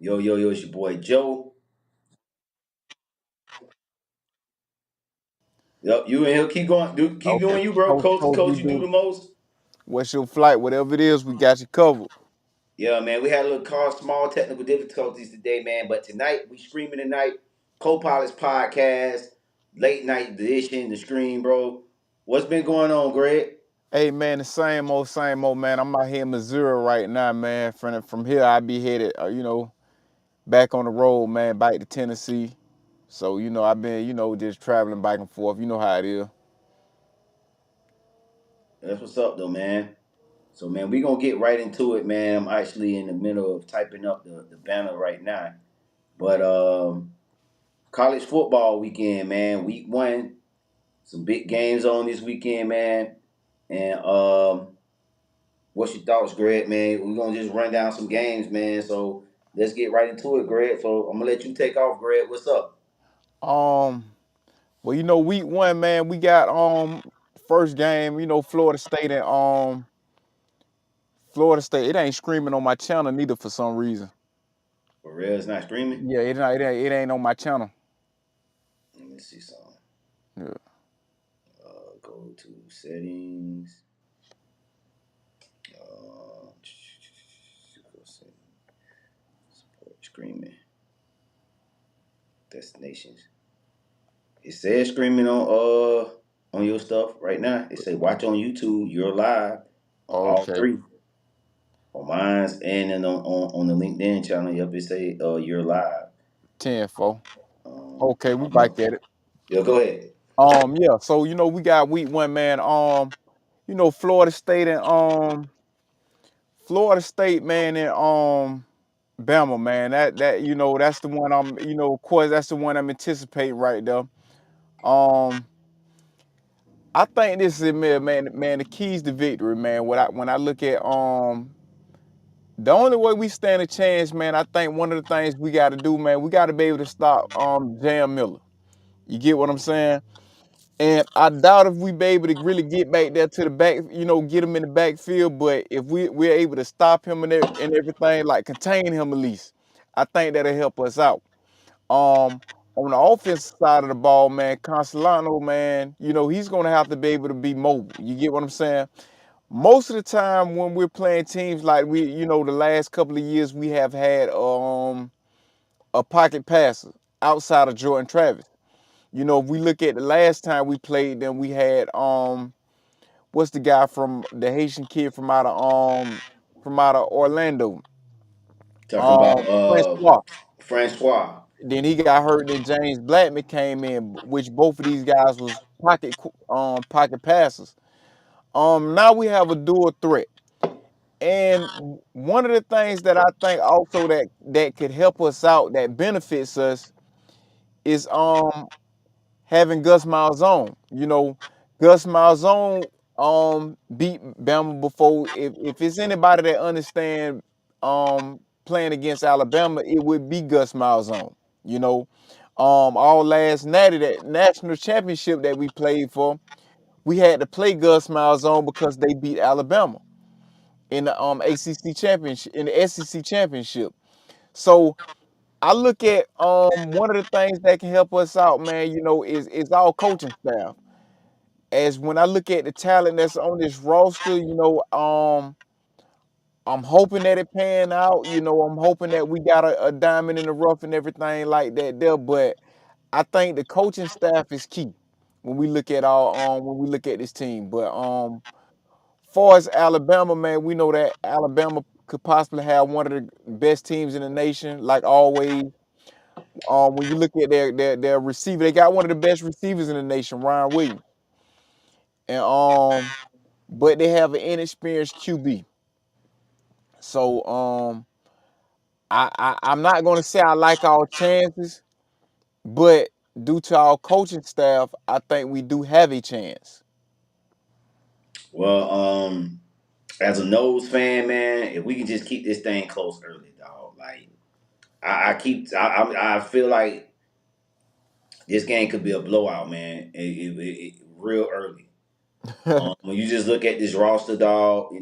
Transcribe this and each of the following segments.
Yo, it's your boy Joe. Yep, you and he'll keep going. Keep Okay. doing you, bro. Coast to Coach, we coast, you do do. the most. What's your flight? Whatever it is, we got you covered. Yeah, man. We had a little small technical difficulties today, man. But tonight, we screaming tonight. Co-pilots podcast, late night edition, the stream, bro. What's been going on, Greg? Hey man, the same old man. I'm out here in Missouri right now, man. From here, I be headed, back on the road, man, back to Tennessee. So I've been, just traveling back and forth. You know how it is. That's what's up, though, man. So, man, we gonna get right into it, man. I'm actually in the middle of typing up the banner right now. But college football weekend, man. Week one, some big games on this weekend, man. And what's your thoughts, Greg, man? We're gonna just run down some games, man. So let's get right into it, Greg. So I'm gonna let you take off, Greg. What's up? Um, well, week one, man, we got first game. Florida State. It ain't screaming on my channel neither for some reason. For real, it's not streaming. Yeah, it ain't on my channel. Let me see something. Yeah. Go to settings. Support streaming destinations. It says streaming on your stuff right now. It say watch on YouTube. You're live on all Okay. three. On mine's and then on the LinkedIn channel. Yep, it say you're live. 10-4. I Okay, we don't back know. at it. Yeah, go ahead. Yeah. So we got week one, man. Florida State and Florida State, man, and Bama, man. That's the one of course, that's the one I'm anticipating right there. Um, I think this is man, the keys to victory, man. When I look at the only way we stand a chance, man, I think one of the things we got to do, man, we got to be able to stop Jam Miller. You get what I'm saying? And I doubt if we be able to really get back there to the back, get him in the backfield. But if we're able to stop him and everything, like contain him at least, I think that'll help us out. Um, on the offensive side of the ball, man, Castellano, man, he's gonna have to be able to be mobile. You get what I'm saying? Most of the time when we're playing teams like the last couple of years, we have had a pocket passer outside of Jordan Travis. If we look at the last time we played them, we had what's the guy from the Haitian kid from out of Orlando, Talking about Francois. Francois. Then he got hurt. Then James Blackman came in, which both of these guys was pocket passers. Now we have a dual threat, and one of the things that I think also that could help us out, that benefits us, is having Gus Malzahn. Gus Malzahn beat Bama before. If it's anybody that understand playing against Alabama, it would be Gus Malzahn. You know, all last natty that national championship that we played for, we had to play Gus Malzahn because they beat Alabama in the ACC championship, in the SEC championship. So I look at one of the things that can help us out, man. Is our coaching staff. As when I look at the talent that's on this roster, I'm hoping that it pan out. I'm hoping that we got a diamond in the rough and everything like that there. But I think the coaching staff is key when we look at this team. But far as Alabama, man, we know that Alabama could possibly have one of the best teams in the nation, like always. When you look at their receiver, they got one of the best receivers in the nation, Ryan Williams, and but they have an inexperienced QB. So I'm not gonna say I like our chances, but due to our coaching staff, I think we do have a chance. Well, as a nose fan, man, if we can just keep this thing close early, dog. Like I feel like this game could be a blowout, man. Real early. When you just look at this roster, dog,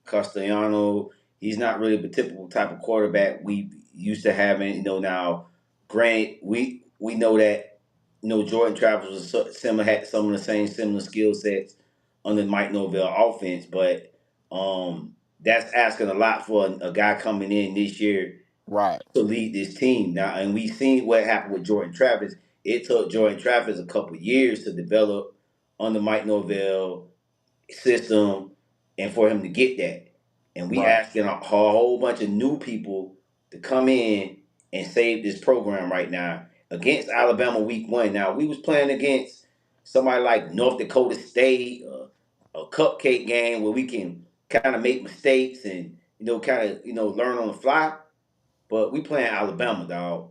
Castellano, he's not really the typical type of quarterback used to having, now, Grant, we know that, Jordan Travers was similar, had some of the same similar skill sets on the Mike Norvell offense, but that's asking a lot for a guy coming in this year Right. to lead this team now. And we seen what happened with Jordan Travis. It took Jordan Travis a couple years to develop under Mike Norvell system and for him to get that. And we Right. asking a whole bunch of new people to come in and save this program right now against Alabama week 1. Now we was playing against somebody like North Dakota State, a cupcake game where we can kind of make mistakes and kind of learn on the fly. But we playing Alabama, dog,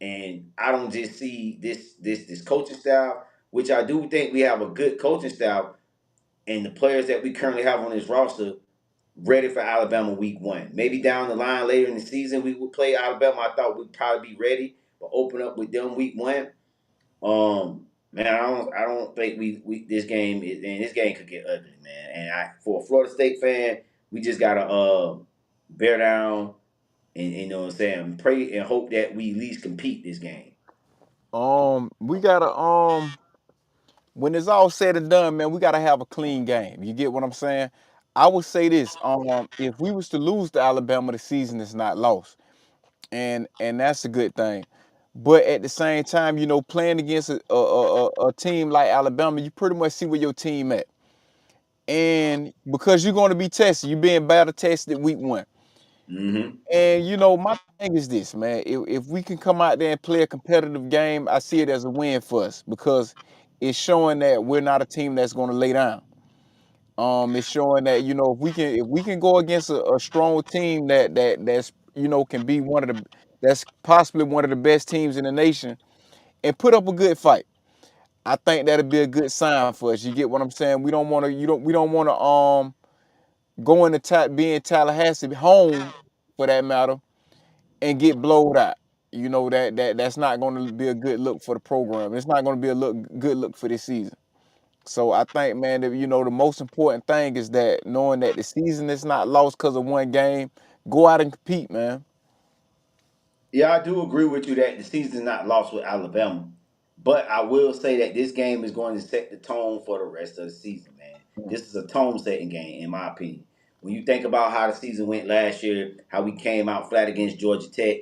and I don't just see this coaching style, which I do think we have a good coaching style, and the players that we currently have on this roster ready for Alabama week 1. Maybe down the line later in the season we would play Alabama. I thought we'd probably be ready, but open up with them week 1. Man, I don't think we this game is, and this game could get ugly, man. And for a Florida State fan, we just gotta bear down and you know what I'm saying, pray and hope that we at least compete this game. We gotta when it's all said and done, man, we gotta have a clean game. You get what I'm saying? I would say this: if we was to lose to Alabama, the season is not lost, and that's a good thing. But at the same time, playing against a team like Alabama, you pretty much see where your team at, and because you're going to be tested, you're being battle tested week 1. Mm-hmm. And my thing is this, man. If we can come out there and play a competitive game, I see it as a win for us because it's showing that we're not a team that's going to lay down. It's showing that if we can go against a strong team that's can be one of the that's possibly one of the best teams in the nation and put up a good fight. I think that'd be a good sign for us. You get what I'm saying? We don't want to we don't want to go into be in Tallahassee home for that matter and get blowed out. That's not going to be a good look for the program. It's not going to be a good look for this season. So I think, man, that the most important thing is that knowing that the season is not lost because of one game. Go out and compete, man. Yeah, I do agree with you that the season is not lost with Alabama. But I will say that this game is going to set the tone for the rest of the season, man. This is a tone setting game, in my opinion. When you think about how the season went last year, how we came out flat against Georgia Tech,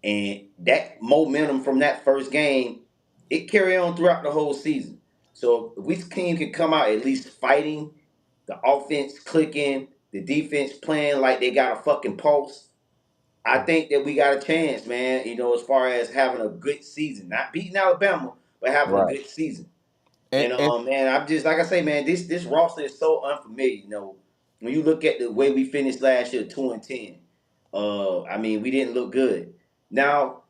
and that momentum from that first game, it carried on throughout the whole season. So if we team can come out at least fighting, the offense clicking, the defense playing like they got a fucking pulse, I think that we got a chance, man. As far as having a good season, not beating Alabama, but having a Right. good season. And, And and man, I'm just like I say, man, this roster is so unfamiliar. When you look at the way we finished last year, 2-10. I mean, we didn't look good. Now,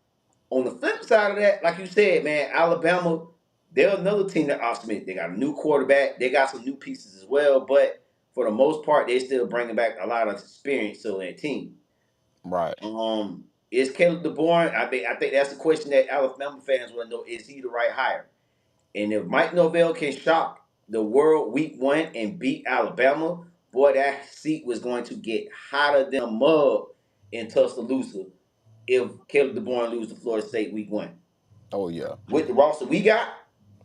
on the flip side of that, like you said, man, Alabama, they're another team that optimistic. They got a new quarterback. They got some new pieces as well, but for the most part, they're still bringing back a lot of experience to their team. right. Is Caleb DeBoer? I think that's the question that Alabama fans want to know. Is he the right hire? And if Mike Norvell can shock the world week 1 and beat Alabama, boy, that seat was going to get hotter than a mug in Tuscaloosa if Caleb DeBoer lose to Florida State week 1. Oh yeah. With the roster we got,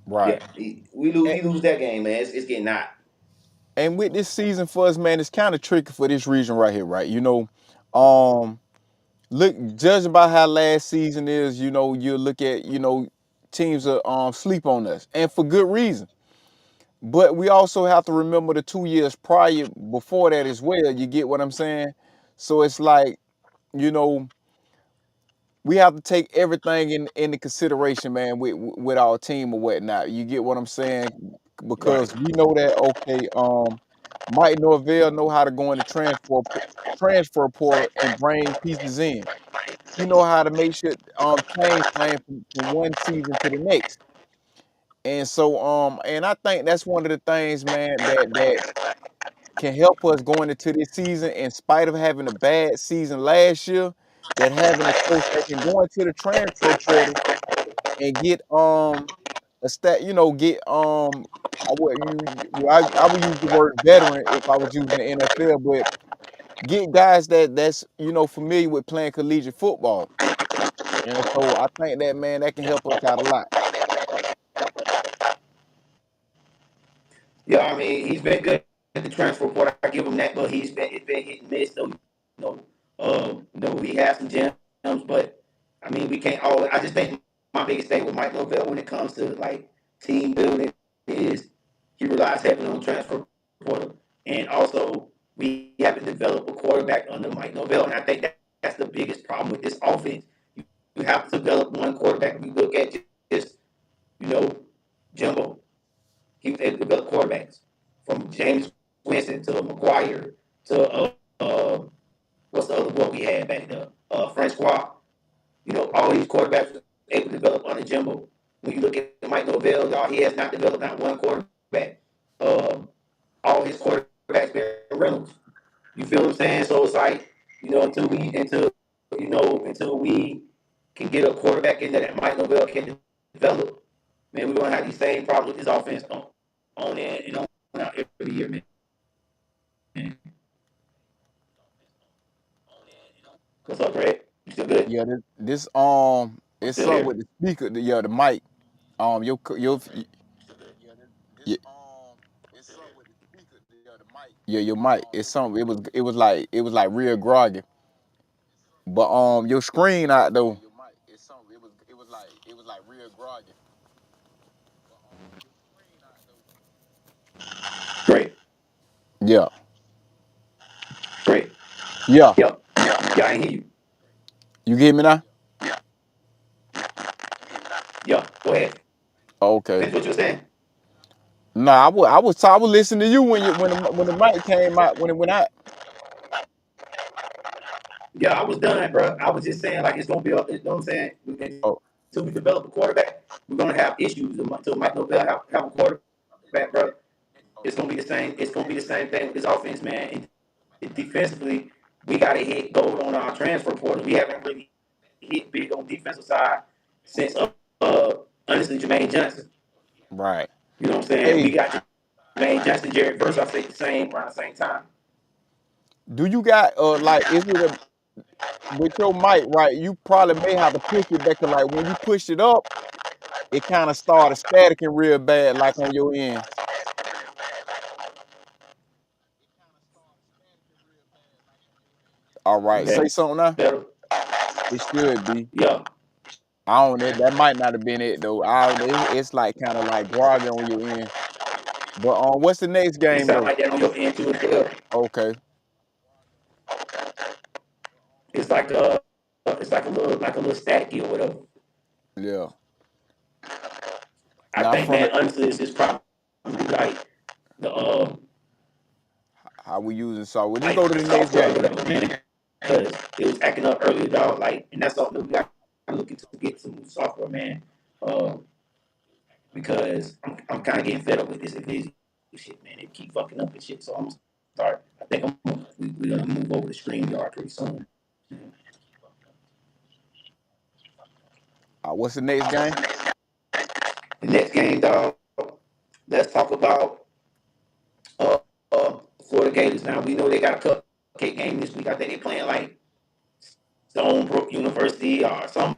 Right. yeah, we lose. And, We lose that game, man. It's getting hot. and with this season for us, man, it's kind of tricky for this region right here, right? Um, look, judging by how last season is, you look at, teams are sleep on us, and for good reason. But we also have to remember the 2 years prior before that as well. You get what I'm saying? So it's like, you know, we have to take everything into consideration, man, with our team or whatnot. You get what I'm saying? Right. Because we know that okay, Mike Norvell know how to go in the transfer portal and bring pieces in. He know how to make sure change things from one season to the next. And so and I think that's one of the things, man, that can help us going into this season in spite of having a bad season last year, that having a coach that can go into the transfer portal and get a stat, get I would use the word veteran if I was using the NFL, but get guys that's familiar with playing collegiate football. And so I think that, man, that can help us out a lot. Yeah, I mean, he's been good at the transfer portal. I give him that, but it's been hit and miss. So, he has some gems, but I mean, we can't all. I just think my biggest thing with Mike Norvell when it comes to like team building is he relies heavily on transfer portal, and also we haven't developed a quarterback under Mike Norvell, and I think that's the biggest problem with this offense. You have to develop one quarterback. If you look at just you know Jumbo, he was able to develop quarterbacks from James Winston to McGuire to what's the other boy we had back there? Francois. All these quarterbacks were able to develop under Jimbo. When you look at Mike Norvell, y'all, he has not developed not one quarterback. All his quarterbacks been rentals. You feel what I'm saying? So it's like, until we can get a quarterback in there that Mike Norvell can develop, man, we're gonna have these same problems with this offense on and on out every year, man. What's up, Greg? You still good? Yeah, this I'm it's still something here. with the speaker, the mic. Your yeah, your mic. It's something. It was like real groggy. But your screen out though. Great, Yeah, great. yeah. Yep. Yeah, I hear you. You get me now? Yeah, go ahead. Okay. Finish what you were saying. Nah, I was listening to you when the mic came out when it went out. Yeah, I was done, bro. I was just saying, like, it's gonna be up. You know what I'm saying? Oh, Until we develop a quarterback, we're gonna have issues. Until Mike Norvell have a quarterback, bro, it's gonna be the same. It's gonna be the same thing with this offense, man. And defensively, we gotta hit gold on our transfer portal. We haven't really hit big on defensive side since honestly Jermaine Johnson. right. You know what I'm saying? We Hey, got Jermaine Johnson, Jared Verse, I think the same around the same time. do you got like is it with your mic, right? You probably may have to push it back, 'cause like when you push it up, it kind of started staticking real bad, like on your end. All right, say Okay, something now. better. It should be. Yeah, I don't know. That might not have been it though. It's like kind of like groggy on your end. But what's the next it game sounds though? like that on your end too as well. Okay, It's like a little staticky or whatever. yeah. I Now think, from man, the honestly, it's probably like the how we using so we just like go to the the next software or game. whatever, man. Because it was acting up earlier, dog. Like, and that's something that we got to look into get some new software, man. Because I'm kind of getting fed up with this Nvidia shit, man. They keep fucking up and shit. So I'm gonna start. I think we're gonna move over to StreamYard pretty soon. What's the next game? The next game, dog. Let's talk about uh, uh, Florida Gators. Now we know they got a cupcake game this week. I think they playing like Stonebrook University or some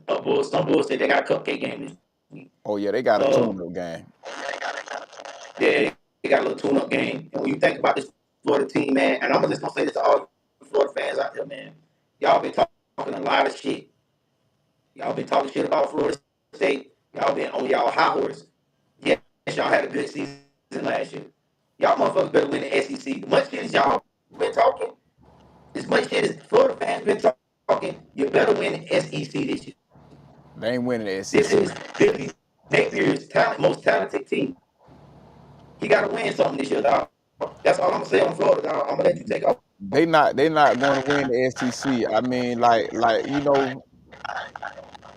bullshit. They got a cupcake game this week. Oh yeah, they got a Uh, tune-up game. yeah, they got a little tune-up game. And when you think about this Florida team, man, and I'm just gonna say this to all Florida fans out there, man. Y'all been talking a lot of shit. Y'all been talking shit about Florida State. Y'all been on y'all high horse. Yes, y'all had a good season last year. Y'all motherfuckers better win the SEC. The much shit as y'all been talking, as much shit as Florida fans been talking, you better win the SEC this year. They ain't winning the This SEC. is Billy Napier's most talented team. He got to win something this year, dog. That's all I'm gonna say on Florida, dog. I'm gonna let you take off. They not going to win the SEC. I mean, like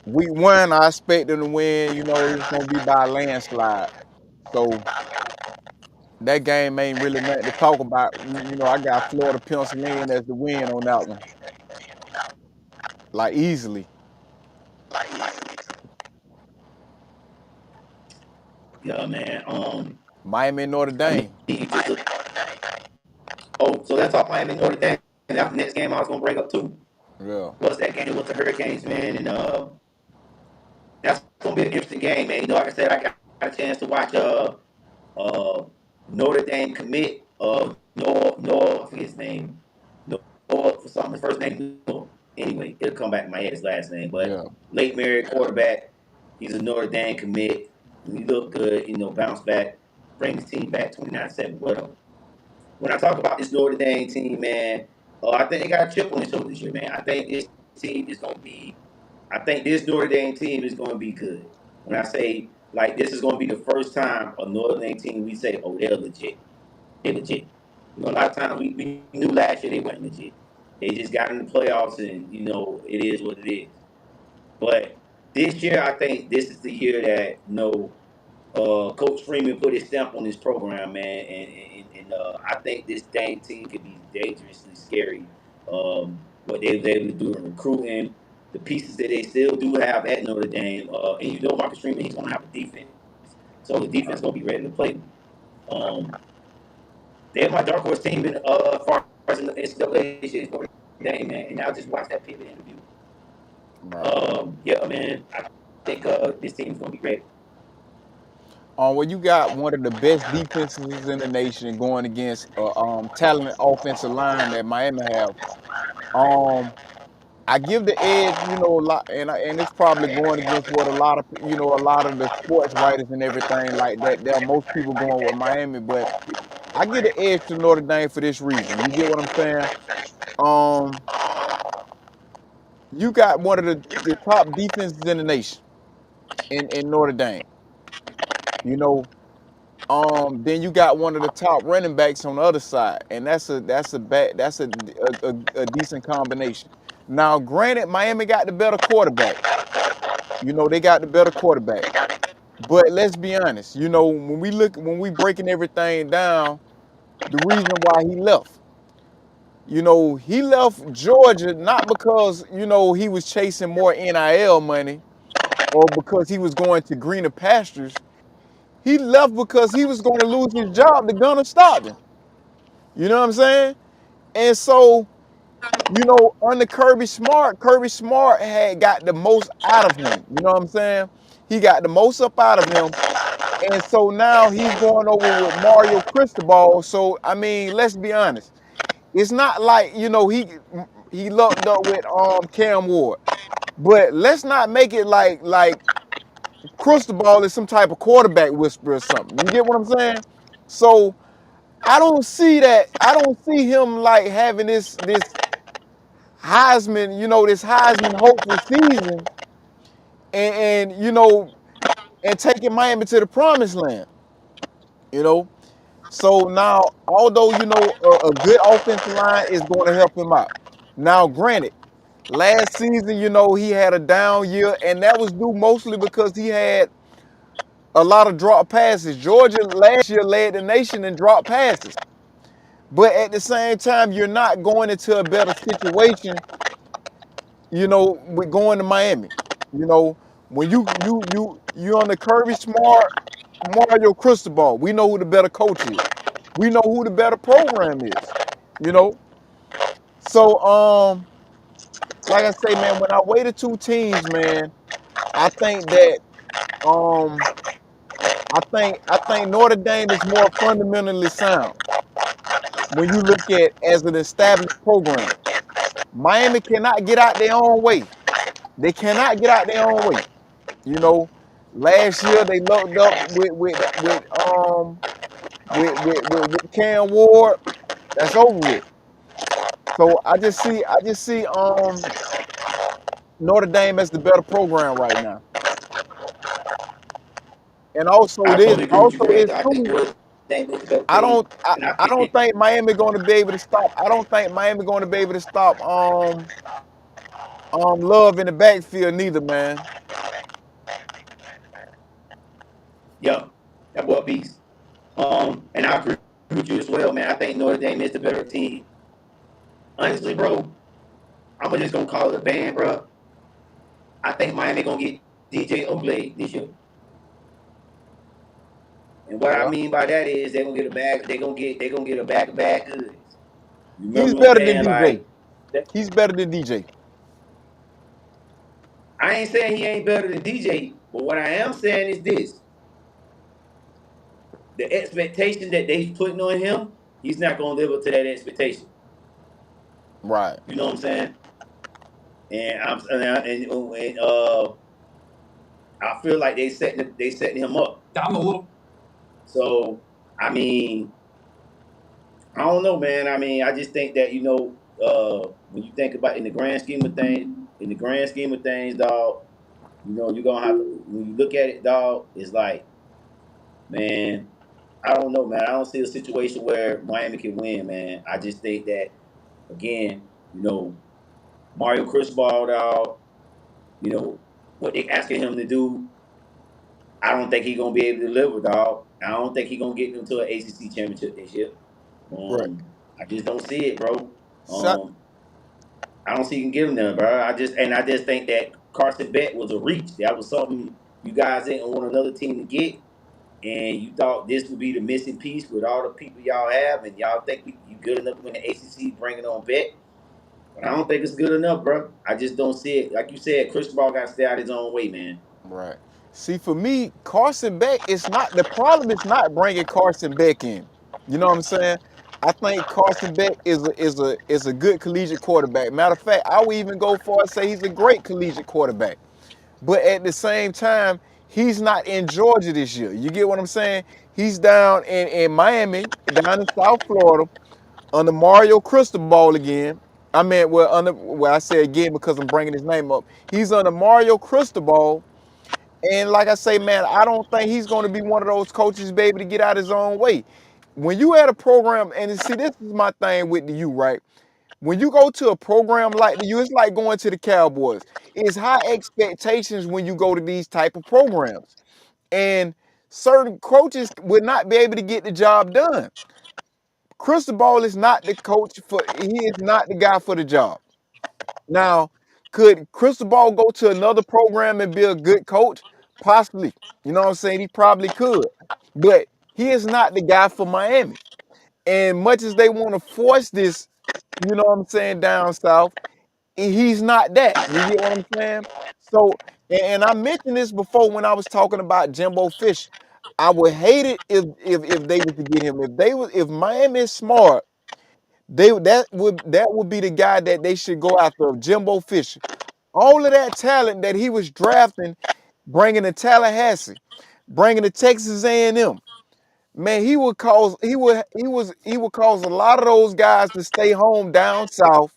week one, I expect them to win. It's gonna be by a landslide. So that game ain't really nothing to talk about. I got Florida penciled in as the win on that one, like easily. Yeah, man. Miami and Notre I need Dame. you to. Oh, so that's all Miami Notre Dame. that's the next game I was gonna bring up too. Yeah. Was that game with the Hurricanes, man? And that's gonna be an interesting game, man. You know, like I said, I got a chance to watch uh Notre Dame commit Noah, I forget his name. Noah for something. His first name Noah. Anyway, it'll come back in my head his last name. But Yeah. late Mary quarterback, he's a Notre Dame commit. He looked good, bounce back, bring his team back 29-7. But when I talk about this Notre Dame team, man, I think they got a chip on their shoulder this year, man. I think this team is gonna be I think this Notre Dame team is going to be good. When I say like this is going to be the first time a Notre Dame team we say, oh, they're legit. They're legit. A lot of times we knew last year they weren't legit. They just got in the playoffs, and it is what it is. But this year, I think this is the year that Coach Freeman put his stamp on his program, man, and I think this dang team could be dangerously scary. What they was able to do in recruiting, the pieces that they still do have at Notre Dame, and Marcus Freeman, he's gonna have a defense, so the defense gonna be ready to play. Um, they're my dark horse team in far as in the NCAA this year, Notre Dame, man, and I just watched that Pittman interview. Right. Yeah, man, I think this team's gonna be ready. Well, you got one of the best defenses in the nation going against talented offensive line that Miami have. Um, I give the edge, a lot, and it's probably going against what a lot of the sports writers and everything like that. There are most people going with Miami, but I give the edge to Notre Dame for this reason. You get what I'm saying? Um, you got one of the top defenses in the nation in Notre Dame. You know, then you got one of the top running backs on the other side, and that's a decent combination. Now, granted, Miami got the better quarterback. They got the better quarterback. But let's be honest. When we breaking everything down, the reason why he left. He left Georgia not because he was chasing more NIL money or because he was going to greener pastures. He left because he was going to lose his job to Gunnar Stockton. You know what I'm saying? And so, under Kirby Smart had got the most out of him. You know what I'm saying? He got the most up out of him. And so now he's going over with Mario Cristobal. So, I mean, let's be honest. It's not like, he lucked up with Cam Ward. But let's not make it like Cristobal is some type of quarterback whisperer or something. You get what I'm saying? So I don't see that. I don't see him like having this Heisman, this Heisman hopeful season, and and taking Miami to the promised land. You know. So now, although a good offensive line is going to help him out. Now, granted, last season, he had a down year, and that was due mostly because he had a lot of drop passes. Georgia last year led the nation in drop passes. But at the same time, you're not going into a better situation, with going to Miami. You know, when you on the Kirby Smart, Mario Cristobal, we know who the better coach is. We know who the better program is. You know, so like I say, man, when I weigh the two teams, man, I think that um, I think Notre Dame is more fundamentally sound when you look at as an established program. Miami cannot get out their own way. They cannot get out their own way. You know, last year they locked up with Cam Ward. That's over with. So I just see Notre Dame as the better program right now. And I totally agree with you, Craig. this I think too. Notre Dame is the better I team, don't I, and I I don't think think Miami going to be able to stop. I don't think Miami going to be able to stop Love in the backfield neither, man. yeah, that boy a beast. And I agree with you as well, man. I think Notre Dame is the better team. Honestly, bro, I'm just gonna call it a band, bro. I think Miami gonna get DJ Oblate this year. And what I Yeah. mean by that is they're gonna get a bag. They're gonna get a bag of bad goods. You He's remember him, better than man? DJ. Like, that, He's better than DJ. I ain't saying he ain't better than DJ, but what I am saying is this: the expectation that they putting on him, he's not gonna live up to that expectation. Right. You know what I'm saying? And I feel like they setting him up. So I mean, I don't know, man. I mean, I just think that when you think about in the grand scheme of things, dog, you're gonna have to when you look at it, dog, it's like, man, I don't know, man. I don't see a situation where Miami can win, man. I just think that again, Mario Cristobal, dog, what they asking him to do, I don't think he's gonna be able to deliver, dog. I don't think he's gonna get them to an ACC championship this year. Right. I just don't see it, bro. So, Um, I don't see he can get them there, bro. I just think that Carson Beck was a reach. That was something you guys didn't want another team to get, and you thought this would be the missing piece with all the people y'all have, and y'all think you good enough to win the ACC, bringing on Beck. But I don't think it's good enough, bro. I just don't see it. Like you said, Chris Ball got to stay out his own way, man. right. See, for me, Carson Beck is not the problem. Is not bringing Carson Beck in. You know what I'm saying? I think Carson Beck is a good collegiate quarterback. Matter of fact, I would even go far and say he's a great collegiate quarterback. But at the same time, he's not in Georgia this year. You get what I'm saying? He's down in Miami, down in South Florida, under Mario Cristobal again. I mean, I say again because I'm bringing his name up. He's under Mario Cristobal, and like I say, man, I don't think he's going to be one of those coaches be able to get out his own way. When you at a program, and see, this is my thing with the U, right? When you go to a program like the U, it's like going to the Cowboys. It's high expectations when you go to these type of programs, and certain coaches would not be able to get the job done. Cristobal is not the coach for. He is not the guy for the job. Now, could Cristobal go to another program and be a good coach? Possibly. You know what I'm saying? He probably could. But he is not the guy for Miami. And much as they want to force this, you know what I'm saying, down south, he's not that. You get what I'm saying? So, and I mentioned this before when I was talking about Jimbo Fish. I would hate it if they was to get him. If Miami is smart, that would be the guy that they should go after, Jimbo Fisher. All of that talent that he was drafting, bringing to Tallahassee, bringing to Texas A&M, man, he would cause a lot of those guys to stay home down south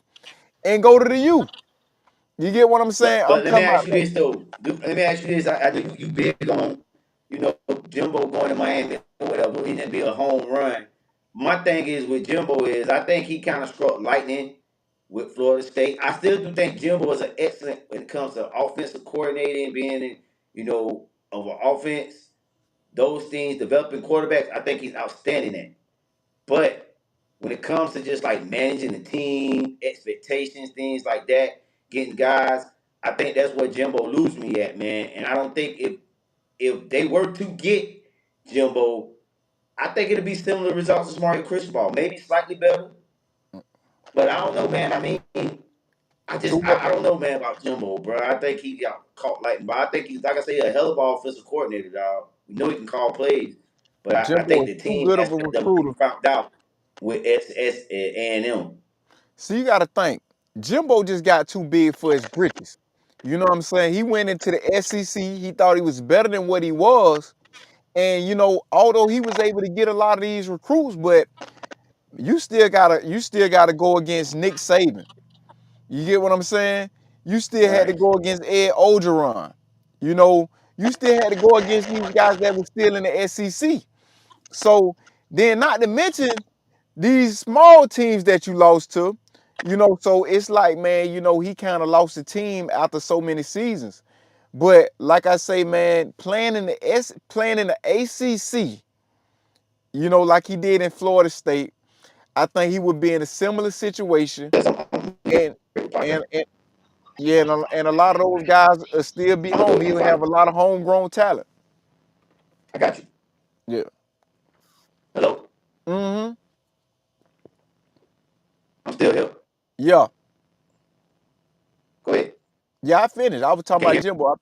and go to the U. You get what I'm saying? But I'm let me talking ask about, you man, this though. Let me ask you this. I think you big on, you know, Jimbo going to Miami or whatever, and it be a home run. My thing is with Jimbo is I think he kind of struck lightning with Florida State. I still do think Jimbo is an excellent when it comes to offensive coordinating, being in, of an offense, those things, developing quarterbacks. I think he's outstanding at. But when it comes to just like managing the team, expectations, things like that, getting guys, I think that's where Jimbo lose me at, man. And I don't think if they were to get Jimbo, I think it'd be similar results as Mario Cristobal, maybe slightly better. But I don't know, man. I mean, I to just what I don't know, man, about Jimbo, bro. I think he got caught like, but I think he's like I say, a hell of an offensive coordinator, dog. We know he can call plays, but I Jimbo think is the too team good of a aspect of it, he recruiter. found out with SS and M. So you got to think, Jimbo just got too big for his britches. You know what I'm saying? He went into the SEC. He thought he was better than what he was. And although he was able to get a lot of these recruits, but you still gotta go against Nick Saban. You get what I'm saying? You still had to Right. go against Ed Ogeron. You know, you still had to go against these guys that were still in the SEC. So then, not to mention these small teams that you lost to. So it's like, man, he kind of lost the team after so many seasons. But like I say, man, playing in the ACC, like he did in Florida State, I think he would be in a similar situation. And and yeah, and a lot of those guys will still be I'm gonna home. go. I'm He'll have fine. a lot of homegrown talent. I got you. Yeah. Hello. Mm-hmm. I'm still here. Yeah. Go ahead. Yeah, I finished. I was talking Can you about hear me? Jimbo.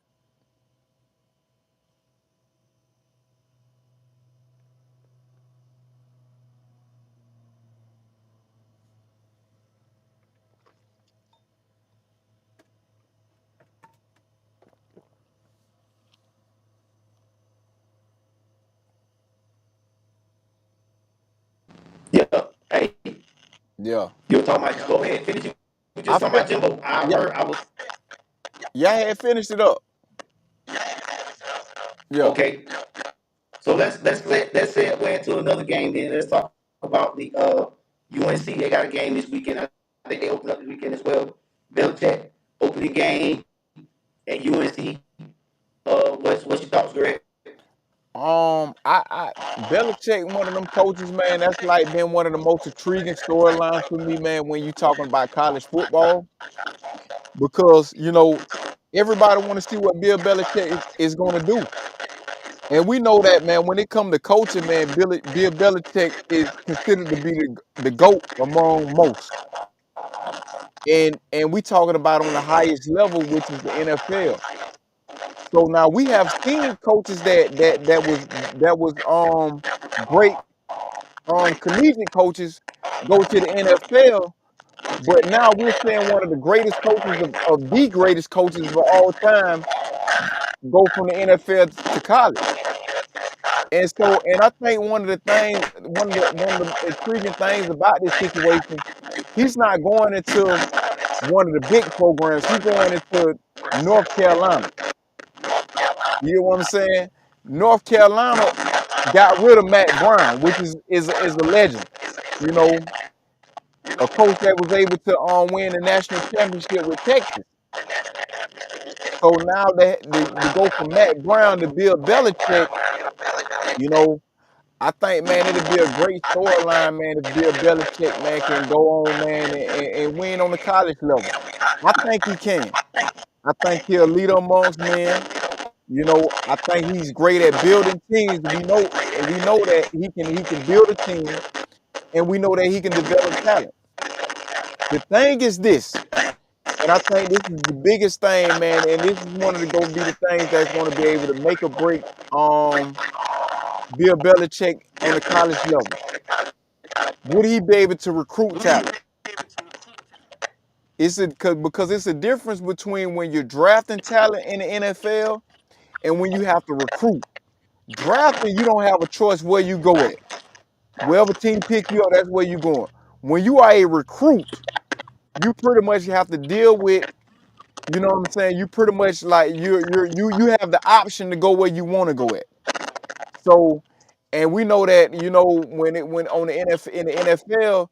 Yeah. Hey, Yeah. you were talking about. Go ahead. Finish it. We I just talking fin about Jimbo. I yeah, heard. I was yeah, I had finished it up. Yeah. okay. So let's segue into another game. Then let's talk about the UNC. They got a game this weekend. I think they open up the weekend as well. Belichick opening game at UNC. What's your thoughts, Greg? I Belichick, one of them coaches, man, that's like been one of the most intriguing storylines for me, man, when you talking about college football. Because, everybody want to see what Bill Belichick is going to do. And we know that, man, when it comes to coaching, man, Bill Belichick is considered to be the GOAT among most. And we talking about on the highest level, which is the NFL. So now we have seen coaches that was great collegiate coaches go to the NFL, but now we're seeing one of the greatest coaches of the greatest coaches of all time go from the NFL to college. And I think one of the intriguing things about this situation, he's not going into one of the big programs. He's going into North Carolina. You know what I'm saying? North Carolina got rid of Matt Brown, which is a legend. You know, a coach that was able to win the national championship with Texas. So now they go from Matt Brown to Bill Belichick. You know, I think, man, it'll be a great storyline, man, if Bill Belichick, man, can go on, man, and win on the college level. I think he can. I think he'll lead amongst men. I think he's great at building teams. We know that he can build a team, and we know that he can develop talent. The thing is this, and I think this is the biggest thing, man, and this is one of the going to be the things that's going to be able to make or break Bill Belichick on the college level. Would he be able to recruit talent? Because it's a difference between when you're drafting talent in the NFL and when you have to recruit. Drafting, you don't have a choice where you go at. Wherever team pick you up, that's where you're going. When you are a recruit, you pretty much have to deal with, you know what I'm saying? You pretty much like you have the option to go where you want to go at. So, and we know that, when it went on the NFL in the NFL,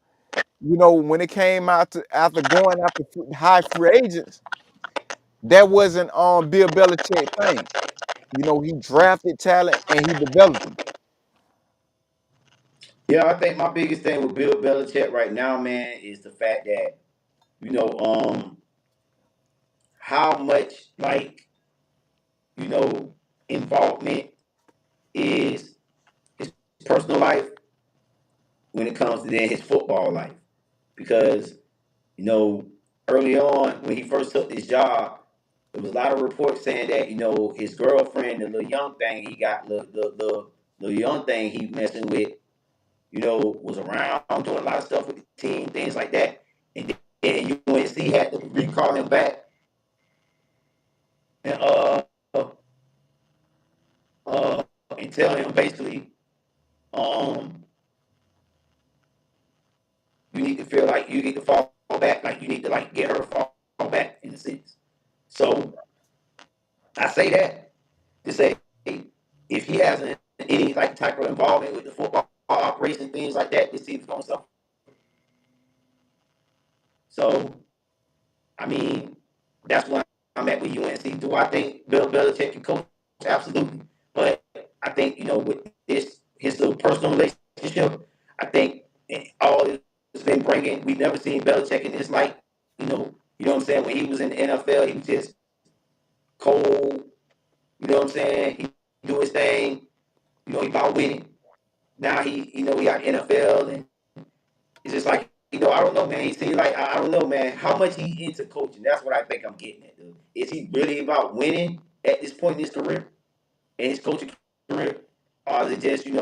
when it came out to after going after high free agents, that wasn't Bill Belichick thing. He drafted talent and he developed them. Yeah, I think my biggest thing with Bill Belichick right now, man, is the fact that you know how much you know involvement is his personal life when it comes to then his football life. Because, you know, early on when he first took this job, there was a lot of reports saying that, his girlfriend, the little young thing he got, the young thing he messing with, was around doing a lot of stuff with the team, things like that. And then UNC had to recall him back and uh and tell him basically, um, you need to feel like you need to fall back, like you need to like get her to fall back in a sense. So I say that to say if he has any like type of involvement with the football operation, things like that, this team's gonna suffer. So I mean, that's why I'm at with UNC. Do I think Bill Belichick can coach? Absolutely. But I think, with his little personal relationship, I think all it's been bringing, we've never seen Belichick in this light. What I'm saying? When he was in the NFL, he was just cold. You know what I'm saying? He do his thing. He about winning. Now he got NFL, and it's just like I don't know, man. He seems like I don't know, man. How much he into coaching? That's what I think I'm getting at. Dude. Is he really about winning at this point in his career, in his coaching career, or is it just you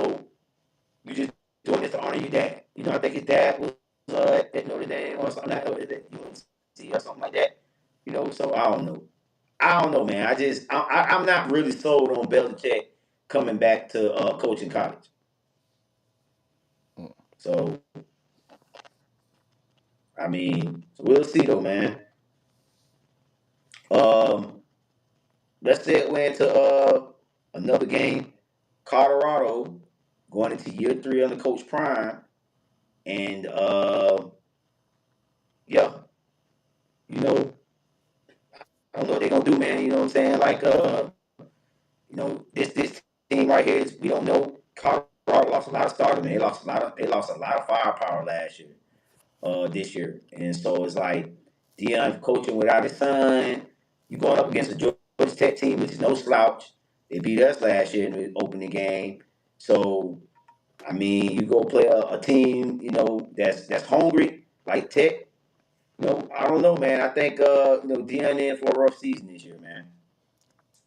just doing this to honor your dad? I think his dad was at Notre Dame or something like that, UNC or something like that. So I don't know. I don't know, man. I'm not really sold on Belichick coming back to coaching college. Mm. So I mean, we'll see though, man. Um, let's segue into another game. Colorado going into year 3 under Coach Prime, and yeah, you know, I don't know what they're gonna do, man. You know what I'm saying? Like this team right here is we don't know. Colorado lost a lot of starters, man. They lost a lot of firepower last year, this year, and so it's like Dion coaching without his son. You going up against a Georgia Tech team, which is no slouch. They beat us last year in the opening game, so I mean, you go play a team, that's hungry like Tech. I don't know, man. I think Dion in for a rough season this year, man.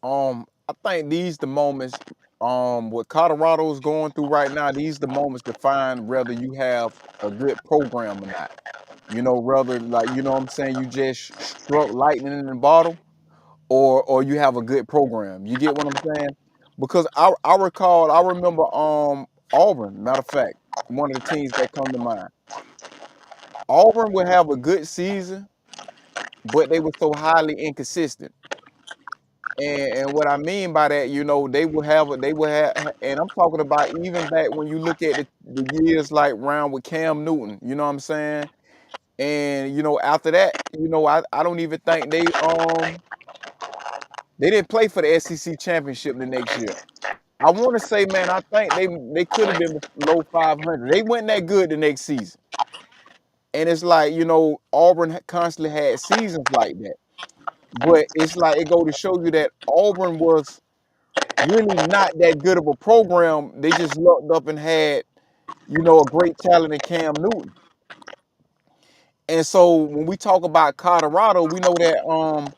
I think these the moments, what Colorado's going through right now, these the moments to find whether you have a good program or not. Rather like, what I'm saying, you just struck lightning in the bottle, or you have a good program. You get what I'm saying? Because I remember Auburn, matter of fact, one of the teams that come to mind. Auburn would have a good season, but they were so highly inconsistent. And what I mean by that, they will have, and I'm talking about even back when you look at the years like round with Cam Newton, you know what I'm saying? And after that, I don't even think they didn't play for the SEC championship the next year. I want to say, man, I think they could have been low 500. They weren't that good the next season. And it's like, Auburn constantly had seasons like that. But it's like it go to show you that Auburn was really not that good of a program. They just lucked up and had, a great talent in Cam Newton. And so when we talk about Colorado, we know that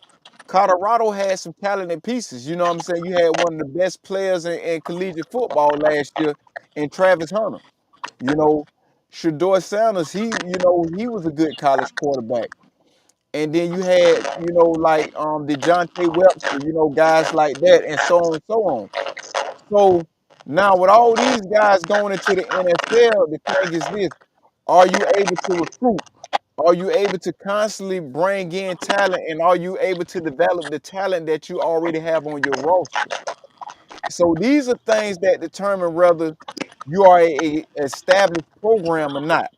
Colorado had some talented pieces. You know what I'm saying? You had one of the best players in collegiate football last year in Travis Hunter. You know, Shador Sanders, he was a good college quarterback. And then you had, like DeJounte Webster, guys like that, and so on and so on. So now with all these guys going into the NFL, the thing is this: are you able to recruit? Are you able to constantly bring in talent, and are you able to develop the talent that you already have on your roster? So these are things that determine whether you are a established program or not.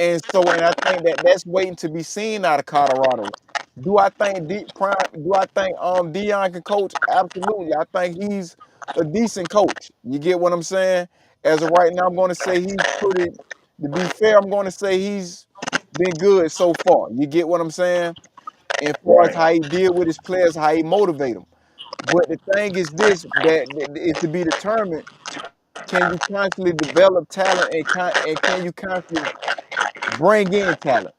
And I think that that's waiting to be seen out of Colorado. Do I think Dion can coach? Absolutely. I think he's a decent coach. You get what I'm saying? As of right now, I'm going to say he's pretty. To be fair, I'm going to say he's been good so far. You get what I'm saying? And far as Right. how he deal with his players, how he motivate them. But the thing is this: that is to be determined. Can you constantly develop talent, and can you constantly bring in talent?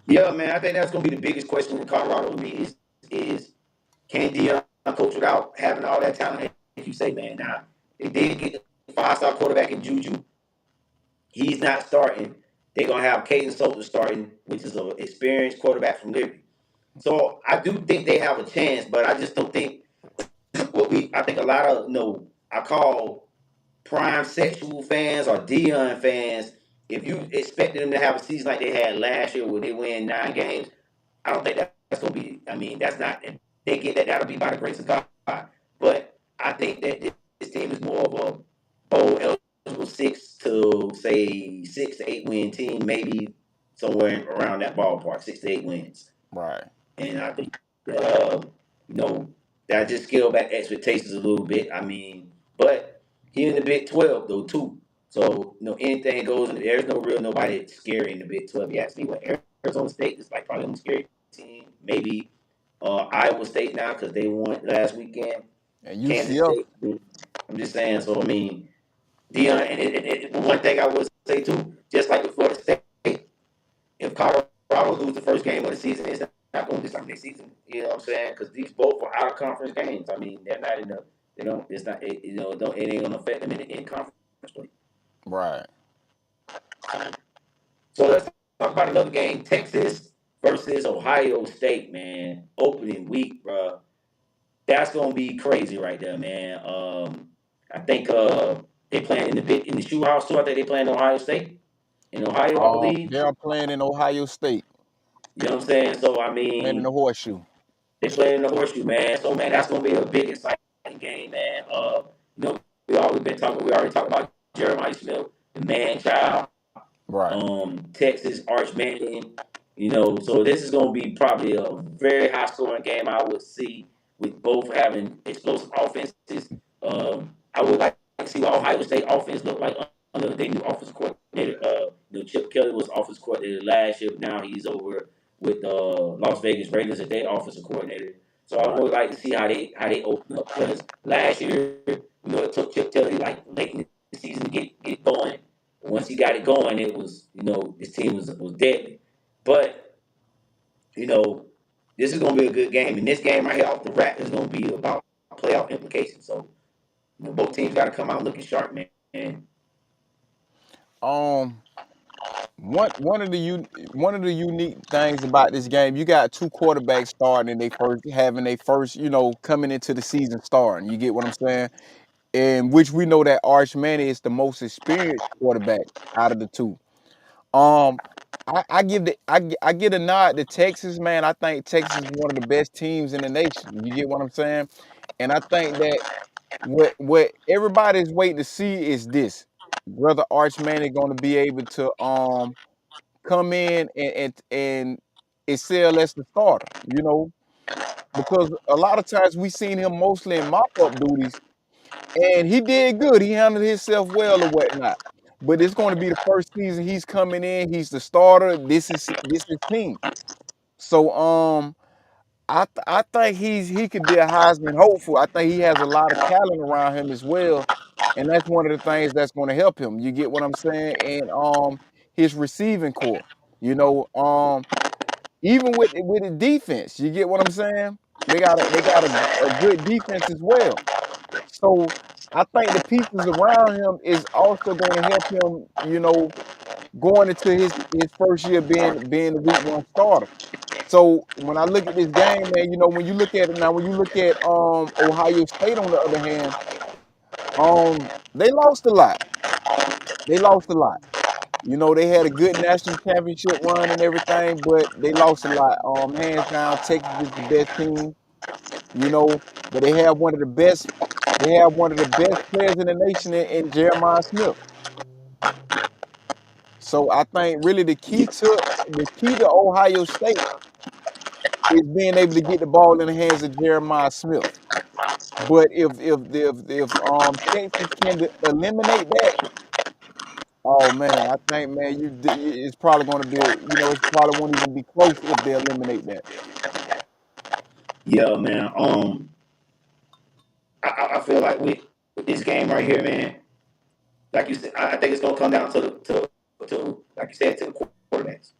Yeah, man. I think that's gonna be the biggest question in Colorado to me is can Dion coach without having all that talent? Like you say, man. Now they did get the 5-star quarterback in Juju. He's not starting. They're gonna have Caden Soldier starting, which is an experienced quarterback from Liberty. So I do think they have a chance, but I just don't think I think a lot of I call prime sexual fans or Dion fans. If you expected them to have a season like they had last year where they win 9 games, I don't think that's gonna be. I mean, that's not. If they get that, that'll be by the grace of God. But I think that this team is more of a bowl eligible 6 to 8 win team, maybe somewhere around that ballpark, 6 to 8 wins. Right. And I think that you know that just scale back expectations a little bit. I mean, but he in the Big 12 though too. So anything goes. There's no real nobody that's scary in the Big 12. You ask me what Arizona State is like, probably the most scary team. Maybe Iowa State now because they won last weekend. And Kansas UCF. State. I'm just saying. So I mean, Dion. And one thing I would say too, just like with Florida Colorado lose the first game of the season, it's not going to determine their season. You know what I'm saying? Because these both are out of conference games. I mean, they're not in the. They don't. It's not. It ain't going to affect them in conference play. Right. So let's talk about another game: Texas versus Ohio State. Man, opening week, bro. That's gonna be crazy right there, man. I think they playing in the shoe house too. I think they playing Ohio State in Ohio, I believe. They're playing in Ohio State, You know what I'm saying? So I playing in the mean, horseshoe. they playing in the horseshoe, man. So man, that's gonna be a big exciting game, man. You know, we already talked about Jeremiah Smith, the man child. Right. Texas Arch Manning. So this is going to be probably a very high scoring game. I would see with both having explosive offenses. I would like to see what Ohio State offense look like under their new offensive coordinator. Chip Kelly was offensive coordinator last year. Now he's over with Las Vegas Raiders as their offensive coordinator. So I would like to see how they open up because last year, it took Chip Kelly like late in the season to get going. Once he got it going, it was this team was deadly. But you know this is gonna be a good game, and this game right here off the rat is gonna be about playoff implications. So both teams got to come out looking sharp, man. Um, one of the unique things about this game, you got two quarterbacks starting and they first having their first, coming into the season starting. You get what I'm saying? And which we know that Arch Manning is the most experienced quarterback out of the two. Um, I give I get a nod to Texas, man. I think Texas is one of the best teams in the nation. You get what I'm saying? And I think that what everybody's waiting to see is this: whether Arch Manning going to be able to come in and excel as the starter. Because a lot of times we seen him mostly in mop up duties, and he did good. He handled himself well or whatnot. But it's going to be the first season he's coming in. He's the starter. This is team. So I think he could be a Heisman hopeful. I think he has a lot of talent around him as well, and that's one of the things that's going to help him. You get what I'm saying? And his receiving core. You know, even with the defense, you get what I'm saying? They got a good defense as well. So I think the pieces around him is also going to help him, going into his first year being the week one starter. So when I look at this game, man, when you look at it now, when you look at Ohio State on the other hand, they lost a lot. They lost a lot. They had a good national championship run and everything, but they lost a lot. Hands down, Texas is the best team, but they have one of the best players in the nation in Jeremiah Smith. So I think really the key to Ohio State is being able to get the ball in the hands of Jeremiah Smith. But if Texas can eliminate that, oh man, I think man, it's probably going to be, it probably won't even be close if they eliminate that. Yeah, man. I feel like with this game right here, man. Like you said, I think it's gonna come down to like you said to the quarterbacks.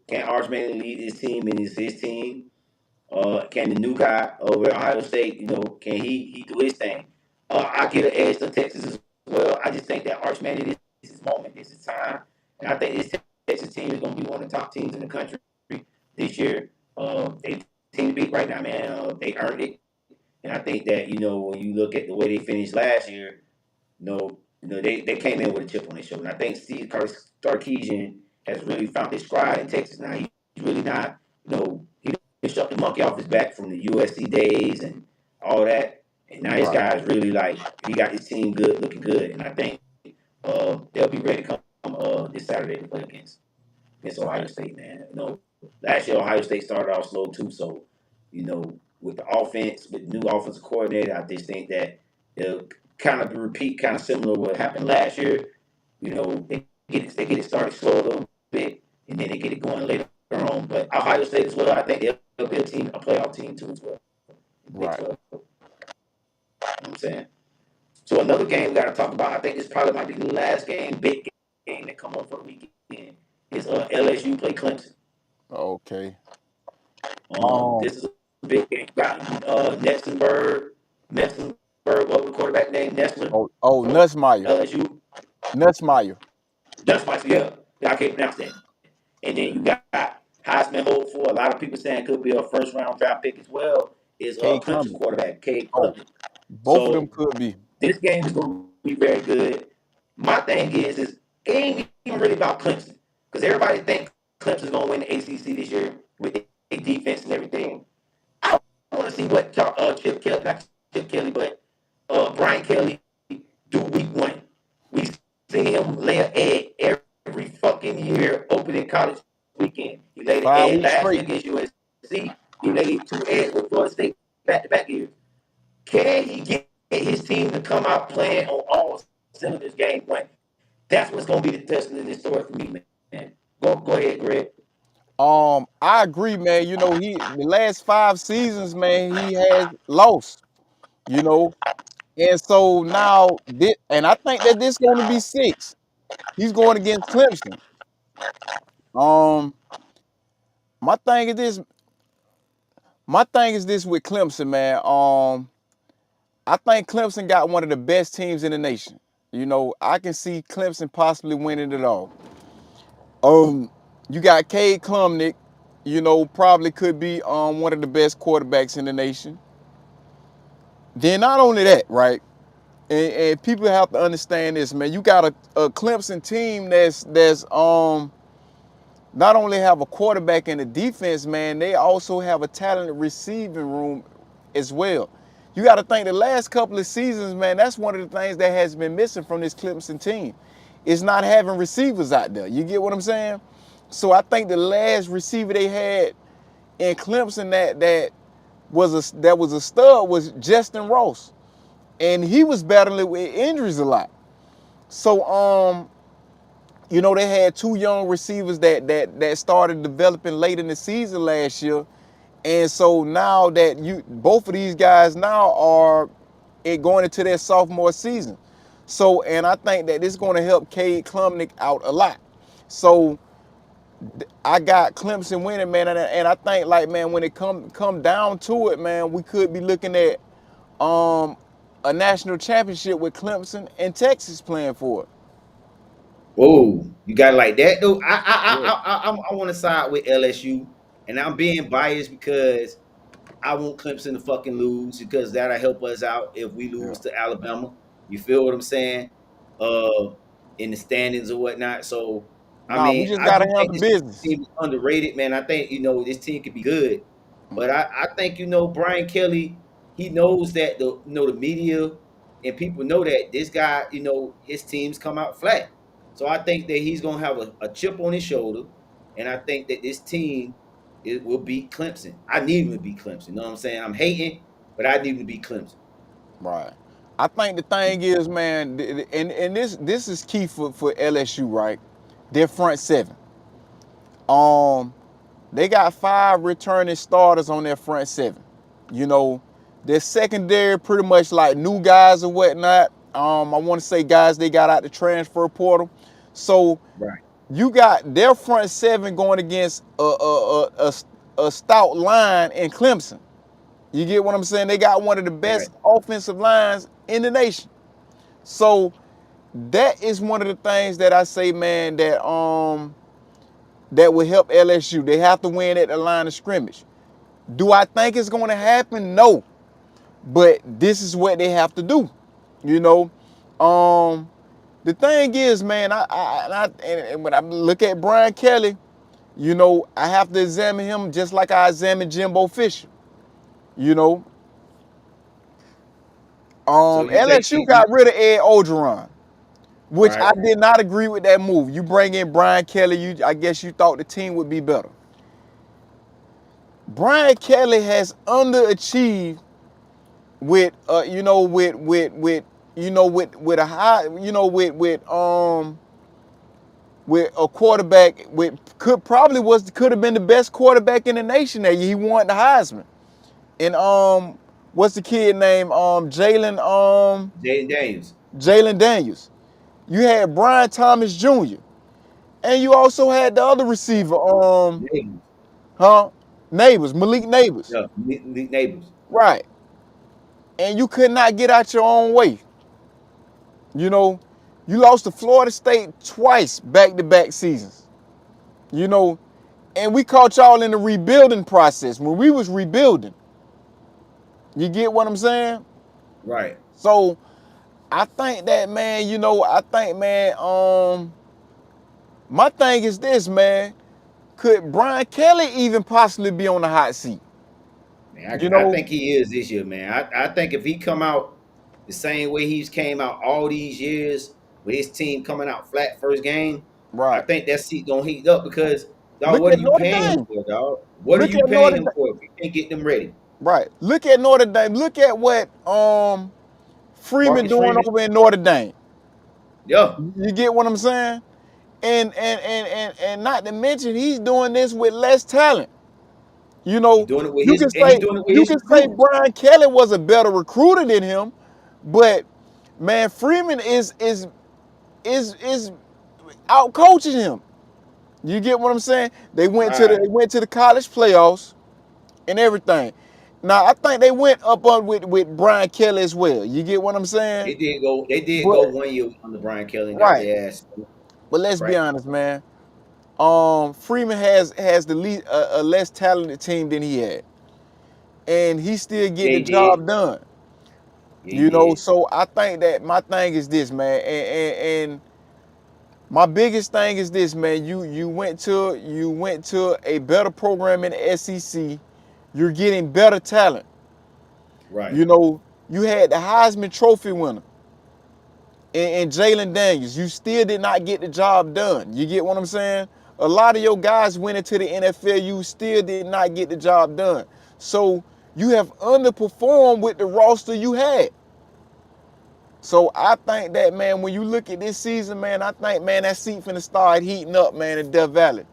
Can Arch Manning lead his team and is his team? Can the new guy over at Ohio State, can he do his thing? I give an edge to Texas as well. I just think that Arch Manning is his moment, this is time, and I think this Texas team is going to be one of the top teams in the country this year. They team to beat right now, man. They earned it, and I think that when you look at the way they finished last year, they came in with a chip on their shoulder. And I think Steve Sarkisian has really found his stride in Texas now. He's really not, he shoved the monkey off his back from the USC days and all that. And now his Right, guy's really like, he got his team good, looking good. And I think they'll be ready to come this Saturday to play against Ohio right, State, man. Last year Ohio State started off slow too. So, with the offense, with the new offensive coordinator, I just think that they'll kind of repeat kind of similar to what happened last year. They get it started slow a little bit, and then they get it going later on. But Ohio State as well, I think they'll be a playoff team too as well. Big right. 12. You know what I'm saying? So another game we got to talk about. I think this probably might be the last game, big game that come up for the weekend. is LSU play Clemson. Okay. Um. This is a big game. Got Nessenberg, what was the quarterback name? Nestler Oh, for Nussmeyer. LSU. Nussmeyer. That's my yeah. I can't pronounce that. And then you got Heisman hopeful. A lot of people saying could be a first round draft pick as well. Is K. Clemson Clement. quarterback Cade Oh, Klubnik. both of them So could be. this game is going to be very good. My thing is it ain't even really about Clemson because everybody thinks Clemson's going to win the ACC this year with their defense and everything. I want to see what Chip Kelly, not Chip Kelly, but Brian Kelly do week one. We see him lay an egg every fucking year opening college weekend. He laid an egg 5 weeks last year straight. against USC. He laid 2 eggs with Florida State back-to-back years. Can he get his team to come out playing on all cylinders game one? That's what's going to be the test in this story for me, man. Go ahead, Greg. I agree, man. The last 5 seasons, man, he has lost. You know, and so now this, and I think that this going to be 6. He's going against Clemson. Um, my thing is this. My thing is this with Clemson, man. I think Clemson got one of the best teams in the nation. I can see Clemson possibly winning it all. You got Cade Klumnik, probably could be one of the best quarterbacks in the nation. Then not only that, right? And people have to understand this, man. You got a Clemson team that's not only have a quarterback in the defense, man, they also have a talented receiving room as well. You got to think the last couple of seasons, man, that's one of the things that has been missing from this Clemson team. Is not having receivers out there. You get what I'm saying? So I think the last receiver they had in Clemson that was a stud was Justin Ross, and he was battling with injuries a lot. So they had 2 young receivers that started developing late in the season last year, and so now that both of these guys now are going into their sophomore season. So, and I think that this is going to help Cade Klumnik out a lot. So I got Clemson winning, man, and I think like, man, when it come down to it, man, we could be looking at a national championship with Clemson and Texas playing for it. Whoa, you got it like that though. Yeah. I want to side with LSU, and I'm being biased because I want Clemson to fucking lose because that'll help us out if we Yeah. lose to Alabama. You feel what I'm saying? Uh, in the standings or whatnot. So, I Nah, we mean, just I do gotta think handle this business. team is underrated, man. I think this team could be good, but Mm. I think Brian Kelly, he knows that the media and people know that this guy, his teams come out flat. So I think that he's gonna have a chip on his shoulder, and I think that this team it will beat Clemson. I need him to beat Clemson. You know what I'm saying? I'm hating, but I need him to beat Clemson. Right. I think the thing is, man, and this is key for LSU, right? Their front seven. Um, they got 5 returning starters on their front seven. You know, their secondary pretty much like new guys and whatnot. I want to say guys they got out the transfer portal. So Right, you got their front seven going against a stout line in Clemson. You get what I'm saying? They got one of the right. best offensive lines in the nation. So that is one of the things that I say, man, that will help LSU. They have to win at the line of scrimmage. Do I think it's going to happen? No. But this is what they have to do. You know, um, the thing is, man, and when I look at Brian Kelly, I have to examine him just like I examine Jimbo Fisher. You know, So you think LSU got rid of Ed Ogeron, which right? I did not agree with that move. You bring in Brian Kelly, I guess you thought the team would be better. Brian Kelly has underachieved with with a high with a quarterback with could have been the best quarterback in the nation that year. He won the Heisman. And what's the kid name? Jaden Daniels. Jalen Daniels. You had Brian Thomas Jr. And you also had the other receiver, Neighbors. huh? Neighbors, Malik Neighbors. Yeah, neighbors. Right. And you could not get out your own way. You know, you lost to Florida State twice back-to-back seasons. You know, and we caught y'all in the rebuilding process when we was rebuilding. You get what I'm saying? Right. So I think that, man, I think, man, my thing is this, man. Could Brian Kelly even possibly be on the hot seat? Man, You I know? think he is this year, man. I think if he come out the same way he's came out all these years with his team coming out flat first game, I Right. think that seat gonna heat up because dog, Look what are at you Notre paying him Dame. for, dog? What are Look you at paying Notre him Dame. for if you can't get them ready? Right. Look at Notre Dame. Look at what Freeman Marcus doing Freeman, over in Notre Dame. yeah, You get what I'm saying? And not to mention he's doing this with less talent. You he know, doing it with you his can and he say doing it with you his can say recruiting. Brian Kelly was a better recruiter than him, but man, Freeman is out coaching him. You get what I'm saying? Right. They went to the college playoffs and everything. Now I think they went up on with Brian Kelly as well. You get what I'm saying? They did But go 1 year under Brian Kelly and got right. their ass But let's be right. honest, man. Freeman has the lead, a less talented team than he had, and he's still Yeah, getting he the job did. done. Yeah, he did. So I think that my thing is this, man, and my biggest thing is this, man. You went to a better program in the SEC. You're getting better talent. Right. You know, you had the Heisman Trophy winner and Jalen Daniels. You still did not get the job done. You get what I'm saying? A lot of your guys went into the NFL. You still did not get the job done. So you have underperformed with the roster you had. So I think that, man, when you look at this season, man, I think, man, that seat finna start heating up, man, in Death Valley.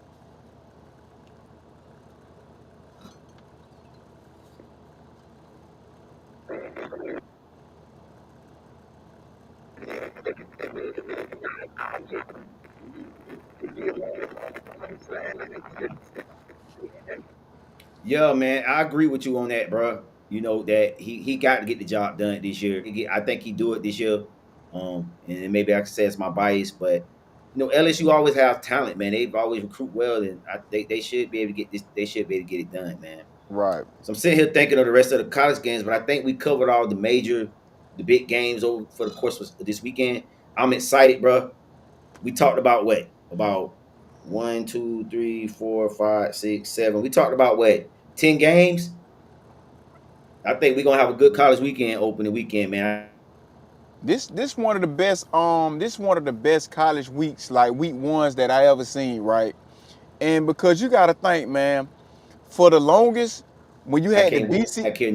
Yeah, man, I agree with you on that, bro. You know that he got to get the job done this year. I think he do it this year. And then maybe I can say it's my bias, but LSU always have talent, man. They've always recruit well, and they should be able to get this. They should be able to get it done, man. Right. So I'm sitting here thinking of the rest of the college games, but I think we covered all the big games over for the course of this weekend. I'm excited, bro. We talked about what? About one, two, three, four, five, six, seven. We talked about what? 10 games. I think we're gonna have a good college weekend opening weekend, man. This one of the best this one of the best college weeks, like week ones that I ever seen, right? And because you gotta think, man, for the longest, when you I had the can't wait BC, back here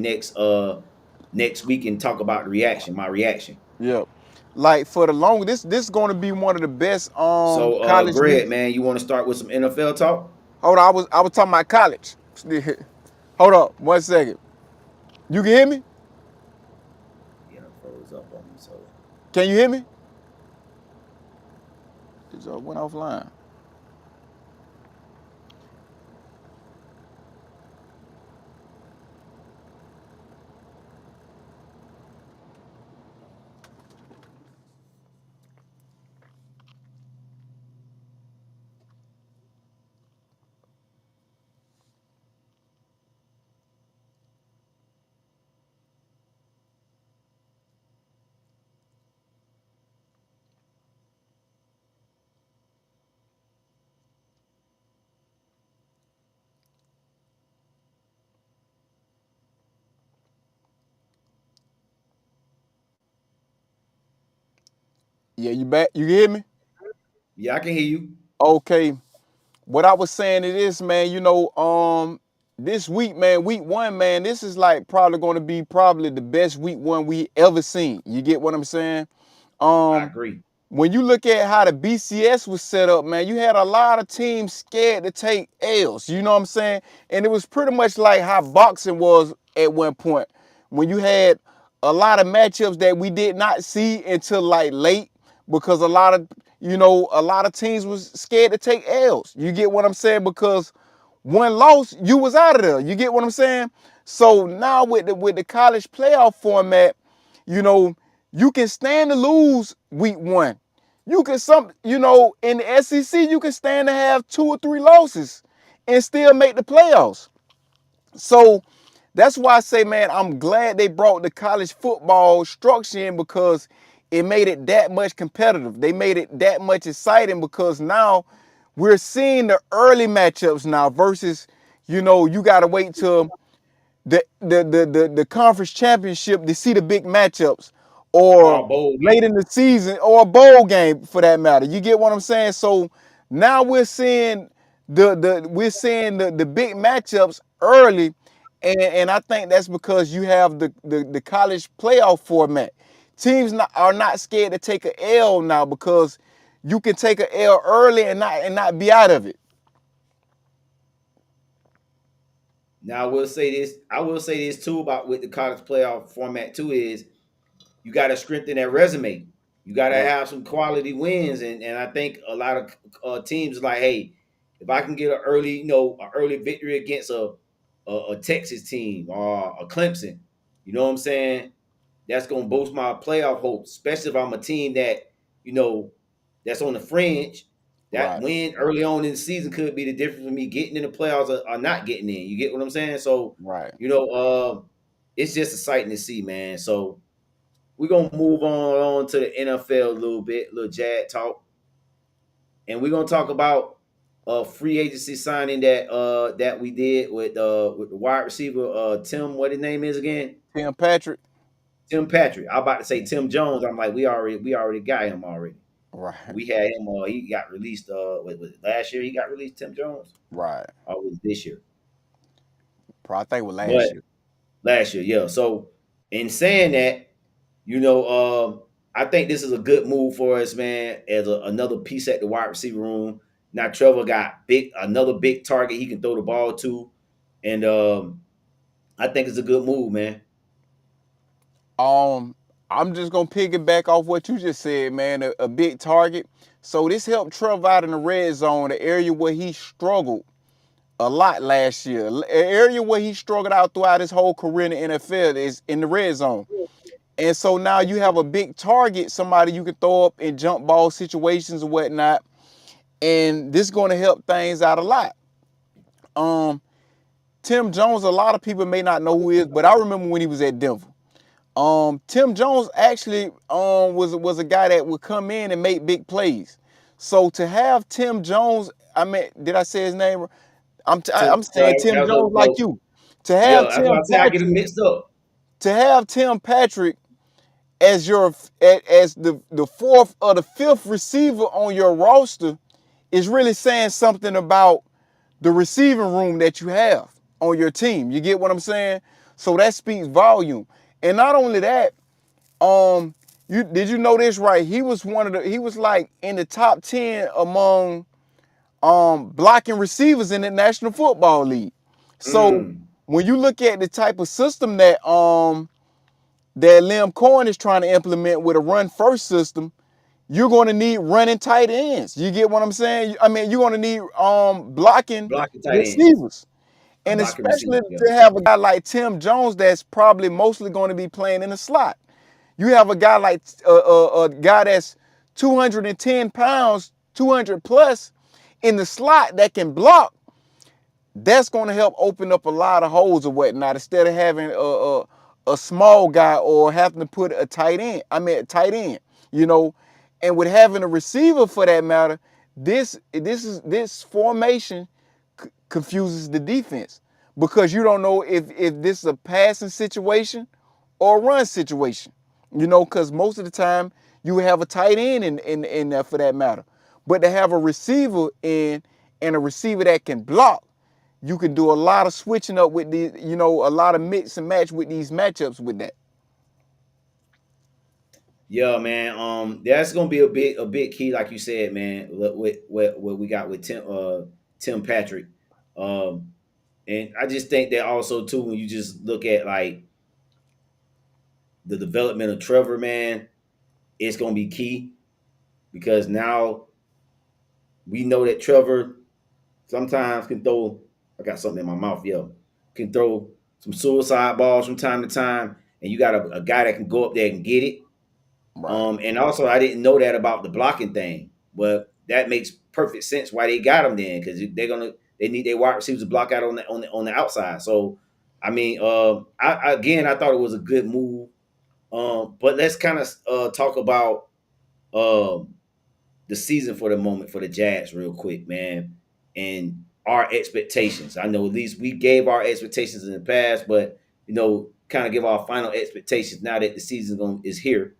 next week and talk about the reaction, my reaction. yeah, like for the longest, this is gonna be one of the best So college Greg, weeks. man, you want to start with some NFL talk? Hold on, I was talking about college. Hold up, 1 second. You can hear me? Yeah, it froze up on me. So Can you hear me? It just went offline. Yeah, you back? You can hear me? yeah, I can hear you. Okay. What I was saying it is, man, this week, man, week one, man, this is like probably gonna be probably the best week one we ever seen. You get what I'm saying? I Um, agree. when you look at how the BCS was set up, man, you had a lot of teams scared to take L's. You know what I'm saying? And it was pretty much like how boxing was at one point, when you had a lot of matchups that we did not see until like late. because a lot of teams was scared to take L's. You get what I'm saying? Because one loss, you was out of there. You get what I'm saying? So now with the college playoff format, you know, you can stand to lose week one. You can in the SEC, you can stand to have 2 or 3 losses and still make the playoffs. So that's why I say, man, I'm glad they brought the college football structure in because it made it that much competitive. They made it that much exciting because now we're seeing the early matchups now versus, you got to wait till the conference championship to see the big matchups or Our bowl late game. in the season or a bowl game for that matter. You get what I'm saying? So now we're seeing the big matchups early, and I think that's because you have the college playoff format. Teams are not scared to take a L now because you can take a L early and not be out of it. Now I will say this. I will say this too about with the college playoff format too is you got to strengthen that resume. You got to Right. have some quality wins, and I think a lot of teams are like, hey, if I can get an early, an early victory against a Texas team or a Clemson, you know what I'm saying? That's gonna boost my playoff hopes, especially if I'm a team that you know that's on the fringe. That Right. win early on in the season could be the difference for me getting in the playoffs or not getting in. You get what I'm saying? So, Right. it's just exciting to see, man. So we're gonna move on to the NFL a little bit, little Jag talk, and we're gonna talk about a free agency signing that we did with the wide receiver Tim. What his name is again? Tim Patrick. Tim Patrick. I'm about to say Yeah. Tim Jones. I'm like, we already got him already. Right. We had him. He got released. Was it last year? He got released. Tim Jones. Right. Or was it this year? Probably think it was But last year. last year, yeah. So in saying that, you know, I think this is a good move for us, man. As another piece at the wide receiver room. Now Trevor got another big target he can throw the ball to, and I think it's a good move, man. Um, I'm just gonna piggyback off what you just said, man. A big target. So this helped Trevor out in the red zone, the area where he struggled a lot last year. An area where he struggled out throughout his whole career in the NFL is in the red zone. And so now you have a big target, somebody you can throw up in jump ball situations and whatnot. And this is going to help things out a lot. Um, Tim Jones, a lot of people may not know who he is, but I remember when he was at Denver. Tim Jones actually was a guy that would come in and make big plays. So to have Tim Jones, I mean, did I say his name? I'm saying Tim That was Jones like you. To yeah. have That's why Tim I say I get him Patrick, mixed up. to have Tim Patrick as the fourth or the fifth receiver on your roster is really saying something about the receiving room that you have on your team. You get what I'm saying? So that speaks volume. And not only that, um, you know this right? He was like in the top 10 among blocking receivers in the National Football League. So Mm, when you look at the type of system that Liam Cohen is trying to implement with a run first system, you're going to need running tight ends. You get what I'm saying? I mean, you're going to need blocking blocking tight ends. receivers. I'm And blocking especially receivers. Yeah. to have a guy like Tim Jones that's probably mostly going to be playing in the slot. You have a guy like a guy that's 210 pounds, 200 plus in the slot that can block. That's going to help open up a lot of holes or whatnot instead of having a small guy or having to put a tight end. A tight end, you know. And with having a receiver for that matter, this formation confuses the defense because you don't know if this is a passing situation or a run situation. You know, because most of the time you have a tight end in there for that matter. But to have a receiver and a receiver that can block, you can do a lot of switching up with these, a lot of mix and match with these matchups with that. Yeah, man. That's gonna be a big key, like you said, man. With what we got with Tim Patrick, and I just think that also too when you just look at like the development of Trevor, man, it's gonna be key. because now we know that Trevor sometimes can throw. I got something in my mouth, yo. Can throw some suicide balls from time to time, and you got a guy that can go up there and get it. Right. And also I didn't know that about the blocking thing, but that makes perfect sense why they got him then because they need their wide receivers to block out on the outside. So I mean, I thought it was a good move. But let's kind of talk about um the season for the moment for the Jazz real quick, man, and our expectations. I know at least we gave our expectations in the past, but kind of give our final expectations now that the season is here.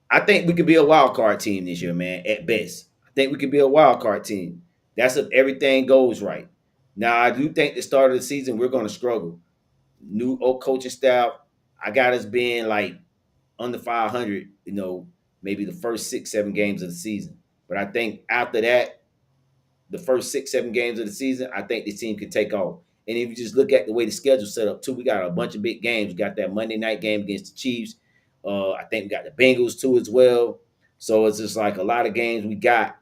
I think we could be a wild card team this year, man. At best, I think we could be a wild card team. That's if everything goes right. Now, I do think the start of the season we're going to struggle. New old coaching staff. I got us being like under 500. Maybe the first 6, 7 games of the season. But I think after that, the first 6, 7 games of the season, I think this team can take off. And if you just look at the way the schedule's set up too, we got a bunch of big games. We got that Monday night game against the Chiefs. I think we got the Bengals too as well. So it's just like a lot of games we got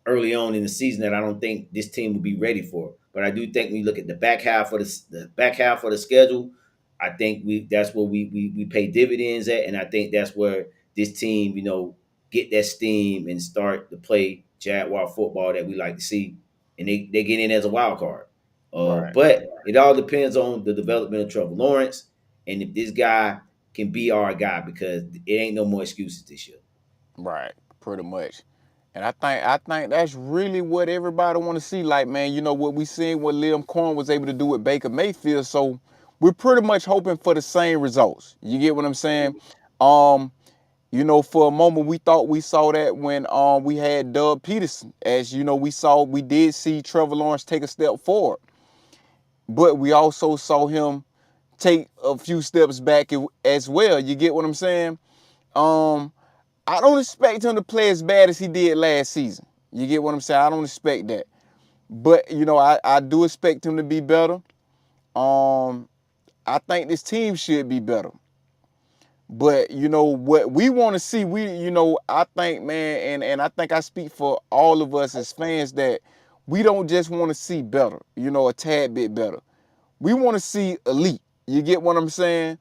early on in the season that I don't think this team will be ready for. But I do think when you look at the back half of the back half of the schedule, I think that's where we pay dividends at, and I think that's where this team, get that steam and start to play Jaguar football that we like to see, and they get in as a wild card. Right. But it all depends on the development of Trevor Lawrence, and if this guy can be our guy, because it ain't no more excuses this year. Right. Pretty much. And I think that's really what everybody want to see. Like, man, what we seen what Liam Cohen was able to do with Baker Mayfield. So we're pretty much hoping for the same results. You get what I'm saying? Um, for a moment we thought we saw that when we had Doug Peterson. As we did see Trevor Lawrence take a step forward, but we also saw him take a few steps back as well. You get what I'm saying? Um, I don't expect him to play as bad as he did last season. You get what I'm saying? I don't expect that. But, I do expect him to be better. Um, I think this team should be better. But, what we want to see, I think, man, and I think I speak for all of us as fans that we don't just want to see better, a tad bit better. We want to see elite. You get what I'm saying?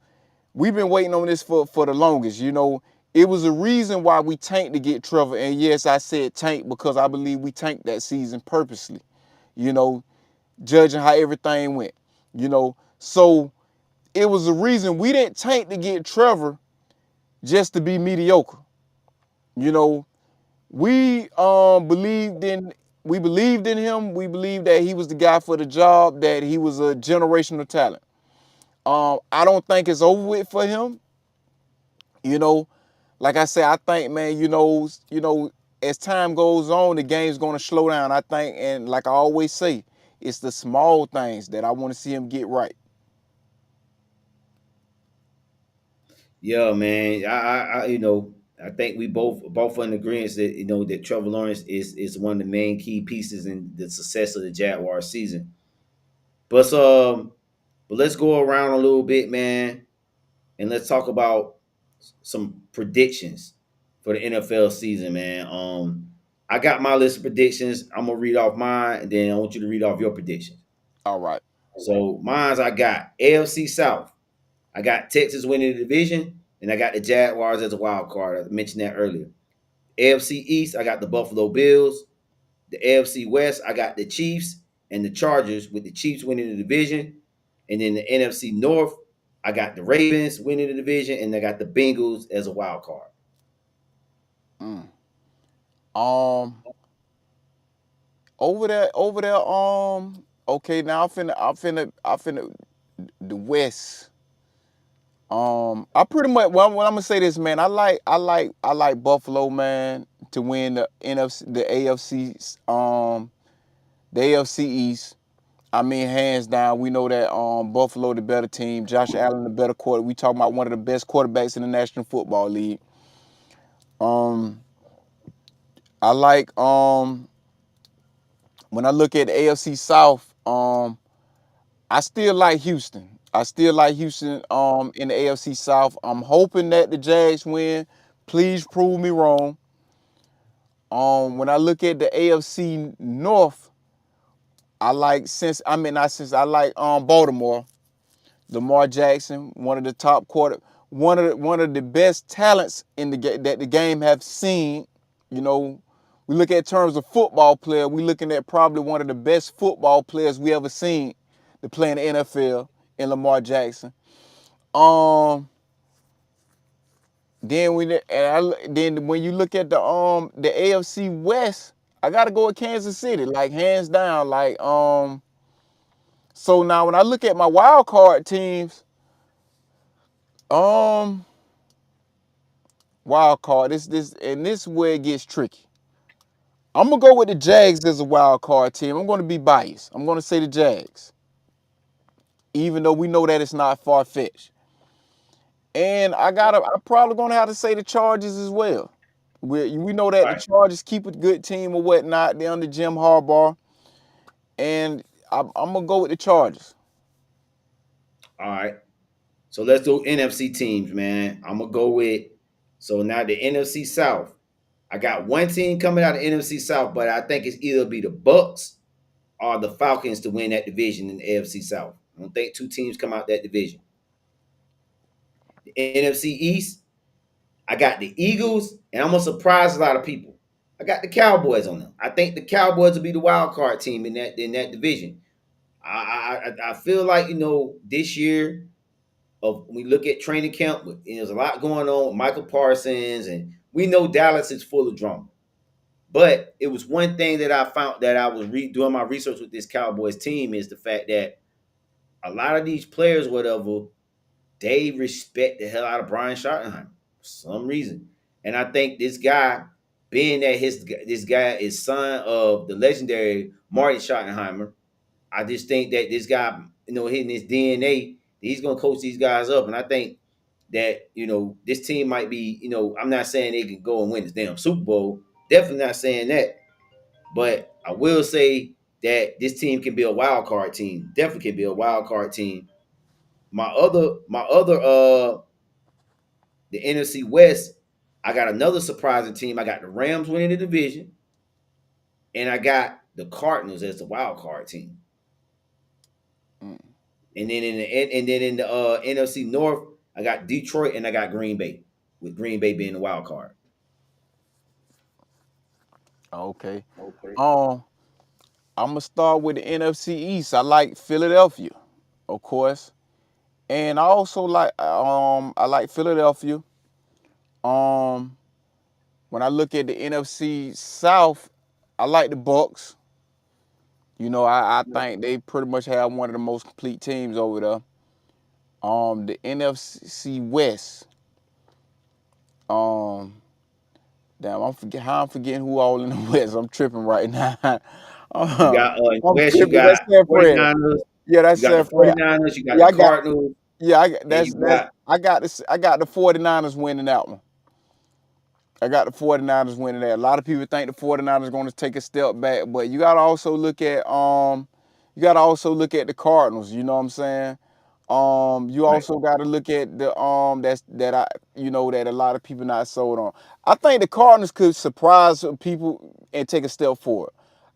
We've been waiting on this for the longest. It was a reason why we tanked to get Trevor. And yes, I said tank because I believe we tanked that season purposely, you know, judging how everything went, So it was a reason we didn't tank to get Trevor just to be mediocre. You know, we believed in him. We believed that he was the guy for the job, that he was a generational talent. I don't think it's over with for him. You know, like I said, I think, man, as time goes on, the game's gonna slow down. I think, and like I always say, it's the small things that I want to see him get right. Yeah, man. I think we both in agreement that that Trevor Lawrence is one of the main key pieces in the success of the Jaguar season. But but let's go around a little bit, man, and let's talk about some predictions for the NFL season, man. I got my list of predictions. I'm gonna read off mine, and then I want you to read off your predictions. All right. So mine's I got AFC South. I got Texas winning the division, and I got the Jaguars as a wild card. I mentioned that earlier. AFC East, I got the Buffalo Bills. The AFC West, I got the Chiefs and the Chargers, with the Chiefs winning the division. And then the NFC North, I got the Ravens winning the division, and I got the Bengals as a wild card. Mm. Um, over there. Okay, now I finna the West. I pretty much well, I'm gonna say this, man. I like Buffalo, man, to win the NFC, the AFC East. I mean, hands down, we know that Buffalo the better team, Josh Allen the better quarter. We talking about one of the best quarterbacks in the National Football League. Um, I like when I look at the AFC South, I still like Houston. I still like Houston in the AFC South. I'm hoping that the Jags win. Please prove me wrong. When I look at the AFC North, I like since I mean not since I like Baltimore. Lamar Jackson, one of the top one of the best talents in the game that the game have seen. You know, we look at terms of football player, we looking at probably one of the best football players we ever seen to play in the NFL in Lamar Jackson. Um, then when you look at the AFC West, I gotta go with Kansas City, like hands. So now when I look at my wild card teams, um wild card. This is where it gets tricky. I'm gonna go with the Jags as a wild card team. I'm gonna be biased. I'm gonna say the Jags, even though we know that it's not far fetched. And I'm probably gonna have to say the Chargers as well. We know that All the right. Chargers keep a good team or whatnot. They're under Jim Harbaugh, and I'm gonna go with the Chargers. All right. So let's do NFC teams, man. I'm gonna go with so now the NFC South. I got one team coming out of NFC South, but I think it's either be the Bucks or the Falcons to win that division in the AFC South. I don't think two teams come out that division. The NFC East, I got the Eagles, and I'm gonna surprise a lot of people. I got the Cowboys on them. I think the Cowboys will be the wild card team in that division. I feel like this year of when we look at training camp, there's a lot going on with Michael Parsons, and we know Dallas is full of drama. But it was one thing that I found that I was doing my research with this Cowboys team is the fact that a lot of these players, whatever, they respect the hell out of Brian Schottenheimer for some reason. And I think this guy, being that this guy is son of the legendary Marty Schottenheimer, I just think that this guy, hitting his DNA, he's gonna coach these guys up. And I think that, this team might be, I'm not saying they can go and win this damn Super Bowl. Definitely not saying that. But I will say that this team can be a wild card team. Definitely can be a wild card team. My other the NFC West, I got another surprising team. I got the Rams winning the division, and I got the Cardinals as the wild card team. Mm, And then in the NFC North, I got Detroit and I got Green Bay, with Green Bay being the wild card. okay. Um, I'm gonna start with the NFC East. I like Philadelphia, of course, and I like Philadelphia. Um, when I look at the NFC South, I like the Bucks. I think they pretty much have one of the most complete teams over there. The NFC West. Um, damn, I'm forgetting who all in the West. I'm tripping right now. You got in the I'm West, you tripping. got That's San Fran. 49ers, Yeah, that's you got the San Fran. 49ers, you got Yeah, the I got. Cardinals, Yeah, and you got I got the 49ers winning that one. I got the 49ers winning that. A lot of people think the 49ers are going to take a step back, but you got to also look at the Cardinals, you know what I'm saying? You right. also got to look at the that a lot of people not sold on. I think the Cardinals could surprise people and take a step forward.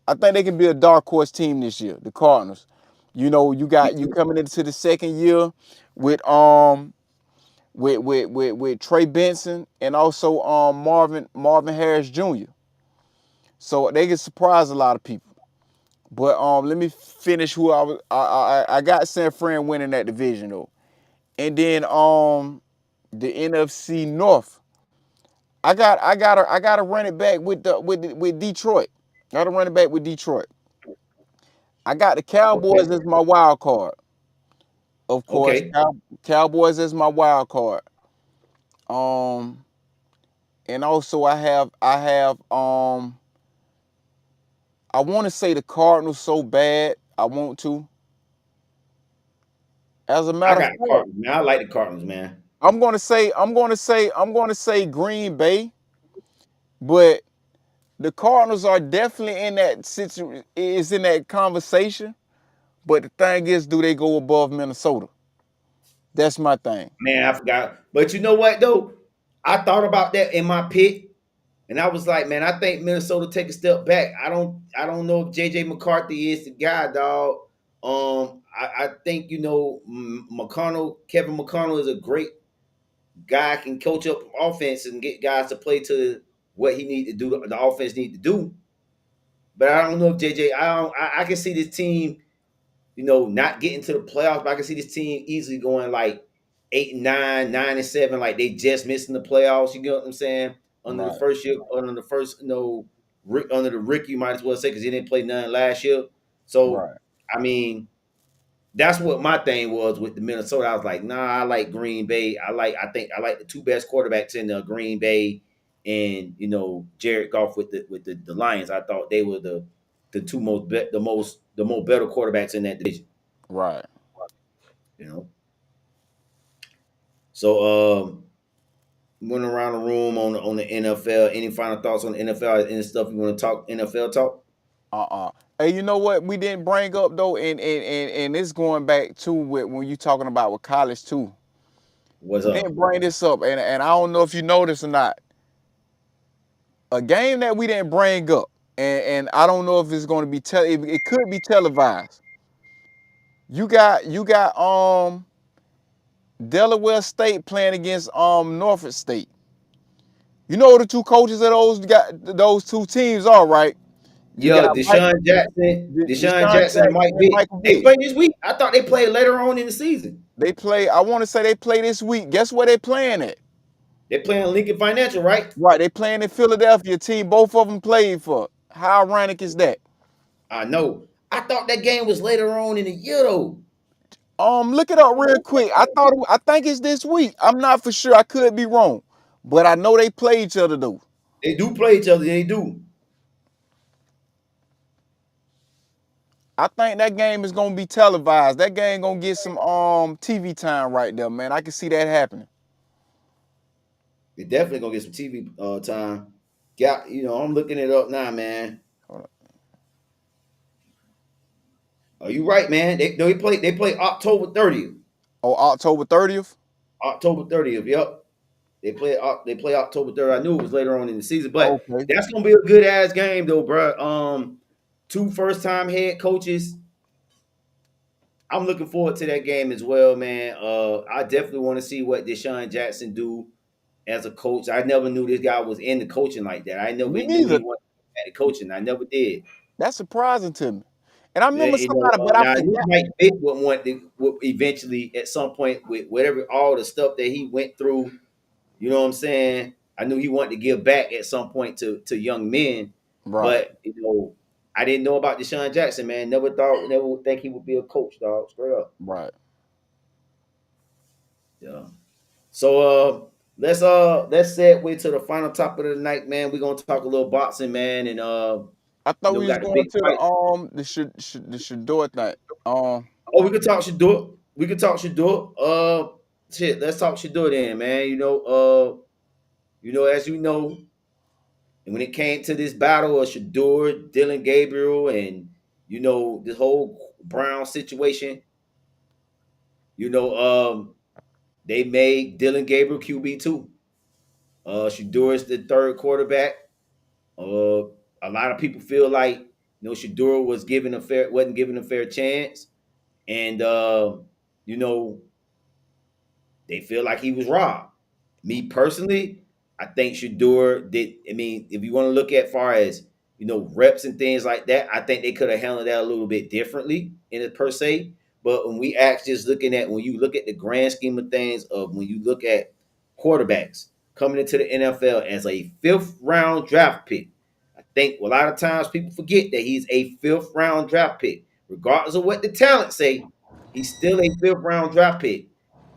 I think they can be a dark horse team this year, the Cardinals. Me You too. coming into the second year with with Trey Benson and also Marvin Harris Jr. So they can surprise a lot of people. But let me finish who I was. I got San Fran winning that division though, and then the NFC North. I got to run it back with Detroit. Got to run it back with Detroit. I got the Okay. Cowboys as my wild card, of course. Okay. Cowboys as my wild card. Um, and also I want to say the Cardinals so bad. I want to. As a I matter of got the fact, Cardinals, man. I like the Cardinals, man. I'm going to say Green Bay, but the Cardinals are definitely in that is in that conversation. But the thing is, do they go above Minnesota? That's my thing. Man, I forgot. But you know what though? I thought about that in my pick, and I was like, man, I think Minnesota take a step back. I don't know if JJ McCarthy is the guy, dog. I think Kevin McConnell is a great guy, can coach up offense and get guys to play to what he need to do, the offense need to do. But I don't know if JJ. I don't. I can see this team, not getting to the playoffs. But I can see this team easily going like 8 and 9, 9 and 7, like they just missing the playoffs. You know what I'm saying? Under the Right, first year, under the first, under the Rick, you might as well say, because he didn't play none last year. So right. I mean, that's what my thing was with the Minnesota. I was like, nah, I like Green Bay. I like the two best quarterbacks in the Green Bay, and Jared Goff with the Lions. I thought they were the two the more better quarterbacks in that division. Right. You know. So went around the room on the NFL. Any final thoughts on the NFL? Any stuff you want to talk NFL talk? Hey, you know what we didn't bring up though, and it's going back to when you talking about with college too. What's We didn't up? bring this up, and I don't know if you know this or not. A game that we didn't bring up, and I don't know if it's going to be it could be televised. You got Delaware State playing against Norfolk State. You know who the two coaches of those two teams are, right? You got Yeah, Deshaun Deshaun Jackson and Jackson Mike and Vick. Michael They Vick. play this week. I thought they played later on in the season. They play. I want to say they play this week. Guess where they playing at? They're playing Lincoln Financial, right? Right, they playing in Philadelphia. Team both of them played for. How ironic is that? I know. I thought that game was later on in the year though. Look it up real quick. I think it's this week. I'm not for sure. I could be wrong, but I know they play each other though. They do play each other. They do. I think that game is gonna be televised. That game gonna get some TV time right there, man. I can see that happening. They definitely gonna get some TV time. Got I'm looking it up now, man. Are you right, man? They play October 30th. Oh, October 30th. October 30th. Yep. They play October 30th. I knew it was later on in the season, but Okay. that's gonna be a good ass game though, bro. Two first time head coaches. I'm looking forward to that game as well, man. I definitely want to see what Deshaun Jackson do as a coach. I never knew this guy was into coaching like that. I never Me knew neither. he wanted at the coaching. I never did. That's surprising to me. And I Yeah, remember somebody, but I now I knew forgot. Mike Vick would eventually at some point with whatever all the stuff that he went through. You know what I'm saying? I knew he wanted to give back at some point to young men, Right, but I didn't know about Deshaun Jackson, man. Never would think he would be a coach, dog. Straight up. right. Yeah. So let's segue to the final topic of the night, man. We're gonna talk a little boxing, man, and I thought we we was got the going big to fight. the Shador thing. Oh, we could talk Shador. We could talk Shador. Shit, let's talk Shador then, man. As you know, and when it came to this battle of Shador, Dylan Gabriel, and this whole Brown situation, you know, they made Dylan Gabriel QB2. Shador is the third quarterback. A lot of people feel like Shador wasn't given a fair chance, and you know they feel like he was robbed. Me personally, I think Shador did. I mean, if you want to look at far as reps and things like that, I think they could have handled that a little bit differently in it per se. But when we actually just looking at when you look at the grand scheme of things of when you look at quarterbacks coming into the NFL as a fifth round draft pick, I think a lot of times people forget that he's a fifth round draft pick, regardless of what the talent say. He's still a fifth round draft pick.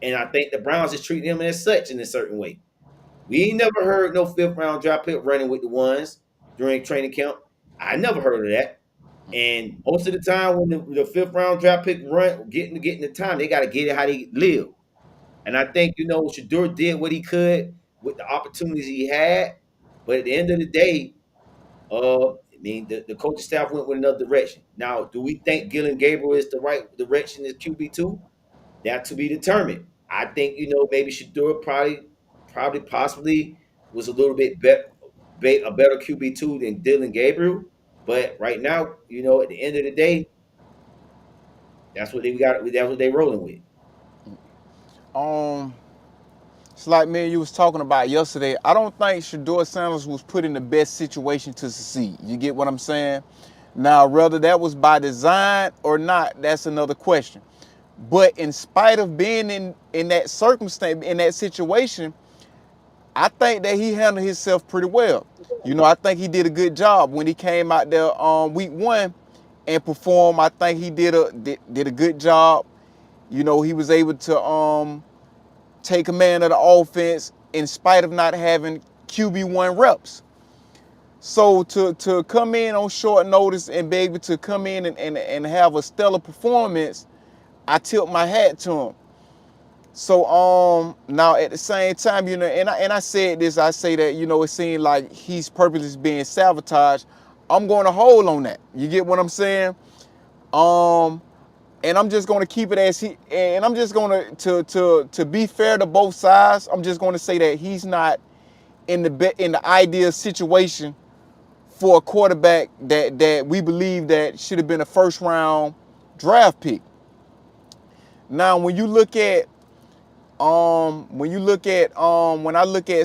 And I think the Browns is treating him as such in a certain way. We ain't never heard no fifth round draft pick running with the ones during training camp. I never heard of that. And most of the time, when the fifth round draft pick run, getting the time, they got to get it how they live. And I think Shador did what he could with the opportunities he had. But at the end of the day, the coaching staff went with another direction. Now, do we think Gillen Gabriel is the right direction as QB2? That to be determined. I think maybe Shador probably probably possibly was a little bit a better QB2 than Dylan Gabriel. But right now, at the end of the day, that's what they got. That's what they rolling with. Um, it's like me and you was talking about yesterday. I don't think Shador Sanders was put in the best situation to succeed. You get what I'm saying? Now, whether that was by design or not, that's another question. But in spite of being in that circumstance, in that situation, I think that he handled himself pretty well. I think he did a good job when he came out there week one and performed. I think he did a good job. He was able to take command of the offense in spite of not having QB1 reps. So to come in on short notice and be able to come in and have a stellar performance, I tilt my hat to him. So now at the same time, and I said this, I say that, it seemed like he's purposely being sabotaged. I'm going to hold on that. You get what I'm saying? Um, and I'm just going to keep it as he, and I'm just going to be fair to both sides. I'm just going to say that he's not in the ideal situation for a quarterback that we believe that should have been a first round draft pick. Now, when I look at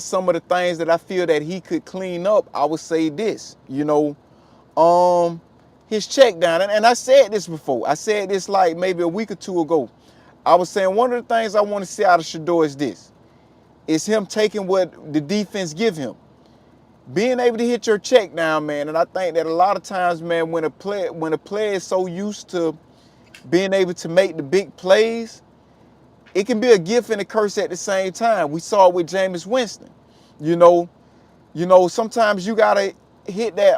some of the things that I feel that he could clean up, I would say this, his check down. And I said this before. I said this like maybe a week or two ago. I was saying one of the things I want to see out of Shador is this. It's him taking what the defense give him. Being able to hit your check down, man. And I think that a lot of times, man, when a player is so used to being able to make the big plays, it can be a gift and a curse at the same time. We saw it with Jameis Winston. You know, sometimes you gotta hit that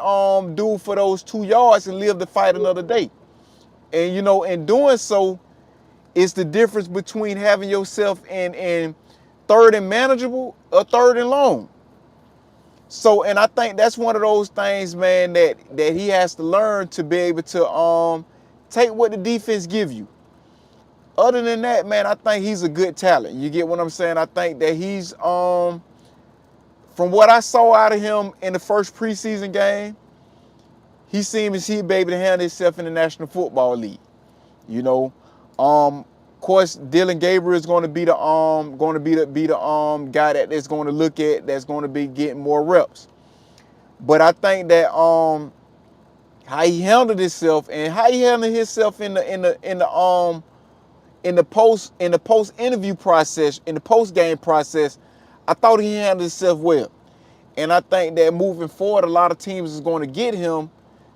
dude for those 2 yards and live to fight another day. And in doing so, it's the difference between having yourself in third and manageable or third and long. So, and I think that's one of those things, man, that he has to learn to be able to take what the defense give you. Other than that, man, I think he's a good talent. You get what I'm saying? I think that he's from what I saw out of him in the first preseason game, he seemed as he'd be able to handle himself in the National Football League. You know, of course, Dylan Gabriel is going to be the guy that's going to look at that's going to be getting more reps. But I think that how he handled himself and how he handled himself in the post interview process, in the post game process, I thought he handled himself well. And I think that moving forward, a lot of teams is going to get him,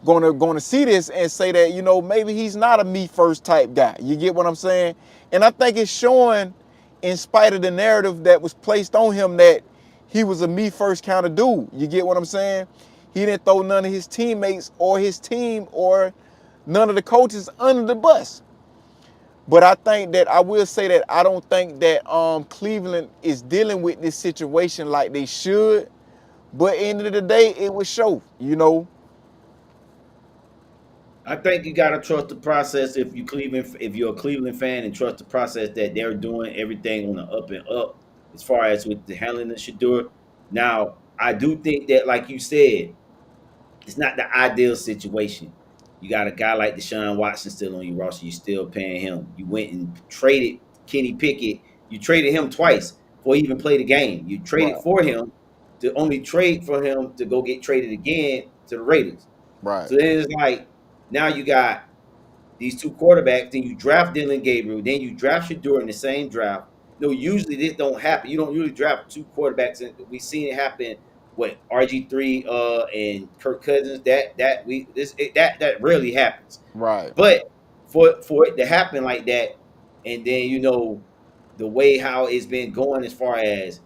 going to see this and say that, maybe he's not a me first type guy. You get what I'm saying? And I think it's showing, in spite of the narrative that was placed on him, that he was a me first kind of dude. You get what I'm saying? He didn't throw none of his teammates or his team or none of the coaches under the bus. But I think that I will say that I don't think that Cleveland is dealing with this situation like they should. But end of the day, it would show. I think you gotta trust the process if you're a Cleveland fan and trust the process that they're doing everything on the up and up as far as with the handling of Shador. Now, I do think that, like you said, it's not the ideal situation. You got a guy like Deshaun Watson still on your roster. You still paying him. You went and traded Kenny Pickett. You traded him twice before he even played the game. You traded Right. for him to only trade for him to go get traded again to the Raiders. Right. So then it's like now you got these two quarterbacks, then you draft Dylan Gabriel, then you draft Shador in the same draft. No, usually this don't happen. You don't usually draft two quarterbacks, and we've seen it happen. What RG3 and Kirk Cousins that rarely happens. Right. But for it to happen like that, and then the way how it's been going as far as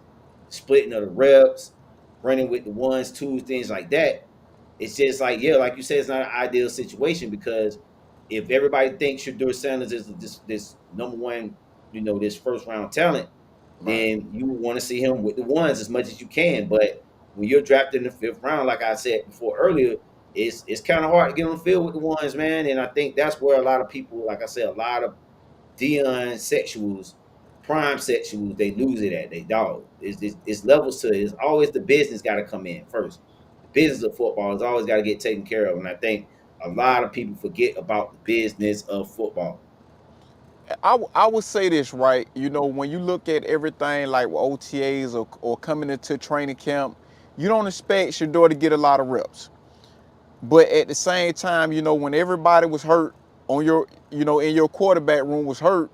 splitting of the reps, running with the ones, twos, things like that, it's just like, yeah, like you said, it's not an ideal situation because if everybody thinks Shador Sanders is this number one, this first round talent, Right. then you want to see him with the ones as much as you can. But when you're drafted in the fifth round, like I said before earlier, it's kind of hard to get on the field with the ones, man. And I think that's where a lot of people, like I said, a lot of Dion sexuals prime sexuals, they lose it at. They dog. It's levels to it. It's always the business got to come in first. The business of football has always got to get taken care of, and I think a lot of people forget about the business of football. I would say this, right? You know, when you look at everything like OTAs or coming into training camp, you don't expect Shador to get a lot of reps. But at the same time, you know, when everybody was hurt on your, you know, in your quarterback room was hurt,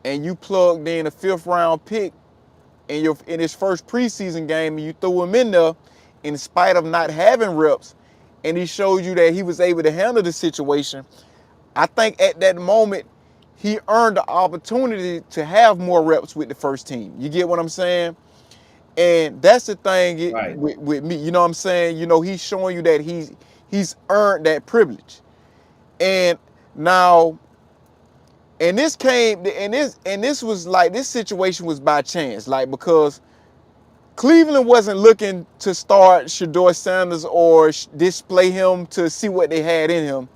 and you plugged in a fifth round pick in his first preseason game, and you threw him in there in spite of not having reps, and he showed you that he was able to handle the situation. I think at that moment, he earned the opportunity to have more reps with the first team. You get what I'm saying? And that's the thing Right. with me. You know what I'm saying? You know, he's showing you that he's earned that privilege. And now, and this was like, this situation was by chance, like, because Cleveland wasn't looking to start Shador Sanders or display him to see what they had in him.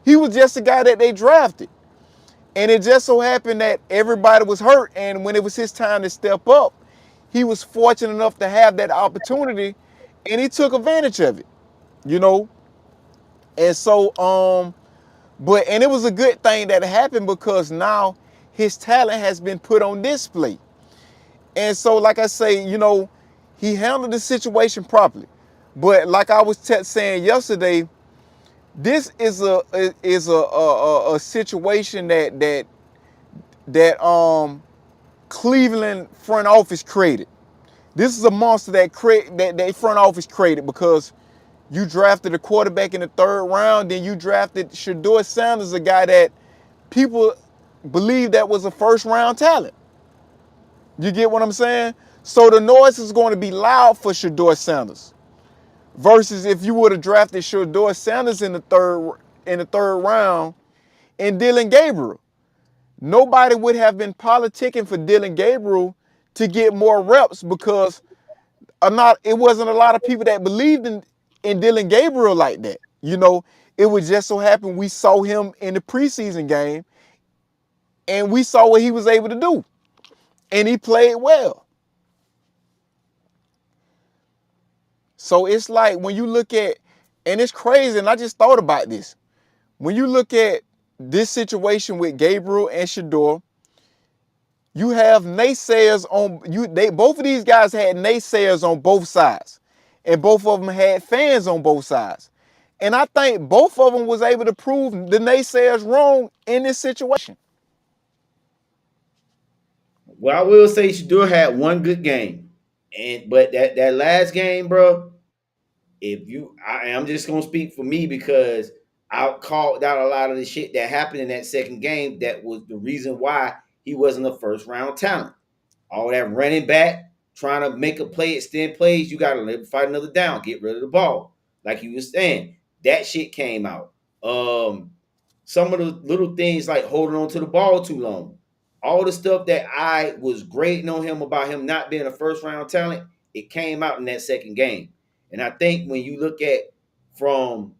He was just a guy that they drafted. And it just so happened that everybody was hurt. And when it was his time to step up, he was fortunate enough to have that opportunity, and he took advantage of it, you know? And so, and it was a good thing that happened because now his talent has been put on display. And so, like I say, you know, he handled the situation properly. But like I was saying yesterday, this is a situation that Cleveland front office created. This is a monster that front office created because you drafted a quarterback in the third round, then you drafted Shador Sanders, a guy that people believe that was a first round talent. You get what I'm saying? So the noise is going to be loud for Shador Sanders. Versus if you would have drafted Shador Sanders in the third round and Dylan Gabriel. Nobody would have been politicking for Dylan Gabriel to get more reps because it wasn't a lot of people that believed in Dylan Gabriel like that. You know, it would just so happen we saw him in the preseason game and we saw what he was able to do. And he played well. So it's like when you look at, and it's crazy, and I just thought about this. When you look at this situation with Gabriel and Shador, you have naysayers on you. They both of these guys had naysayers on both sides, and both of them had fans on both sides. And I think both of them was able to prove the naysayers wrong in this situation. Well, I will say Shador had one good game, but that last game, bro. I'm just gonna speak for me because I called out a lot of the shit that happened in that second game. That was the reason why he wasn't a first round talent. All that running back, trying to make a play, extend plays. You got to let fight another down, get rid of the ball. Like you was saying, that shit came out. Some of the little things like holding on to the ball too long. All the stuff that I was grading on him about him not being a first round talent, it came out in that second game. And I think when you look at from,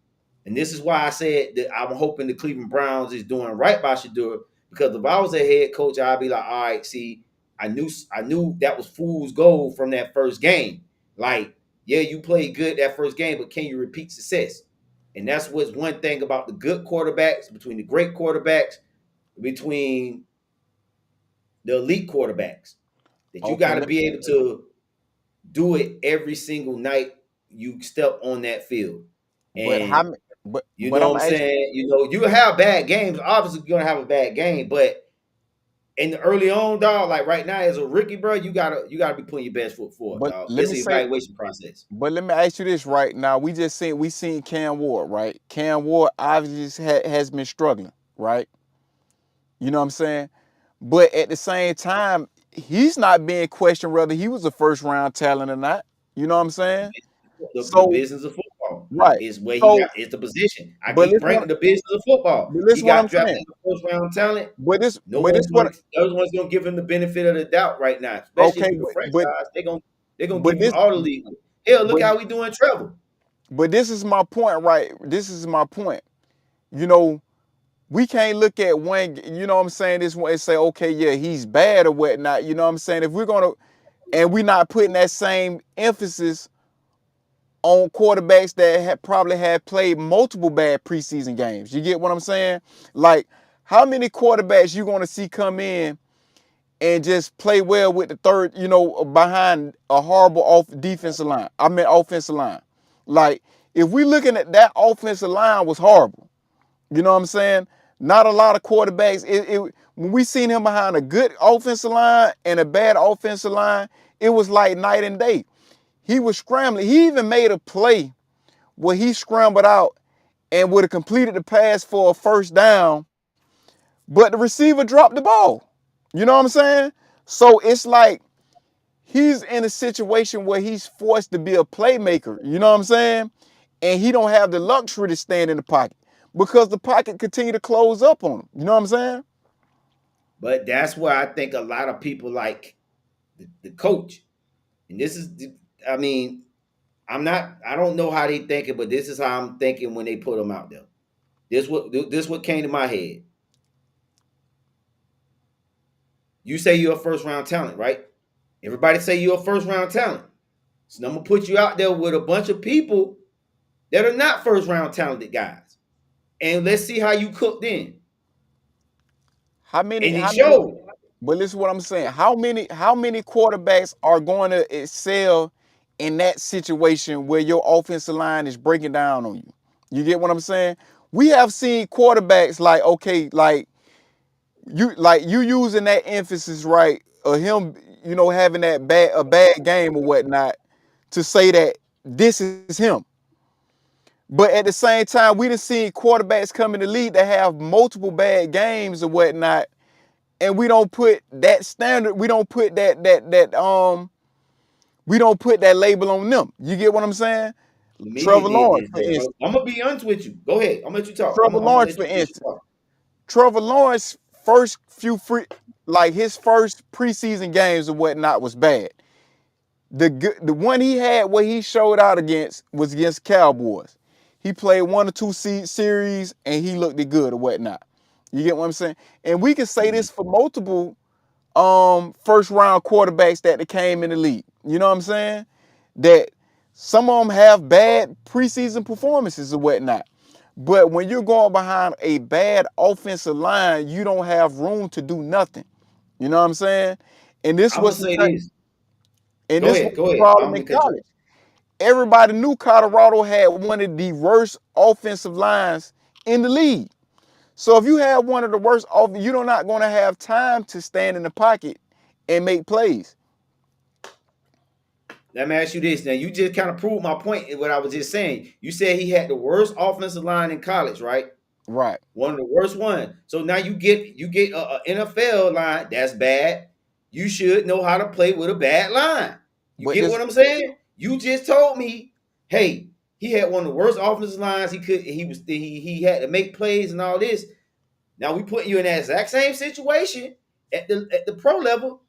and this is why I said that I'm hoping the Cleveland Browns is doing right by Shador, because if I was a head coach, I'd be like, all right, see, I knew that was fool's gold from that first game. Like, yeah, you played good that first game, but can you repeat success? And that's what's one thing about the good quarterbacks, between the great quarterbacks, between the elite quarterbacks, that you Okay, got to be able to do it every single night you step on that field. but how? And you But know I'm what I'm asking. saying? You know, you have bad games. Obviously, you're gonna have a bad game, but in the early on, dog, like right now as a rookie, bro, you gotta be putting your best foot forward, But dog. let It's me an say. evaluation process. But let me ask you this right now. We seen Cam Ward, right? Cam Ward obviously has been struggling, right? You know what I'm saying? But at the same time, he's not being questioned whether he was a first round talent or not. You know what I'm saying? The So business of football right. is where he So got. It's the position. I but keep listen bringing what the business of football. but He listen what I'm got drafted saying. as a first round talent. But this No but this one's what going. No one's going to give him the benefit of the doubt right now. Especially if okay, you're the but franchise, they're gonna but give you this all the lead. Hell, look but how we doing Trevor. but this is my point, right? This is my point. You know, we can't look at one, you know what I'm saying, this one and say, okay, yeah, he's bad or whatnot. You know what I'm saying? If we're gonna and we're not putting that same emphasis on quarterbacks that have probably had played multiple bad preseason games. You get what I'm saying? Like, how many quarterbacks you gonna see come in and just play well with the third, behind a horrible defensive line? I mean offensive line. Like, if we looking at that offensive line was horrible. You know what I'm saying? Not a lot of quarterbacks. When we seen him behind a good offensive line and a bad offensive line, it was like night and day. He was scrambling. He even made a play where he scrambled out and would have completed the pass for a first down, but the receiver dropped the ball. You know what I'm saying? So it's like he's in a situation where he's forced to be a playmaker. You know what I'm saying? And he don't have the luxury to stand in the pocket because the pocket continue to close up on him. You know what I'm saying? But that's where I think a lot of people like the coach. And this is, I mean, I don't know how they thinking, but this is how I'm thinking when they put him out there. This what came to my head. You say you're a first round talent, right? Everybody say you're a first round talent. So I'm gonna put you out there with a bunch of people that are not first round talented guys, and let's see how you cook then. How many? And it How many? showed. But listen to what I'm saying. How many quarterbacks are going to excel in that situation where your offensive line is breaking down on you? You get what I'm saying? We have seen quarterbacks like, okay, like you using that emphasis, right, of him, having that bad game or whatnot to say that this is him. But at the same time, we done seen quarterbacks come in the league that have multiple bad games or whatnot, and we don't put that standard, we don't put that label on them. You get what I'm saying? Media Trevor did Lawrence, this, for bro. instance. I'm gonna be honest with you. Go ahead. I'm gonna let you talk. I'm Trevor gonna, I'm gonna Lawrence, let for you finish instance. your talk. Trevor Lawrence first few like his first preseason games or whatnot was bad. The one he had where he showed out against was against Cowboys. He played one or two series and he looked good or whatnot. You get what I'm saying? And we can say Mhm. this for multiple first round quarterbacks that came in the league. You know what I'm saying? That some of them have bad preseason performances or whatnot. But when you're going behind a bad offensive line, you don't have room to do nothing. You know what I'm saying? And this I'm gonna was the say this. and Go this was ahead. Go the ahead. I problem don't in mean to cut you off. college. Everybody knew Colorado had one of the worst offensive lines in the league. So if you have one of the worst you're not going to have time to stand in the pocket and make plays. Let me ask you this. Now, you just kind of proved my point in what I was just saying. You said he had the worst offensive line in college, right? Right. One of the worst ones. So now you get a NFL line that's bad. You should know how to play with a bad line. You But get this what I'm saying? You just told me, hey, he had one of the worst offensive lines. He had to make plays and all this. Now we putting you in that exact same situation at the pro level.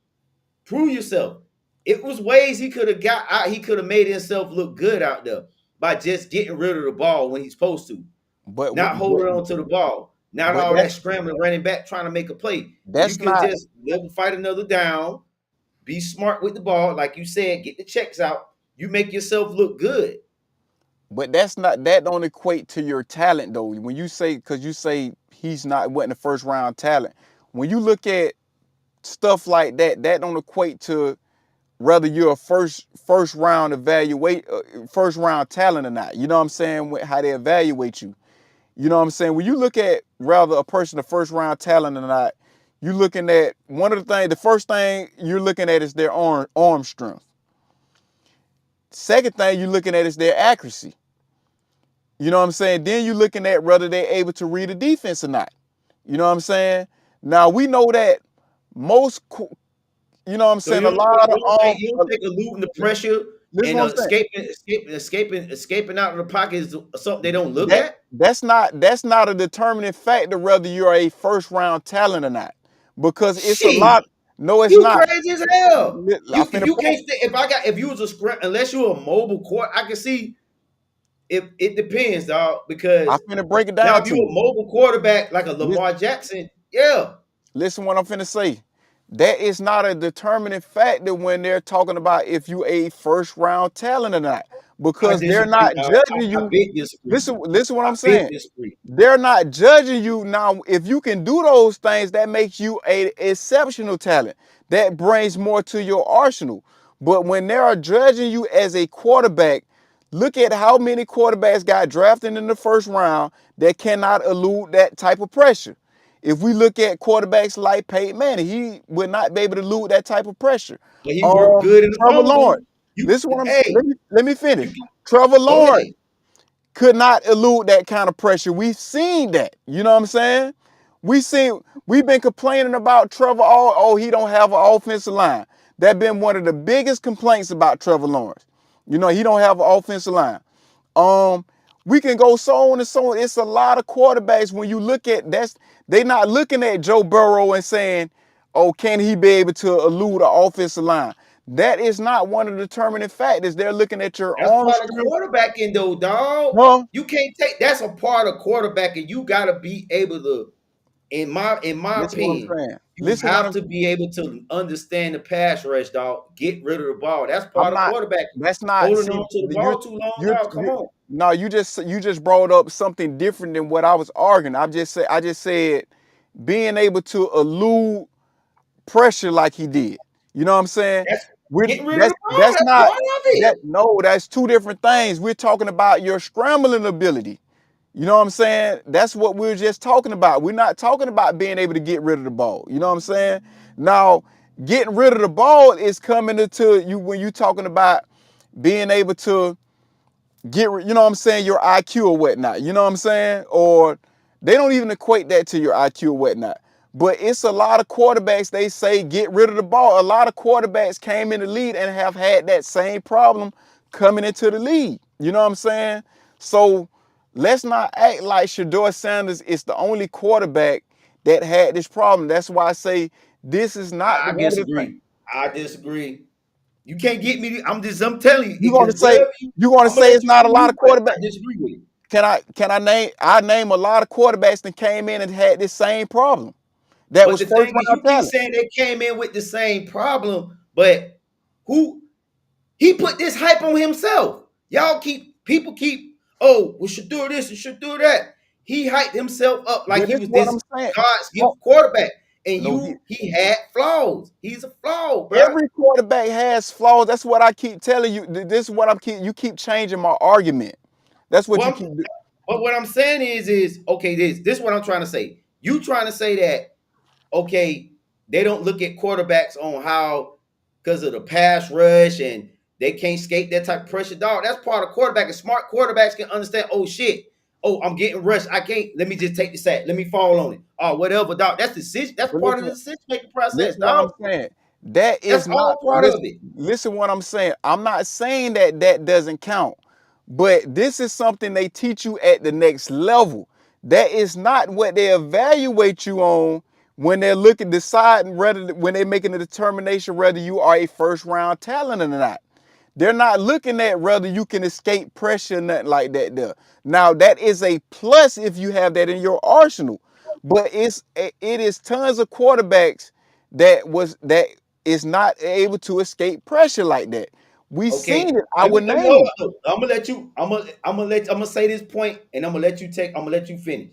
Prove yourself. It was ways he could have got out. He could have made himself look good out there by just getting rid of the ball when he's supposed to, but not holding on to the ball, not but all that scrambling, running back, trying to make a play. If you that's could not just let him fight another down, be smart with the ball, like you said, get the checks out, you make yourself look good. that don't equate to your talent though. When you say because you say he's not wasn't a first round talent. When you look at stuff like that, that don't equate to whether you're a first round first round talent or not. You know what I'm saying? How they evaluate you. You know what I'm saying? When you look at rather a person a first round talent or not, you're looking at one of the things. The first thing you're looking at is their arm strength. Second thing you're looking at is their accuracy. You know what I'm saying? Then you're looking at whether they're able to read a defense or not. You know what I'm saying? Now we know that most, you know what I'm So saying, a lot of you don't think eluding the pressure this is and what I'm saying. escaping out of the pocket is something they don't look That at? that's not a determining factor whether you're a first round talent or not. Because it's a Shit, lot. No, it's you not. crazy as hell. I If finna you prove can't stay, if you was a scrap, unless you're a mobile court, I can see it depends, dog. I'm Because finna break it now, down if to you a you. mobile quarterback like a Listen, Lamar Jackson, yeah. listen what I'm finna say. That is not a determining factor when they're talking about if you a first round talent or not, I because they're disagree, not dog. judging I you. big disagree. Listen what I I'm big saying. disagree. They're not judging you now. If you can do those things, that makes you a exceptional talent. That brings more to your arsenal. But when they are judging you as a quarterback, look at how many quarterbacks got drafted in the first round that cannot elude that type of pressure. If we look at quarterbacks like Peyton Manning, he would not be able to elude that type of pressure. But he worked good in the Trevor phone booth. Lawrence. You, Listen what I'm. hey, Let me you finish. can Trevor go Lawrence ahead. could not elude that kind of pressure. We've seen that. You know what I'm saying? We've been complaining about Trevor. Oh, he don't have an offensive line. That been one of the biggest complaints about Trevor Lawrence. You know, he don't have an offensive line. Um, we can go so on and so on. It's a lot of quarterbacks when you look at that's they not looking at Joe Burrow and saying, oh, can he be able to elude an offensive line? That is not one of the determining factors. They're looking at your That's arm part of strength. quarterbacking, though, dog. Huh? You can't take that's a part of quarterbacking. You gotta be able to, in my Listen what I'm opinion, saying. you Listen what have I'm to be able to understand the pass rush, dog. Get rid of the ball. That's I'm part of not quarterbacking. that's not Holding see on to the you ball too long, you dog. Come you on. no, you just brought up something different than what I was arguing. I just said being able to elude pressure like he did. You know what I'm saying? That's We're getting rid of that's the ball. that's That's not part of it. that no, that's two different things. We're talking about your scrambling ability. You know what I'm saying? That's what we are just talking about. We're not talking about being able to get rid of the ball. You know what I'm saying? Now, getting rid of the ball is coming into you when you're talking about being able to you know what I'm saying, your IQ or whatnot. You know what I'm saying? Or they don't even equate that to your IQ or whatnot. But it's a lot of quarterbacks, they say get rid of the ball. A lot of quarterbacks came in the lead and have had that same problem coming into the league. You know what I'm saying? So let's not act like Shedeur Sanders is the only quarterback that had this problem. That's why I say this is not I one of the things. disagree. I disagree. You can't get me. I'm telling you, You're gonna because say whatever you, you're gonna I'm gonna say let it's you not a lot believe, of but quarterbacks. I disagree with it. Can I name a lot of quarterbacks that came in and had this same problem? That But was the first thing is, round you keep talent. saying they came in with the same problem, but who he put this hype on himself. People keep, oh, we should do this, we should do that. He hyped himself up like But he this is was what this I'm saying. God's Oh, gift quarterback. And no, he had flaws. He's a flaw, bro. every quarterback has flaws. That's what I keep telling you. This is what you keep changing my argument. That's what you Well, keep doing. but what I'm saying is okay, this is what I'm trying to say. You trying to say that okay, they don't look at quarterbacks on how because of the pass rush and they can't skate that type of pressure. Dog, that's part of quarterback. And smart quarterbacks can understand, oh shit, oh, I'm getting rushed. I can't, let me just take the sack. Let me fall on it. Oh, whatever, dog. That's decision, that's But part of listen, the decision-making process, listen what dog. I'm saying. That That's is not all part of listen. it. Listen what I'm saying. I'm not saying that that doesn't count, but this is something they teach you at the next level. That is not what they evaluate you on when they're looking deciding whether when they're making a determination whether you are a first round talent or not. They're not looking at whether you can escape pressure or nothing like that there. Now that is a plus if you have that in your arsenal. But it is tons of quarterbacks that is not able to escape pressure like that. We Okay. seen it. I Let would me name hold them. on. I'm gonna say this point and I'm gonna let you finish.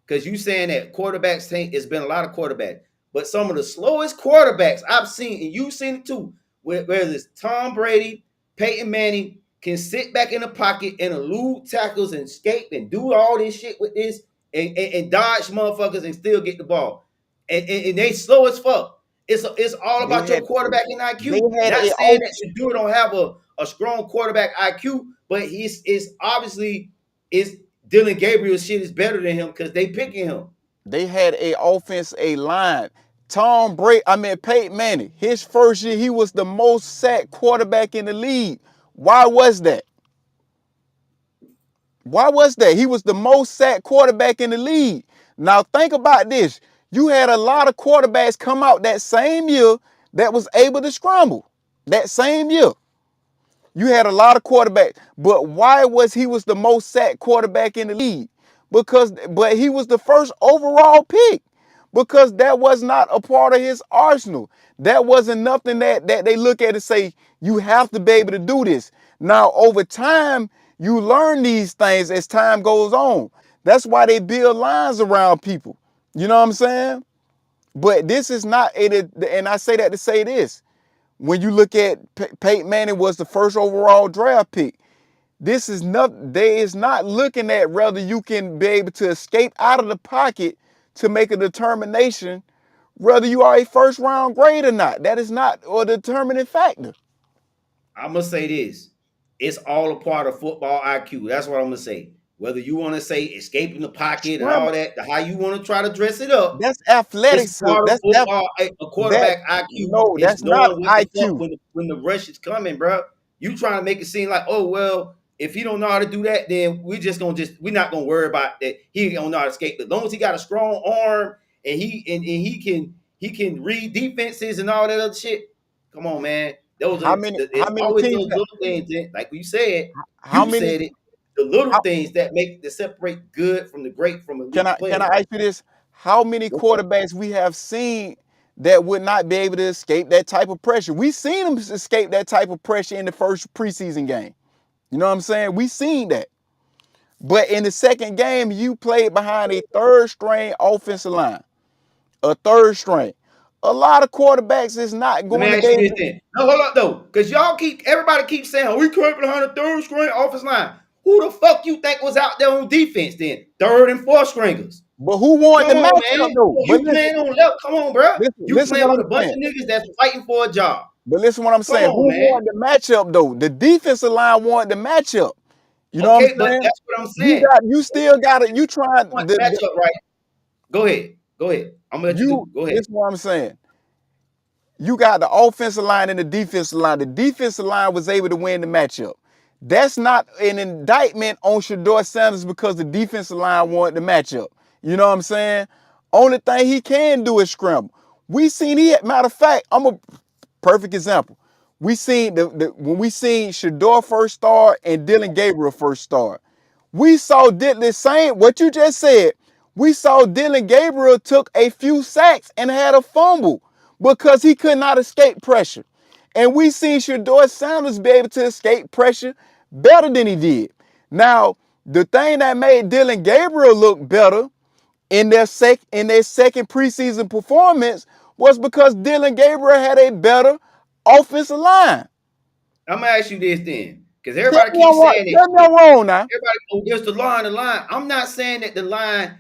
Because you saying that quarterbacks think it's been a lot of quarterbacks, but some of the slowest quarterbacks I've seen, and you've seen it too, whether it's Tom Brady, Peyton Manning, can sit back in the pocket and elude tackles and escape and do all this shit with this and dodge motherfuckers and still get the ball. And they slow as fuck. It's all They about your had quarterbacking they IQ. had Not a saying that Shadur don't have a strong quarterback IQ, but he's is obviously is Dylan Gabriel's shit is better than him because they picking him. a offense, a line. Peyton Manning, his first year, he was the most sacked quarterback in the league. Why was that? Why was that? He was the most sacked quarterback in the league. Now think about this. You had a lot of quarterbacks come out that same year that was able to scramble. That same year. You had a lot of quarterbacks, but why was he was the most sacked quarterback in the league? But he was the first overall pick because that was not a part of his arsenal. That wasn't nothing that they look at and say, you have to be able to do this. Now, over time, you learn these things as time goes on. That's why they build lines around people. You know what I'm saying? But this is not it, and I say that to say this. When you look at Peyton Manning was the first overall draft pick. This is not they is not looking at whether you can be able to escape out of the pocket to make a determination whether you are a first round grade or not. That is not a determining factor. I'm gonna say this: it's all a part of football IQ. That's what I'm gonna say. Whether you want to say escaping the pocket and all Scramble, that, how you want to try to dress it up, that's it's athletics. part of football. A That quarterback IQ no, is that's not knowing what the fuck IQ. when the rush is coming, bro. You trying to make it seem like, oh well, if he don't know how to do that, then we're not gonna worry about that. He don't know how to escape. As long as he got a strong arm and he can read defenses and all that other shit. Come on, man. How It's many always teams those little things that, like how you many said it, the little how, things that separate good from the great from can elite I players. ask you this? How many Go ahead. quarterbacks we have seen that would not be able to escape that type of pressure? We seen them escape that type of pressure in the first preseason game. You know what I'm saying? We seen that. But in the second game, you played behind a third string offensive line, a third string. A lot of quarterbacks is not Let me going to be ask you this able. then. No, hold up though, because everybody keeps saying, "Oh, we creeping behind the third string offense line." Who the fuck you think was out there on defense then? Third and fourth stringers. But who won Come the on, matchup man. though? You playing on left? Come on, bro. You Listen playing what with I'm a bunch saying. of niggas that's fighting for a job. But listen what I'm Come saying. on, Who man. won the matchup though? The defensive line won the matchup. You know what I'm Okay, but saying? that's what I'm saying. You still got it. You Want trying the matchup right? Go ahead. Go ahead. I'm gonna let you do. Go ahead. this is what I'm saying. You got the offensive line and the defensive line. The defensive line was able to win the matchup. That's not an indictment on Shador Sanders because the defensive line won the matchup. You know what I'm saying? Only thing he can do is scramble. We seen matter of fact, I'm a perfect example. We seen when we seen Shador first start and Dylan Gabriel first start. We saw the same what you just said. We saw Dylan Gabriel took a few sacks and had a fumble because he could not escape pressure. And we seen Shador Sanders be able to escape pressure better than he did. Now, the thing that made Dylan Gabriel look better in their second preseason performance was because Dylan Gabriel had a better offensive line. I'm gonna ask you this then, because Tell everybody me I'm keeps wrong. saying that Tell me shit. I'm wrong now. Everybody, oh, there's the line, the line. I'm not saying that the line,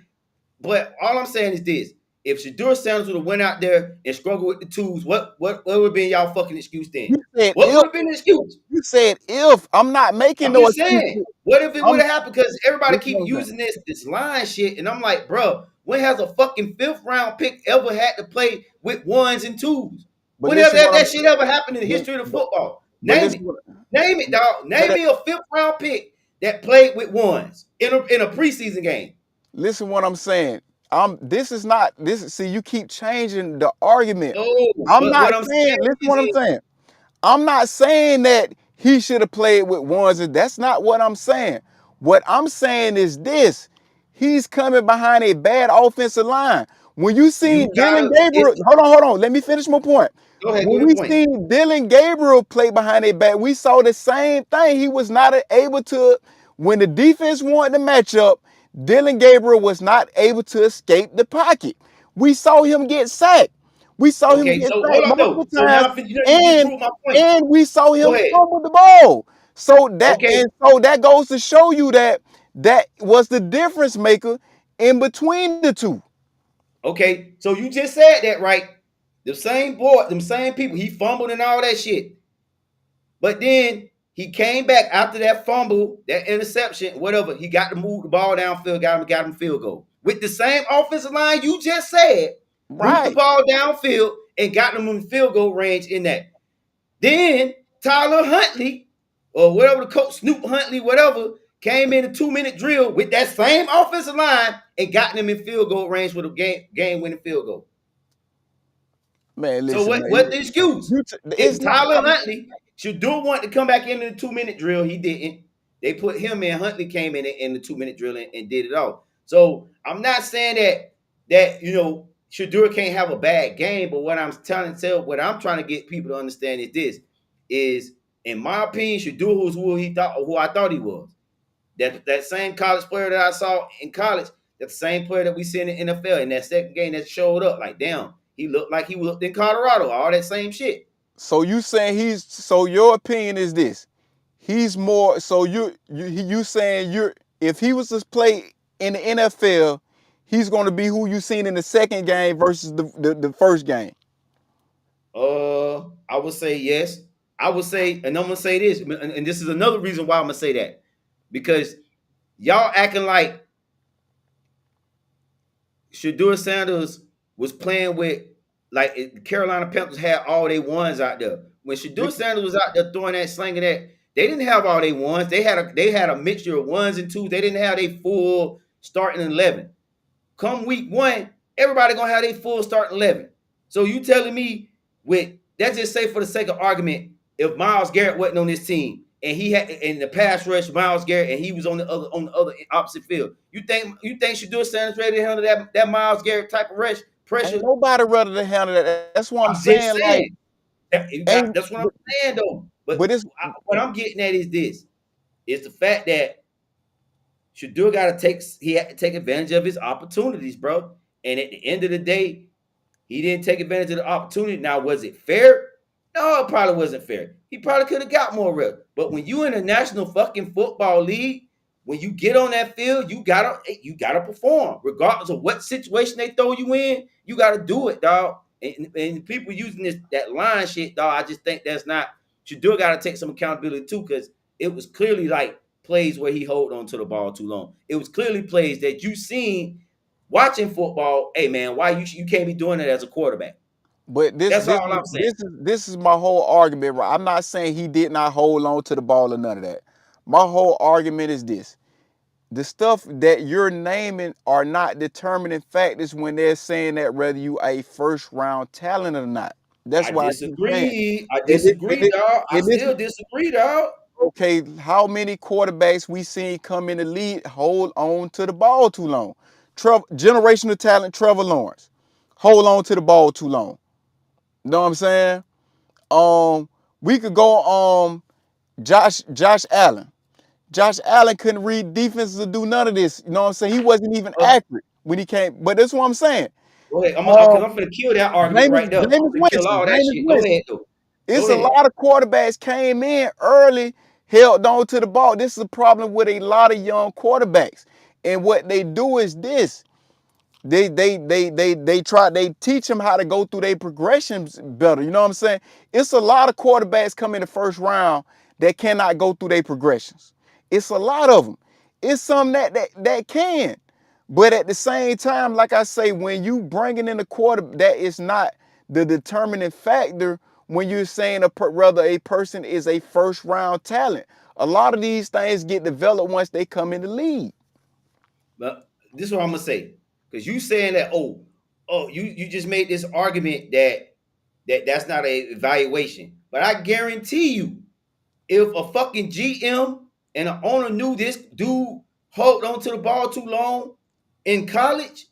but all I'm saying is this: if Shadur Sanders would have went out there and struggled with the twos, what would have been y'all fucking excuse then? You said What if. would have been the excuse? You said if. I'm not making I'm no just saying. excuses. What if it would I'm. have happened? Because everybody Listen keep what I'm saying. using this line shit, and I'm like, bro, when has a fucking fifth round pick ever had to play with ones and twos? But When has listen what I'm. that shit ever happened in the But, history of but, football? but Name listen it. what. Name it, dog. But Name me a fifth round pick that played with ones in a preseason game. listen what I'm saying. This is not this. See, you keep changing the argument. No, I'm but not what I'm saying. saying Listen what I'm is saying. I'm not saying that he should have played with ones. That's not what I'm saying. What I'm saying is this. He's coming behind a bad offensive line. When you see you Dylan gotta Gabriel, it's hold on. Let me finish my point. go ahead, When give me we a point. seen Dylan Gabriel play behind a back, we saw the same thing. He was not able to, when the defense wanted to match up, Dylan Gabriel was not able to escape the pocket. We saw him get sacked. We saw him Okay, get so hold sacked up multiple though. So times, now you just and proved my point. and we saw Go him ahead. fumble the ball. Okay, So that goes to show you that that was the difference maker in between the two. okay. So you just said that, right? The same boy, them same people, he fumbled and all that shit. But then he came back after that fumble, that interception, whatever. He got to move the ball downfield, got him field goal. With the same offensive line you just said, moved the Right. ball downfield and got them in field goal range in that. Then Tyler Huntley, or whatever the coach, Snoop Huntley, whatever, came in a 2-minute drill with that same offensive line and got them in field goal range with a game winning field goal. Man, So listen, what man. the excuse? It's It's not. Tyler Huntley. Shador wanted to come back into the 2-minute drill. He didn't. They put him in. Huntley came in the 2-minute drill and did it all. So I'm not saying that Shador can't have a bad game, but what I'm trying to get people to understand is this: is in my opinion, Shador was who I thought he was. That same college player that I saw in college, that's the same player that we see in the NFL in that second game that showed up. Like, damn, he looked like he looked in Colorado, all that same shit. So you saying so your opinion is this? He's more so you saying if he was to play in the NFL, he's going to be who you seen in the second game versus the first game. I would say yes. I would say, and I'm gonna say this, and this is another reason why I'm gonna say that, because y'all acting like Shador Sanders was playing with like Carolina Panthers had all they ones out there. When Shador Sanders was out there throwing that, slinging that, they didn't have all they ones. They had a mixture of ones and twos. They didn't have a full starting 11. Come week one, everybody gonna have their full starting 11. So you telling me with let's just say for the sake of argument, if Myles Garrett wasn't on this team and he had in the pass rush Myles Garrett and he was on the other opposite field, you think Shador Sanders ready to handle that Myles Garrett type of rush Ain't pressure? nobody rather to handle that. That's what I'm I'm just saying. Like, saying. ain't That's what I'm saying though. but But it's what I'm getting at is this: is the fact that Shador got to he had to take advantage of his opportunities, bro. And at the end of the day, he didn't take advantage of the opportunity. Now, was it fair? No, it probably wasn't fair. He probably could have got more reps. But when you in a national fucking football league, when you get on that field, you gotta perform, regardless of what situation they throw you in. You gotta do it, dog. And people using that line shit, dog. I just think that's not. You do gotta take some accountability too, because it was clearly like plays where he hold on to the ball too long. It was clearly plays that you seen watching football. Hey man, why you can't be doing it as a quarterback? but this That's this all I'm saying. this is this is my whole argument. Right? I'm not saying he did not hold on to the ball or none of that. My whole argument is this: the stuff that you're naming are not determining factors when they're saying that whether you a first round talent or not. That's I why I keep saying. disagree. I And, it, disagree, and, it, dog. I and this still disagree, dog. okay, how many quarterbacks we seen come in the league hold on to the ball too long? Generational talent, Trevor Lawrence. Hold on to the ball too long. You know what I'm saying? We could go Josh Allen. Josh Allen couldn't read defenses or do none of this. You know what I'm saying? He wasn't even Uh, accurate when he came. But that's what I'm saying. Go ahead. Because Um, I'm gonna kill that argument Jameis, right there. I'm Jameis gonna kill Winston. all that Jameis shit. Go Winston. ahead, though. Go It's a ahead. lot of quarterbacks came in early, held on to the ball. This is a problem with a lot of young quarterbacks. And what they do is this. They teach them how to go through their progressions better. You know what I'm saying? It's a lot of quarterbacks come in the first round that cannot go through their progressions. It's a lot of them. It's some that can. But at the same time, like I say, when you bringing in a quarter, that is not the determining factor when you're saying whether a person is a first round talent. A lot of these things get developed once they come in the league. But this is what I'm gonna say. Because you saying that, you just made this argument that's not a evaluation. But I guarantee you, if a fucking GM and an owner knew this dude hold on to the ball too long in college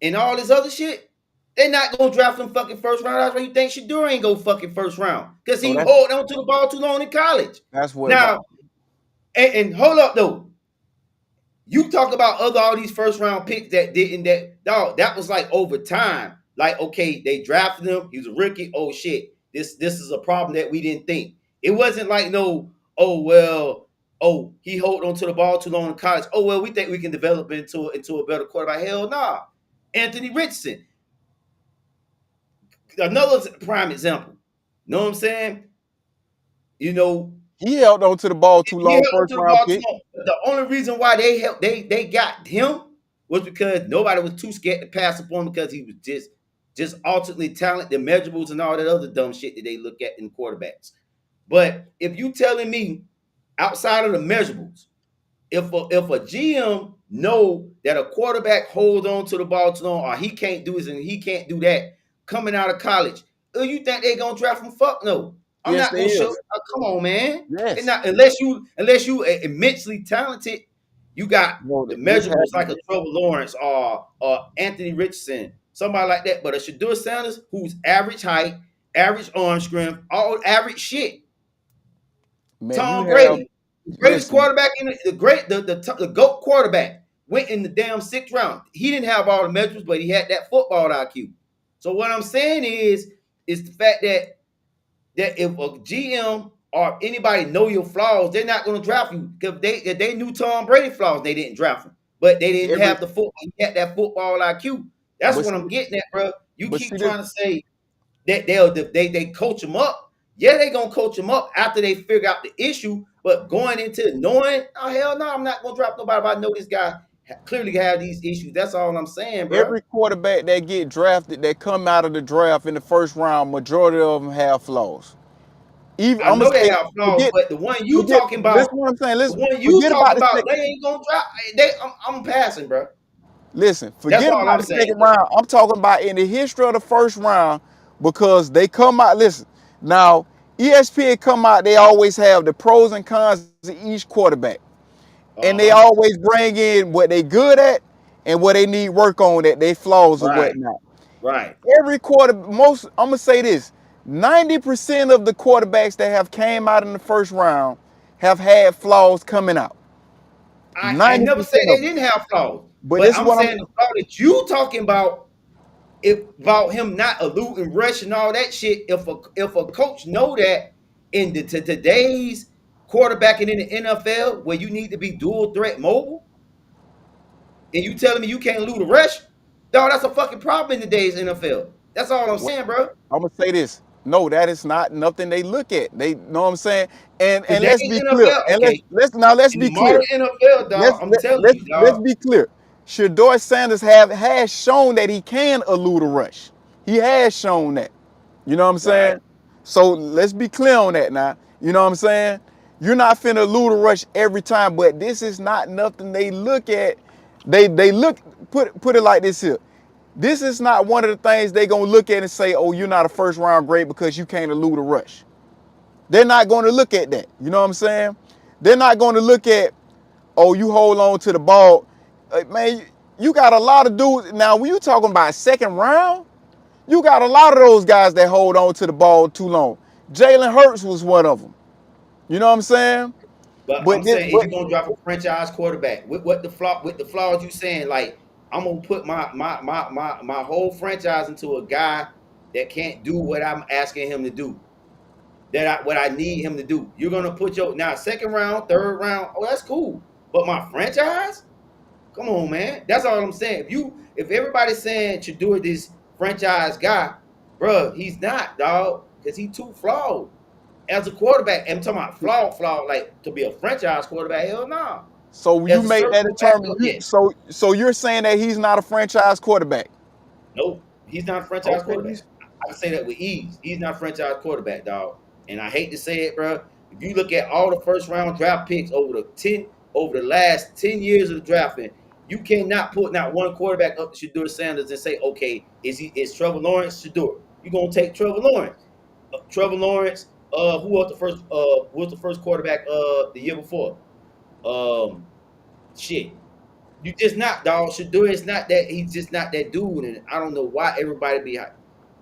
and all this other shit, they're not gonna draft him fucking first round. That's why you think Shador ain't go fucking first round. Because So he that's hold on to the ball too long in college. that's what my Now, and hold up though. You talk about all these first round picks that didn't that dog, that was like over time. Like, okay, they drafted him, he was a rookie. Oh shit, this is a problem that we didn't think. It wasn't like no, oh well, he hold on to the ball too long in college. Oh well, we think we can develop into a better quarterback. Hell nah. Anthony Richardson, another prime example. Know what I'm saying? You know, he held on to the ball too he long, held first to the round ball too pick. long. The only reason why they got him was because nobody was too scared to pass upon him because he was just ultimately talented, the measurables and all that other dumb shit that they look at in quarterbacks. But if you telling me outside of the measurables, if a GM know that a quarterback holds on to the ball too long or he can't do this and he can't do that coming out of college, you think they gonna draft him? Fuck no. I'm Yes, not there gonna show. is. Come on, man. It's Yes. not unless you immensely talented. You got No, the this measurables like happened. a Trevor Lawrence or Anthony Richardson, somebody like that. But a Shador Sanders, who's average height, average arm strength, all average shit. Man, you Tom have Brady, the greatest listen. quarterback in the GOAT quarterback, went in the damn sixth round. He didn't have all the measures, but he had that football IQ. So what I'm saying is the fact that if a GM or anybody know your flaws, they're not going to draft you. Because if they knew Tom Brady flaws, they didn't draft him. But they didn't Every have the football. He had that football IQ. That's but what see, I'm getting at, bro. You but see keep this trying to say that they coach him up. Yeah, they gonna coach him up after they figure out the issue. But going into knowing, oh hell no, I'm not gonna drop nobody. If I know this guy clearly have these issues. That's all I'm saying, bro. every quarterback that get drafted that come out of the draft in the first round, majority of them have flaws. Even I I'm gonna know they say, have flaws, forget, but the one you forget. talking about, Listen, what I'm saying. the Listen, one you forget about talking the about, second. they ain't gonna drop. I'm passing, bro. Listen, That's forget all about I'm the saying. second round. I'm talking about in the history of the first round because they come out. Listen, now ESPN come out. They always have the pros and cons of each quarterback, and Uh they huh. always bring in what they good at and what they need work on, that they flaws or Right. whatnot. Right. Every quarter, most I'm gonna say this: 90% of the quarterbacks that have came out in the first round have had flaws coming out. I Ninety never said percent they of them. didn't have flaws, But but this is I'm what I'm. saying the flaw that you talking about if about him not eluding rush and all that shit. If a coach know that in today's quarterbacking in the NFL, where you need to be dual threat mobile, and you telling me you can't elude a rush, dog, that's a fucking problem in today's NFL. That's all I'm saying, bro. I'm gonna say this. No, that is not nothing they look at. They know what I'm saying. And let's Today's be clear. NFL, And okay, let's in the be clear. modern NFL, dog, Let's I'm let, telling let's you, let's dog. be clear. Shador Sanders has shown that he can elude a rush. He has shown that. You know what I'm Right. saying? So let's be clear on that now. You know what I'm saying? You're not finna elude a rush every time, but this is not nothing they look at. They look put it like this here. This is not one of the things they gonna look at and say, oh, you're not a first round grade because you can't elude a rush. They're not gonna look at that. You know what I'm saying? They're not gonna look at, oh, you hold on to the ball. Man, you got a lot of dudes. Now, when you talking about second round, you got a lot of those guys that hold on to the ball too long. Jalen Hurts was one of them. You know what I'm saying? But But I'm this, saying, is but you gonna drop a franchise quarterback with what the flaw with the flaws you saying? Like I'm gonna put my whole franchise into a guy that can't do what I'm asking him to do. What I need him to do. You're gonna put your now second round, third round. Oh, that's cool. But my franchise, come on, man. That's all I'm saying. If everybody's saying Shador this franchise guy, bro, he's not, dog, because he too flawed as a quarterback. I'm talking about flawed, like to be a franchise quarterback. Hell no. so you As a make that serviceable backup, determination. yes. So you're saying that he's not a franchise quarterback. Nope. He's not a franchise Okay, quarterback. I can say that with ease. He's not a franchise quarterback, dog. And I hate to say it, bro. If you look at all the first round draft picks over the last 10 years of the drafting, you cannot put not one quarterback up to Shador Sanders and say, okay, is Trevor Lawrence Shador? You're gonna take Trevor Lawrence. Trevor Lawrence, who was the first quarterback the year before? Um shit. You just not, dog. Shador is not that. He's just not that dude, and I don't know why everybody be.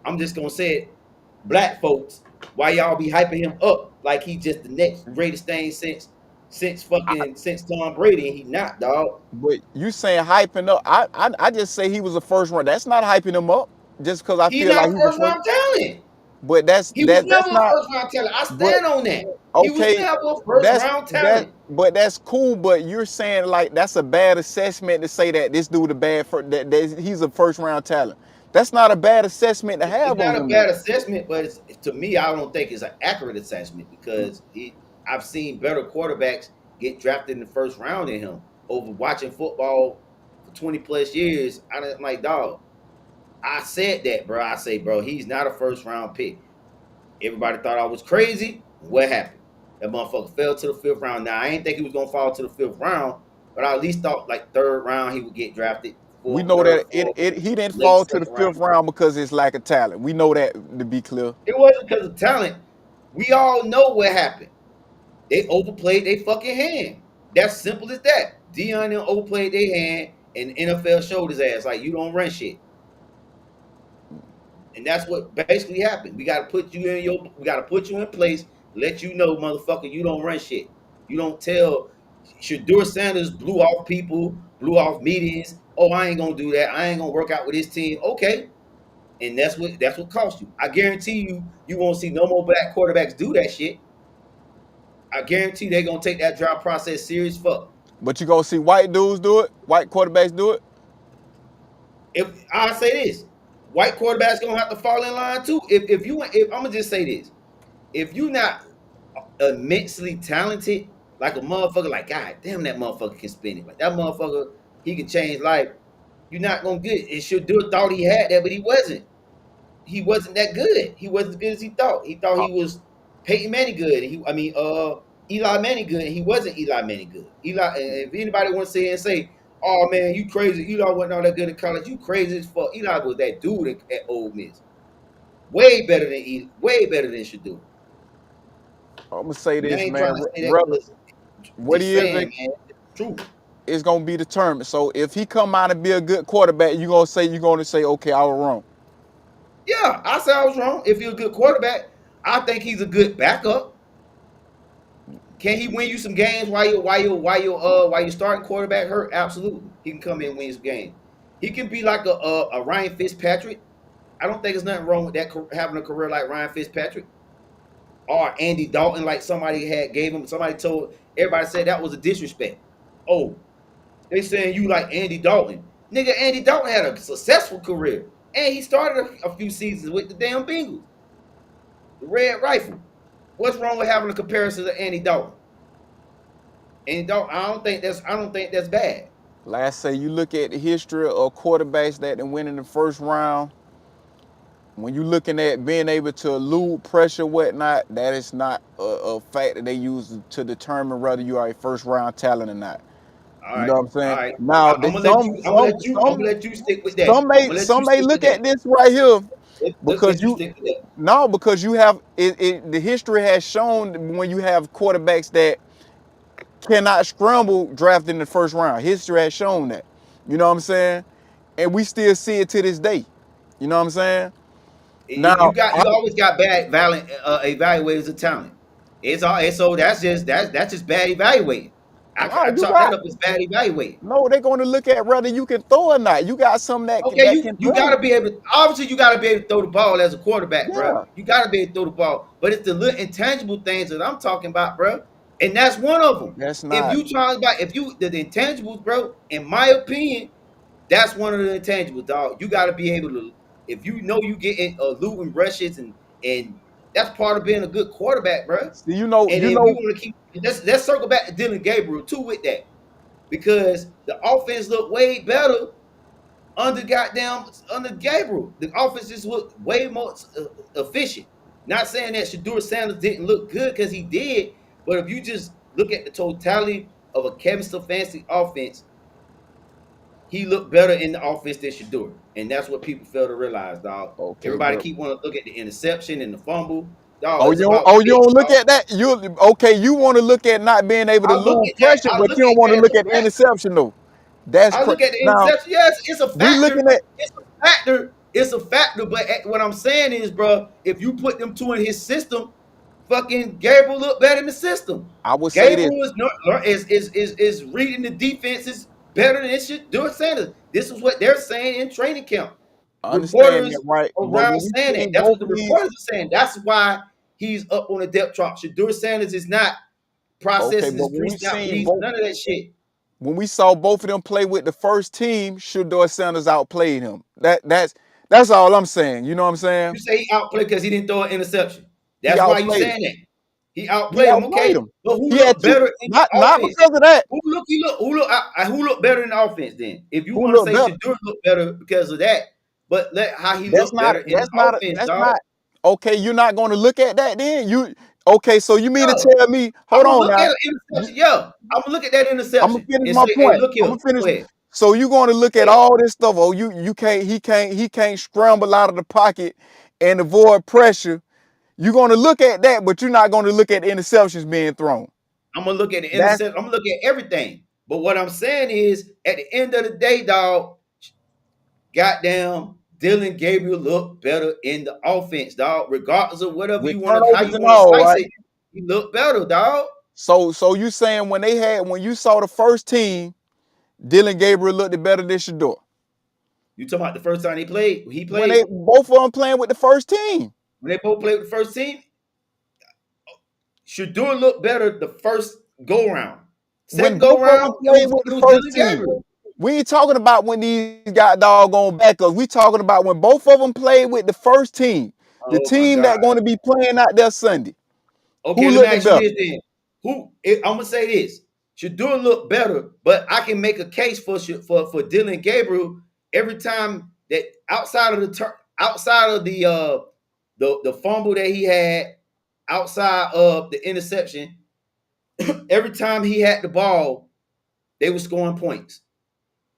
I'm just gonna say it, black folks. Why y'all be hyping him up like he just the next greatest thing since Tom Brady, and he not, dog. but you saying hyping up? I just say he was a first round. That's not hyping him up. Just because I He's feel not like a he's a first first. round talent. But that's He was that's never a not. first round talent. I But stand on that. He was okay, never a first that's round that. talent. But that's cool. But you're saying like that's a bad assessment to say that this dude a bad for that he's a first round talent. That's not a bad assessment to It's have on not a him bad though. assessment, but to me, I don't think it's an accurate assessment because I've seen better quarterbacks get drafted in the first round than him over watching football for 20 plus years. I'm like, dog, I said that, bro. I say, bro, he's not a first round pick. Everybody thought I was crazy. What happened? That motherfucker fell to the fifth round. Now, I ain't think he was going to fall to the fifth round, but I at least thought like third round he would get drafted, We fourth, know third, that fourth, he didn't late fall to the second round. fifth round because of his lack of talent. We know that to be clear. It wasn't because of talent. We all know what happened. They overplayed their fucking hand. That's simple as that. Dion and overplayed their hand, and the NFL showed his ass like you don't run shit. And that's what basically happened. We gotta put you in place, let you know, motherfucker, you don't run shit. You don't tell Shadur Sanders blew off people, blew off meetings. Oh, I ain't gonna do that. I ain't gonna work out with this team. Okay. And that's what cost you. I guarantee you won't see no more black quarterbacks do that shit. I guarantee they're gonna take that draft process serious fuck. But you gonna see white dudes do it, white quarterbacks do it. If I say this, white quarterbacks gonna have to fall in line too. If I'm gonna just say this, if you not immensely talented, like a motherfucker, like God damn, that motherfucker can spin it. Like that motherfucker, he can change life. You're not gonna get it. Shadur thought he had that, but he wasn't. He wasn't that good. He wasn't as good as he thought. He thought Uh, he was Peyton Manning good. Eli Manning good. He wasn't Eli Manning good. If anybody wants to sit here and say, "Oh man, you crazy," Eli wasn't all that good in college. You crazy as fuck. Eli was that dude at Ole Miss. Way better than Shadur. I'm gonna say And I this, ain't man. trying to say that Rather because what just he is, saying, man, it's true. it's gonna be determined. So if he come out and be a good quarterback, you're gonna say, okay, I was wrong. Yeah, I say I was wrong. If you're a good quarterback, I think he's a good backup. Can he win you some games while your starting quarterback hurt? Absolutely, he can come in and win some games. He can be like a Ryan Fitzpatrick. I don't think there's nothing wrong with that having a career like Ryan Fitzpatrick or Andy Dalton, like somebody had gave him. Somebody told everybody said that was a disrespect. Oh, they saying you like Andy Dalton, nigga. Andy Dalton had a successful career, and he started a few seasons with the damn Bengals, the Red Rifle. What's wrong with having a comparison to Andy Dalton? And I don't think that's bad. Last say you look at the history of quarterbacks that win in the first round. When you're looking at being able to elude pressure, whatnot, that is not a fact that they use to determine whether you are a first round talent or not. All You right, know what I'm all saying? right. Now, I'm gonna let you. I'm gonna let you stick with that. I'm gonna let you some may stick with look that. at this right here Let's because let you you stick with that. no because you have the history has shown when you have quarterbacks that cannot scramble drafted in the first round. History has shown that. You know what I'm saying? And we still see it to this day. You know what I'm saying? You Now, got you always got bad valid evaluators of talent. So that's just bad evaluating. I you chalk that got up as bad evaluating. no. They're going to look at whether you can throw or not. You got some Okay, that you can you throw. gotta be able to, obviously you gotta be able to throw the ball as a quarterback, bro. Yeah, You gotta be able to throw the ball. But it's the little intangible things that I'm talking about, bro. And that's one of them. that's If not. you try about if you the intangibles, bro, in my opinion, that's one of the intangibles, dog. You gotta be able to, if you know you getting looting rushes and that's part of being a good quarterback, bro. See, you know, And you if you know. want to keep let's circle back to Dylan Gabriel too with that. Because the offense looked way better under Gabriel. The offense just looked way more efficient. Not saying that Shadur Sanders didn't look good because he did, but if you just look at the totality of a Kevin Stefanski offense, he looked better in the offense than Shadur, and that's what people fail to realize, dog. Okay, Everybody but keep want to look at the interception and the fumble, dog. oh, It's about you fit, don't look dog. at that. You okay? You want to look at not being able to I look lose at that. pressure, I but look you don't at want to that as look a at the fact. interception though. That's I crazy. look at the Now interception. Yes, it's a we factor. looking at. It's a factor. It's a factor. But what I'm saying is, bro, if you put them two in his system, fucking Gabriel look better in the system. I would say this. Gabriel is reading the defenses better than it should do it Sanders. This is what they're saying in training camp. I understand Reporters that, right? But around when we saying that. seen That's what both the of these, reporters are saying. That's why he's up on the depth chart. Shadur Sanders is not okay, processing but his pre-snap reads, none of that shit. when we saw both of them play with the first team, Shador Sanders outplayed him. That's all I'm saying. You know what I'm saying? You say he outplayed because he didn't throw an interception. He That's why you outplayed him. saying that. He He outplayed him. outplayed Okay, him. but who He had looked two. better in the Not offense? because of that. Who looked better in the offense? Then, if you Who want to looked say better? Shadur looked better because of that, but how he looked better in the offense, That's dog. not okay. You're not going to look at that then. You okay, so you mean to Yeah, tell me, I'm hold gonna on look now. at an interception. Yeah, I'm gonna look at that I'm gonna interception finish and my say, "Hey, point. look I'm here. gonna finish. Go ahead. So you're going to look Go at ahead. all this stuff. Oh, you can't he can't scramble out of the pocket and avoid pressure. You're gonna look at that, but you're not gonna look at the interceptions being thrown. I'm gonna look at the That's intercept. I'm gonna look at everything. But what I'm saying is, at the end of the day, dog, goddamn, Dylan Gabriel looked better in the offense, dog. Regardless of whatever with you want to, how turnovers you and want to all, slice right? it, he looked better, dog. So you saying when you saw the first team, Dylan Gabriel looked better than Shador. You talking about the first time he played? He When they played both of them playing with the first team. when they both played with the first team. Shador looked better the first go round. When Second go both of round, them played with it the was first Dylan team. Gabriel. We ain't talking about when these got doggone backups. We talking about when both of them played with the first team. The Oh my team god. that going to be playing out there Sunday. Okay, Who let me looked the ask you better? this then. I'm gonna say this. Shador look better, but I can make a case for Dylan Gabriel every time that outside of the fumble that he had, outside of the interception, every time he had the ball, they were scoring points.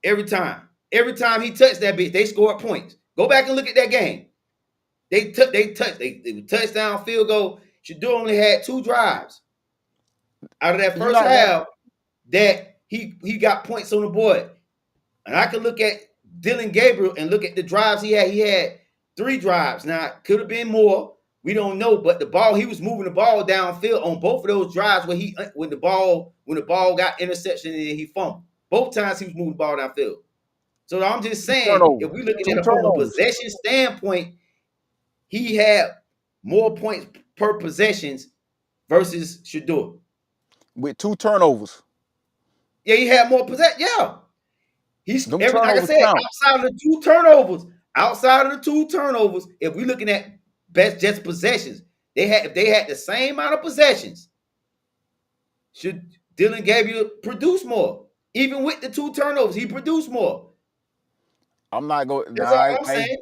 Every time. Every time he touched that bitch, they scored points. Go back and look at that game. They touchdown field goal. Shador only had 2 drives out of that You're first not going. half that he got points on the board. And I can look at Dylan Gabriel and look at the drives he had. He had 3 drives. Now, could have been more. We don't know, but the ball, he was moving the ball downfield on both of those drives where when the ball got interception and he fumbled. Both times he was moving the ball downfield. So I'm just saying, Turnovers. if we're looking at Two it from a turnovers possession standpoint, he had more points per possessions versus Shador. with 2 turnovers. Yeah, he had more possession. Yeah, he's Them every like I turnovers said, count. outside of the 2 turnovers, if we're looking at best just possessions, if they had the same amount of possessions, should Dylan Gabriel produce more? Even with the 2 turnovers, he produced more. I'm not going. That's all Nah, I'm saying.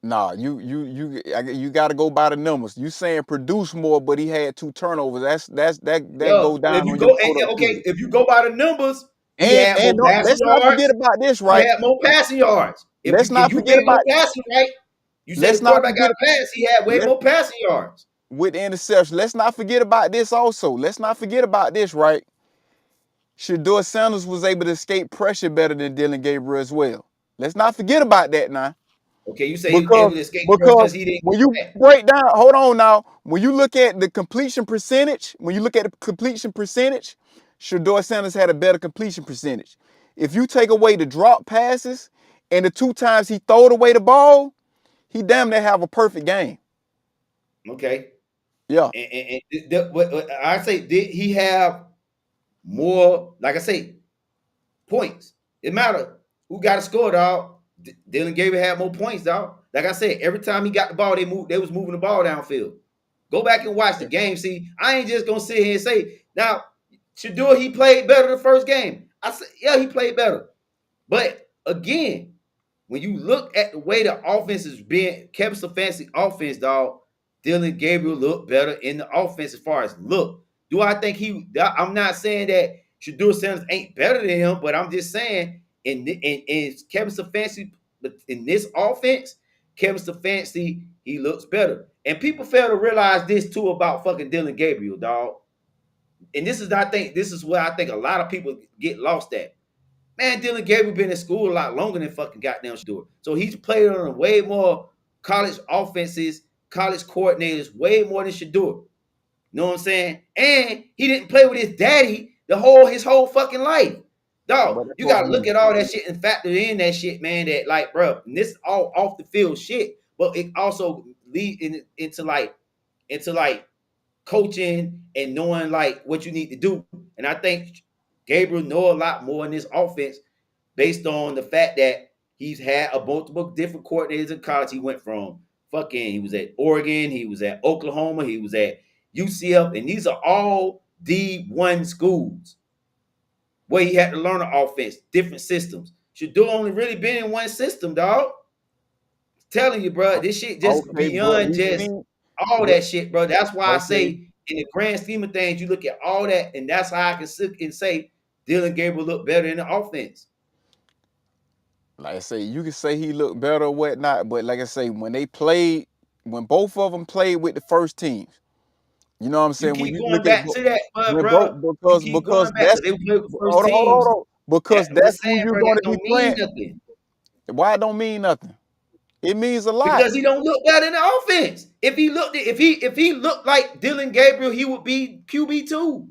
nah. You got to go by the numbers. You saying produce more, but he had 2 turnovers. That Yo, go if down you on your go okay, productivity. if you go by the numbers, he had And more no, passing let's not forget yards. about this, He right? had more passing yards. If Let's not you forget get about. more passing, right? You say the Let's not quarterback got forget. to pass. He had way Let more passing yards. with the interception. Let's not forget about this also. Let's not forget about this, right? Shador Sanders was able to escape pressure better than Dylan Gabriel as well. Let's not forget about that now. Okay, you say he was Because able to escape pressure because because he didn't when get you that. break down, hold on now. When you look at the completion percentage, Shador Sanders had a better completion percentage. If you take away the drop passes and the 2 times he throwed away the ball, he damn near have a perfect game. Okay, Yeah. what I say, did he have more? Like I say, points. It matter who got to score, dog. Dylan Gabriel had more points, dog. Like I said, every time he got the ball, they was moving the ball downfield. Go back and watch the game. See, I ain't just gonna sit here and say now Shador he played better the first game. I said, yeah, he played better. But again, when you look at the way the offense is being Kevin Stefanski offense, dog, Dylan Gabriel looked better in the offense as far as look. Do I think I'm not saying that Shador Sanders ain't better than him, but I'm just saying in Kevin Stefanski, but in this offense, Kevin Stefanski, he looks better. And people fail to realize this too about fucking Dylan Gabriel, dog. And this is where I think a lot of people get lost at. Man, Dylan Gabriel been in school a lot longer than fucking goddamn Shador. So he's played on way more college offenses, college coordinators, way more than Shador. You know what I'm saying? And he didn't play with his daddy his whole fucking life. Dog, But that's you what gotta I look mean. at all that shit and factor in that shit, man. That like, bro, and this is all off the field shit, but it also lead into like coaching and knowing like what you need to do. And I think Gabriel know a lot more in this offense based on the fact that he's had a multiple different coordinators in college. He went from he was at Oregon, he was at Oklahoma, he was at UCF, and these are all D1 schools where he had to learn an offense, different systems. Shador only really been in one system, dog. Telling you, bro, this shit just Okay, but beyond we just seen all what that shit, bro. That's why I say, okay. in the grand scheme of things, you look at all that, and that's how I can sit and say Dylan Gabriel looked better in the offense. Like I say, you can say he looked better or whatnot, but like I say, when they played, when both of them played with the first teams. You know what I'm You saying? When keep you going look at back to that, when bro. both You keep because going back that's because they play with the first hold teams. on. That Because I'm that's just who saying, you're bro. That going to be don't mean playing. nothing Why it don't mean nothing? It means a lot. because he don't look better in the offense. If he looked like Dylan Gabriel, he would be QB2.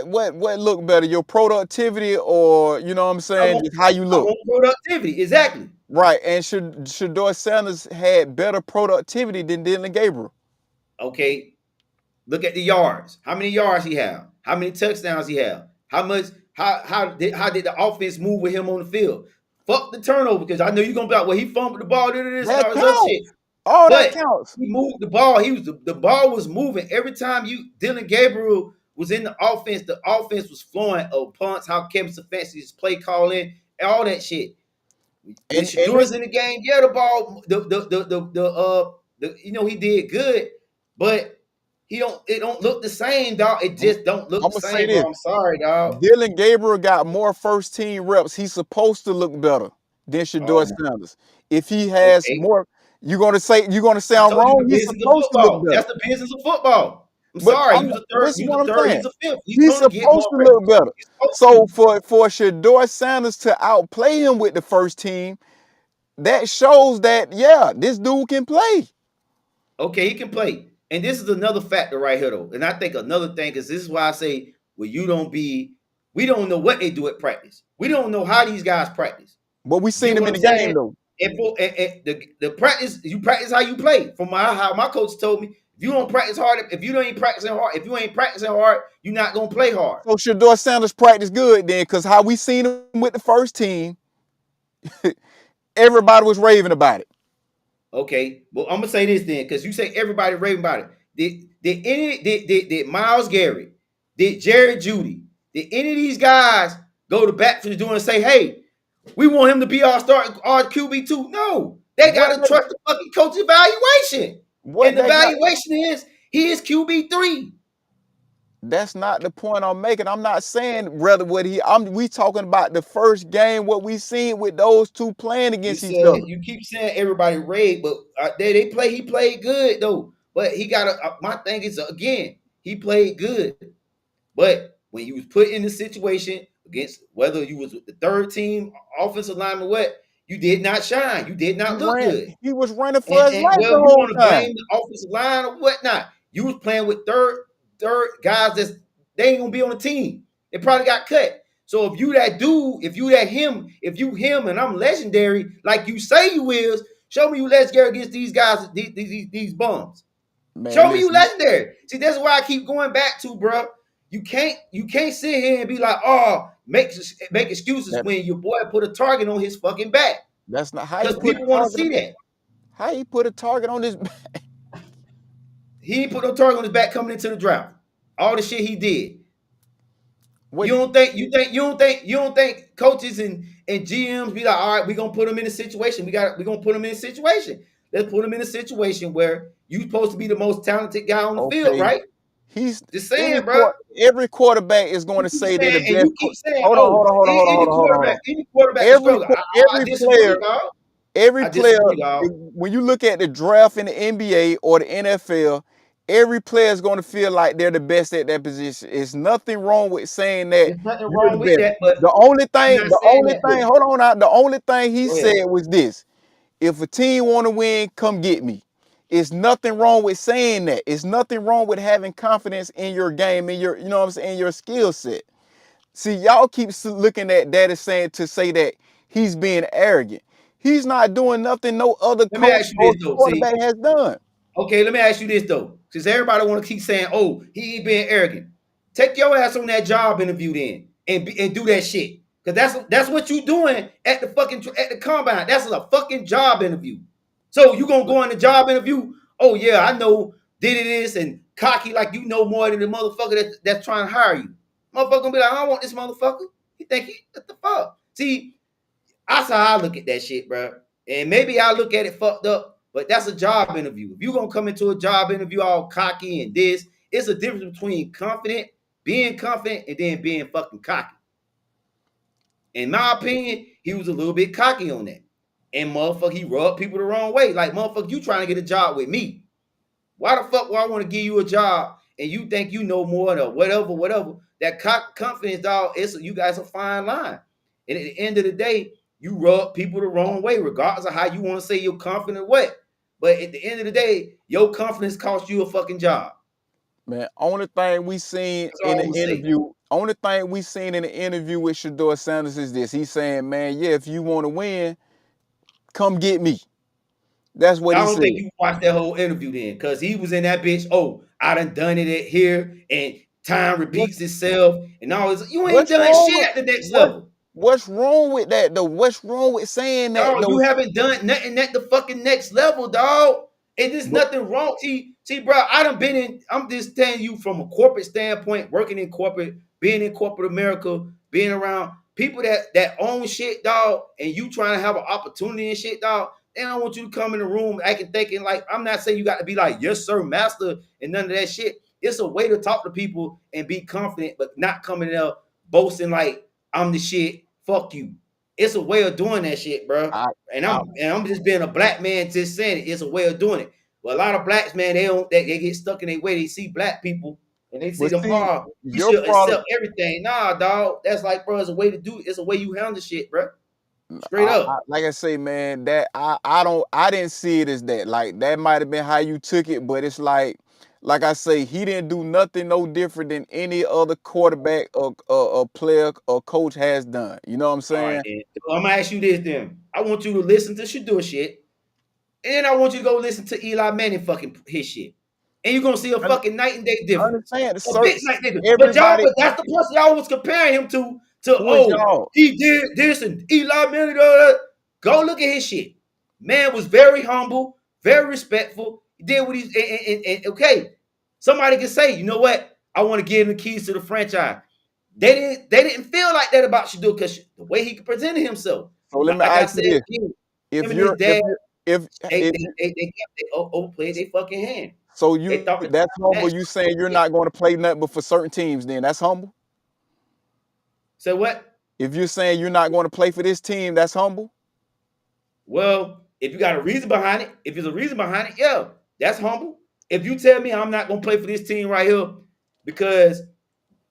What look better? Your productivity or you know what I'm I saying, want just how you I look. want productivity. Exactly. Right. And Shador Sanders had better productivity than Dylan Gabriel. Okay. Look at the yards. How many yards he have? How many touchdowns he have? How much? How did the offense move with him on the field? Fuck the turnover because I know you're gonna be like, well, he fumbled the ball, this and That all this other shit. counts. All that But counts. he moved the ball. He was the ball was moving every time Dylan Gabriel was in the offense. The offense was flowing of punts. How Kevin Stefanski's play calling, all that shit. When And Shador's in the game, yeah, the ball, he did good, but it don't look the same, dog. It I'm, just don't look I'm the gonna say same, bro. this. I'm sorry, dog. Dylan Gabriel got more first team reps. He's supposed to look better than Shador Oh, Sanders. If he has okay. more, you're gonna say I I'm told you wrong. the He's business of supposed to look football. better. That's the business of football. I'm But sorry. You was a third. this is You what was a I'm third. saying. He's a fifth. He's He's gonna get more supposed to reps. look better. He's supposed So to. for Shador Sanders to outplay him with the first team, that shows that this dude can play. Okay, he can play. And this is another factor right here, though. And I think another thing is this is why I say, well, we don't know what they do at practice. We don't know how these guys practice. But we Get seen him what in I'm the game saying? though. The practice, you practice how you play. From how my coach told me, if you don't practice hard, if you ain't practicing hard, you're not gonna play hard. So Shador Sanders practiced good then, because how we seen him with the first team, everybody was raving about it. Okay, well, I'm gonna say this then, because you say everybody raving about it. Did Miles Garrett, did Jerry Judy, did any of these guys go to bat for the door and say, hey, we want him to be our QB2? No, they What gotta they, trust the fucking coach evaluation. And what the they got? evaluation is he is QB3. That's not the point I'm making. I'm not saying rather what we talking about the first game, what we seen with those two playing You against each said other. you keep saying everybody rave, but he played good though. But he got my thing is again, he played good. But when you was put in the situation against whether you was with the third team, offensive lineman, what, you did not shine. You did not look good. He was running for his And life well, the you whole want to time. blame the offensive line or whatnot. You was playing with third guys they ain't gonna be on the team. They probably got cut. So if you that dude, if you him and I'm legendary, like you say you is, show me you legendary against these guys, these bums. Man, Show me you listen, legendary. See, that's why I keep going back to, bro. You can't sit here and be like, oh, make excuses that when your boy put a target on his fucking back. that's not how he Because put a people want to target. see that. How he put a target on this. He ain't put no target on his back coming into the draft. All the shit he did. What You don't think coaches and GMs be like, all right, we're gonna put him in a situation. We're gonna put him in a situation. Let's put him in a situation where you supposed to be the most talented guy on the field, okay? right? He's Just saying, bro. every quarterback is going You to keep say they're the saying, and best. you keep saying, Hold on, oh, hold on, hold on, hold on, hold on, hold on. Hold on. any quarterback can struggle. I Every player disagree, dog. every I player, disagree, dog. when you look at the draft in the NBA or the NFL, every player is going to feel like they're the best at that position. It's nothing wrong with saying that There's nothing you're the wrong with best. that, but you're not The saying only that thing, though. hold on now, the only thing he Go ahead. said was this: if a team want to win, come get me. It's nothing wrong with saying that. It's nothing wrong with having confidence in your game, in your, you know what I'm saying, in your skill set. See, y'all keep looking at that as saying to say that he's being arrogant. He's not doing nothing no other Let me coach ask you or this though. See, quarterback has done. okay, let me ask you this though, since everybody want to keep saying, "Oh, he ain't being arrogant." Take your ass on that job interview then, and do that shit, because that's what you doing at the combine. That's a fucking job interview. So you gonna go in the job interview? Oh yeah, I know did this and cocky like you know more than the motherfucker that's trying to hire you. Motherfucker gonna be like, I don't want this motherfucker. He think he what the fuck? See, that's how I look at that shit, bro. And maybe I look at it fucked up, but that's a job interview. If you're gonna come into a job interview all cocky and this, it's a difference between being confident, and then being fucking cocky. In my opinion, he was a little bit cocky on that. And motherfucker, he rubbed people the wrong way. Like, motherfucker, you trying to get a job with me. Why the fuck would I want to give you a job and you think you know more or whatever? That confidence, dog, you guys a fine line. And at the end of the day, you rub people the wrong way, regardless of how you want to say you're confident what. But at the end of the day, your confidence costs you a fucking job. Man, only thing we seen That's in all the I'm gonna say. interview, only thing we seen in the interview with Shador Sanders is this. He's saying, man, yeah, if you want to win, come get me. That's what I he don't said. think you watched that whole interview then, because he was in that bitch. Oh, I done it at here, and time What's repeats itself, and all this. You ain't what's done wrong shit with at the next what level. what's wrong with that though? What's wrong with saying that Dog, you though? haven't done nothing at the fucking next level, dog. And there's But nothing wrong. See, bro, I done been in, I'm just telling you from a corporate standpoint, working in corporate, being in corporate America, being around people that own shit, dog, and you trying to have an opportunity and shit, dog. They don't want you to come in the room acting thinking like, I'm not saying you got to be like, yes, sir, master, and none of that shit. It's a way to talk to people and be confident, but not coming there boasting like I'm the shit. Fuck you. It's a way of doing that shit, bro. I, And I I'm just being a black man just saying it. It's a way of doing it. But a lot of blacks, man, they get stuck in their way. They see black people and they see but them, see, we your should problem. accept everything. Nah, dog. That's like, bro, it's a way to do it. It's a way you handle shit, bro. Straight up. Like I say, man, that I didn't see it as that. Like that might have been how you took it, but it's like I say, he didn't do nothing no different than any other quarterback or player or coach has done. You know what I'm All right, saying? then. So I'm gonna ask you this then. I want you to listen to Shador shit. And then I want you to go listen to Eli Manning fucking his shit. And you're gonna see a I fucking night and day I difference. understand. A big night and day difference. Everybody, But that's the person y'all was comparing him to who is oh, y'all? he did this and Eli Manning. Da. Go look at his shit. Man was very humble, very respectful. He did what he's and okay. Somebody can say, you know what? I want to give him the keys to the franchise. They didn't feel like that about Shador because the way he presented himself. So let me Like I ask you said, this: him if and his you're if dad you if they if they you, they they, they overplayed their fucking hand. so They you thought the that's humble, match. you saying you're not going to play nothing but for certain teams, then that's humble. So what? If you're saying you're not going to play for this team, that's humble. Well, if you got a reason behind it, if there's a reason behind it, yeah, that's humble. If you tell me I'm not gonna play for this team right here because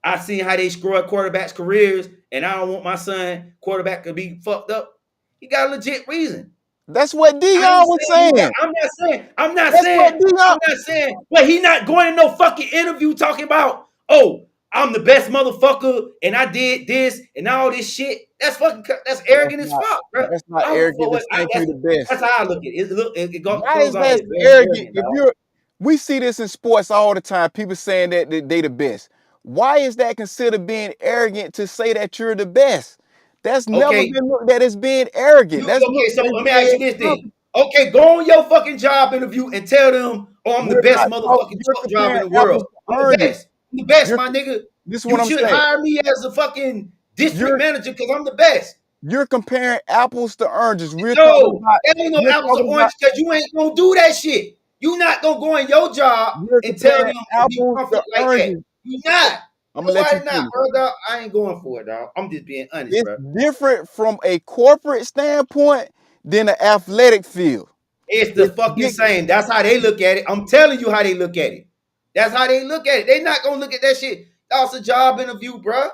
I seen how they screw up quarterbacks' careers and I don't want my son quarterback to be fucked up, you got a legit reason. That's what I ain't Dion was saying you got. saying. That's what Dion. I'm not saying. But he not going in no fucking interview talking about, oh, I'm the best motherfucker and I did this and all this shit. That's fucking. That's That's arrogant as not fuck, bro. that's not I don't. arrogant to think you the best. That's how I look at it. Why Goes is off that as so very arrogant? arrogant, If dog. you're we see this in sports all the time, people saying that they the best. Why is that considered being arrogant to say that you're the best? That's never Okay, been looked at as being arrogant. That's okay. looked So at as let me ask you being this then. confident. Okay, go on your fucking job interview and tell them, oh, I'm the We're best not talking, motherfucking you're truck driver in comparing the apples world. to I'm the oranges. best. I'm the best, You're my nigga. this is what You I'm should saying. hire me as a fucking district You're manager because I'm the best. you're comparing apples to oranges. No, that ain't no We're apples or talking about oranges because you ain't gonna do that shit. You not gonna go in your job you're and tell them comparing and be apples to confident like that. oranges. You not. I'm gonna let Why you not, finish. bro? Dog? I ain't going for it, dog. I'm just being honest, It's bro. different from a corporate standpoint than an athletic field. It's the It's fucking big. same. That's how they look at it. I'm telling you how they look at it. That's how they look at it. They not gonna look at that shit. That's a job interview, bro.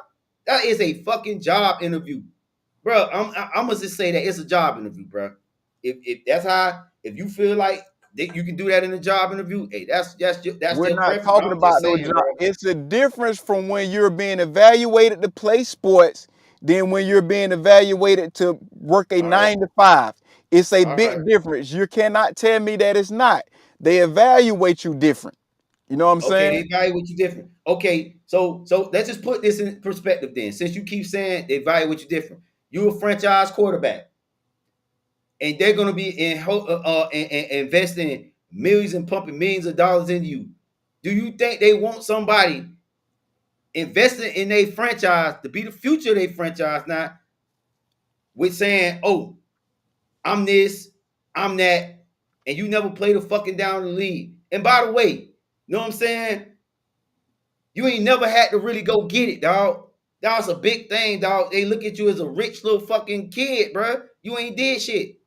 That is a fucking job interview, bro. I'm gonna just say that it's a job interview, bro. If that's how, if you feel like that you can do that in a job interview, hey, that's We're your not preference. talking I'm just about no saying, job. bro. It's a difference from when you're being evaluated to play sports than when you're being evaluated to work a All right, 9 to 5. It's a all right, big difference. You cannot tell me that it's not. They evaluate you different. You know what I'm okay. saying? They evaluate you different. Okay, so let's just put this in perspective then. Since you keep saying they evaluate you different, you a franchise quarterback, and they're gonna be investing millions and pumping millions of dollars into you. Do you think they want somebody investing in a franchise to be the future of their franchise now with saying, oh, I'm this, I'm that, and you never played a fucking down the league. And by the way, you know what I'm saying? You ain't never had to really go get it, dog. That's a big thing, dog. They look at you as a rich little fucking kid, bro. You ain't did shit.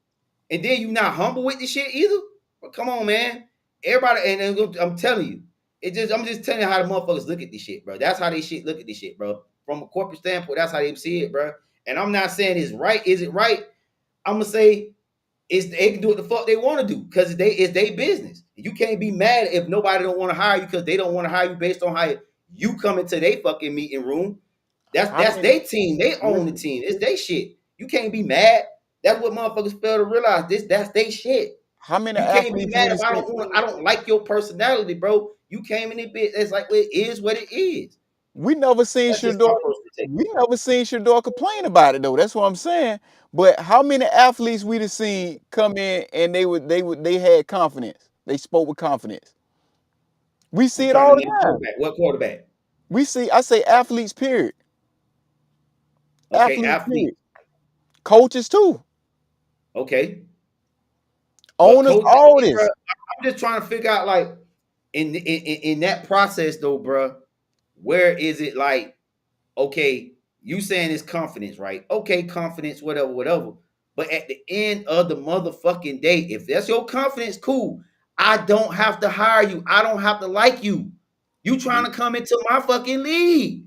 and then you not humble with the shit either. But come on, man. Everybody, and I'm telling you, I'm just telling you how the motherfuckers look at this shit, bro. That's how they shit look at this shit, bro. From a corporate standpoint, that's how they see it, bro. And I'm not saying it's right. Is it right? I'm gonna say they can do what the fuck they want to do because it's their business. You can't be mad if nobody don't want to hire you because they don't want to hire you based on how you come into their fucking meeting room. How That's many? their team. They own the Listen, team. It's their shit. You can't be mad. That's what motherfuckers fail to realize. That's their shit. how many You can't be athletes we mad done if seen? I don't like your personality, bro. You came in it, it's like well, it is what it is. We never seen That's just my Shador. personal take. We never seen Shador complain about it though. That's what I'm saying. But how many athletes we done seen come in and they had confidence. They spoke with confidence. We I'm see it trying to all the name time. quarterback. What quarterback? We see. I say athletes. Period. Okay, Athletes. athlete. Period. Coaches too. Okay. But Owners. coach, All bro, this. I'm just trying to figure out like in that process though, bro, where is it like, okay, you saying it's confidence, right? Okay, confidence, whatever, whatever. But at the end of the motherfucking day, if that's your confidence, cool. I don't have to hire you. I don't have to like you. You trying to come into my fucking league.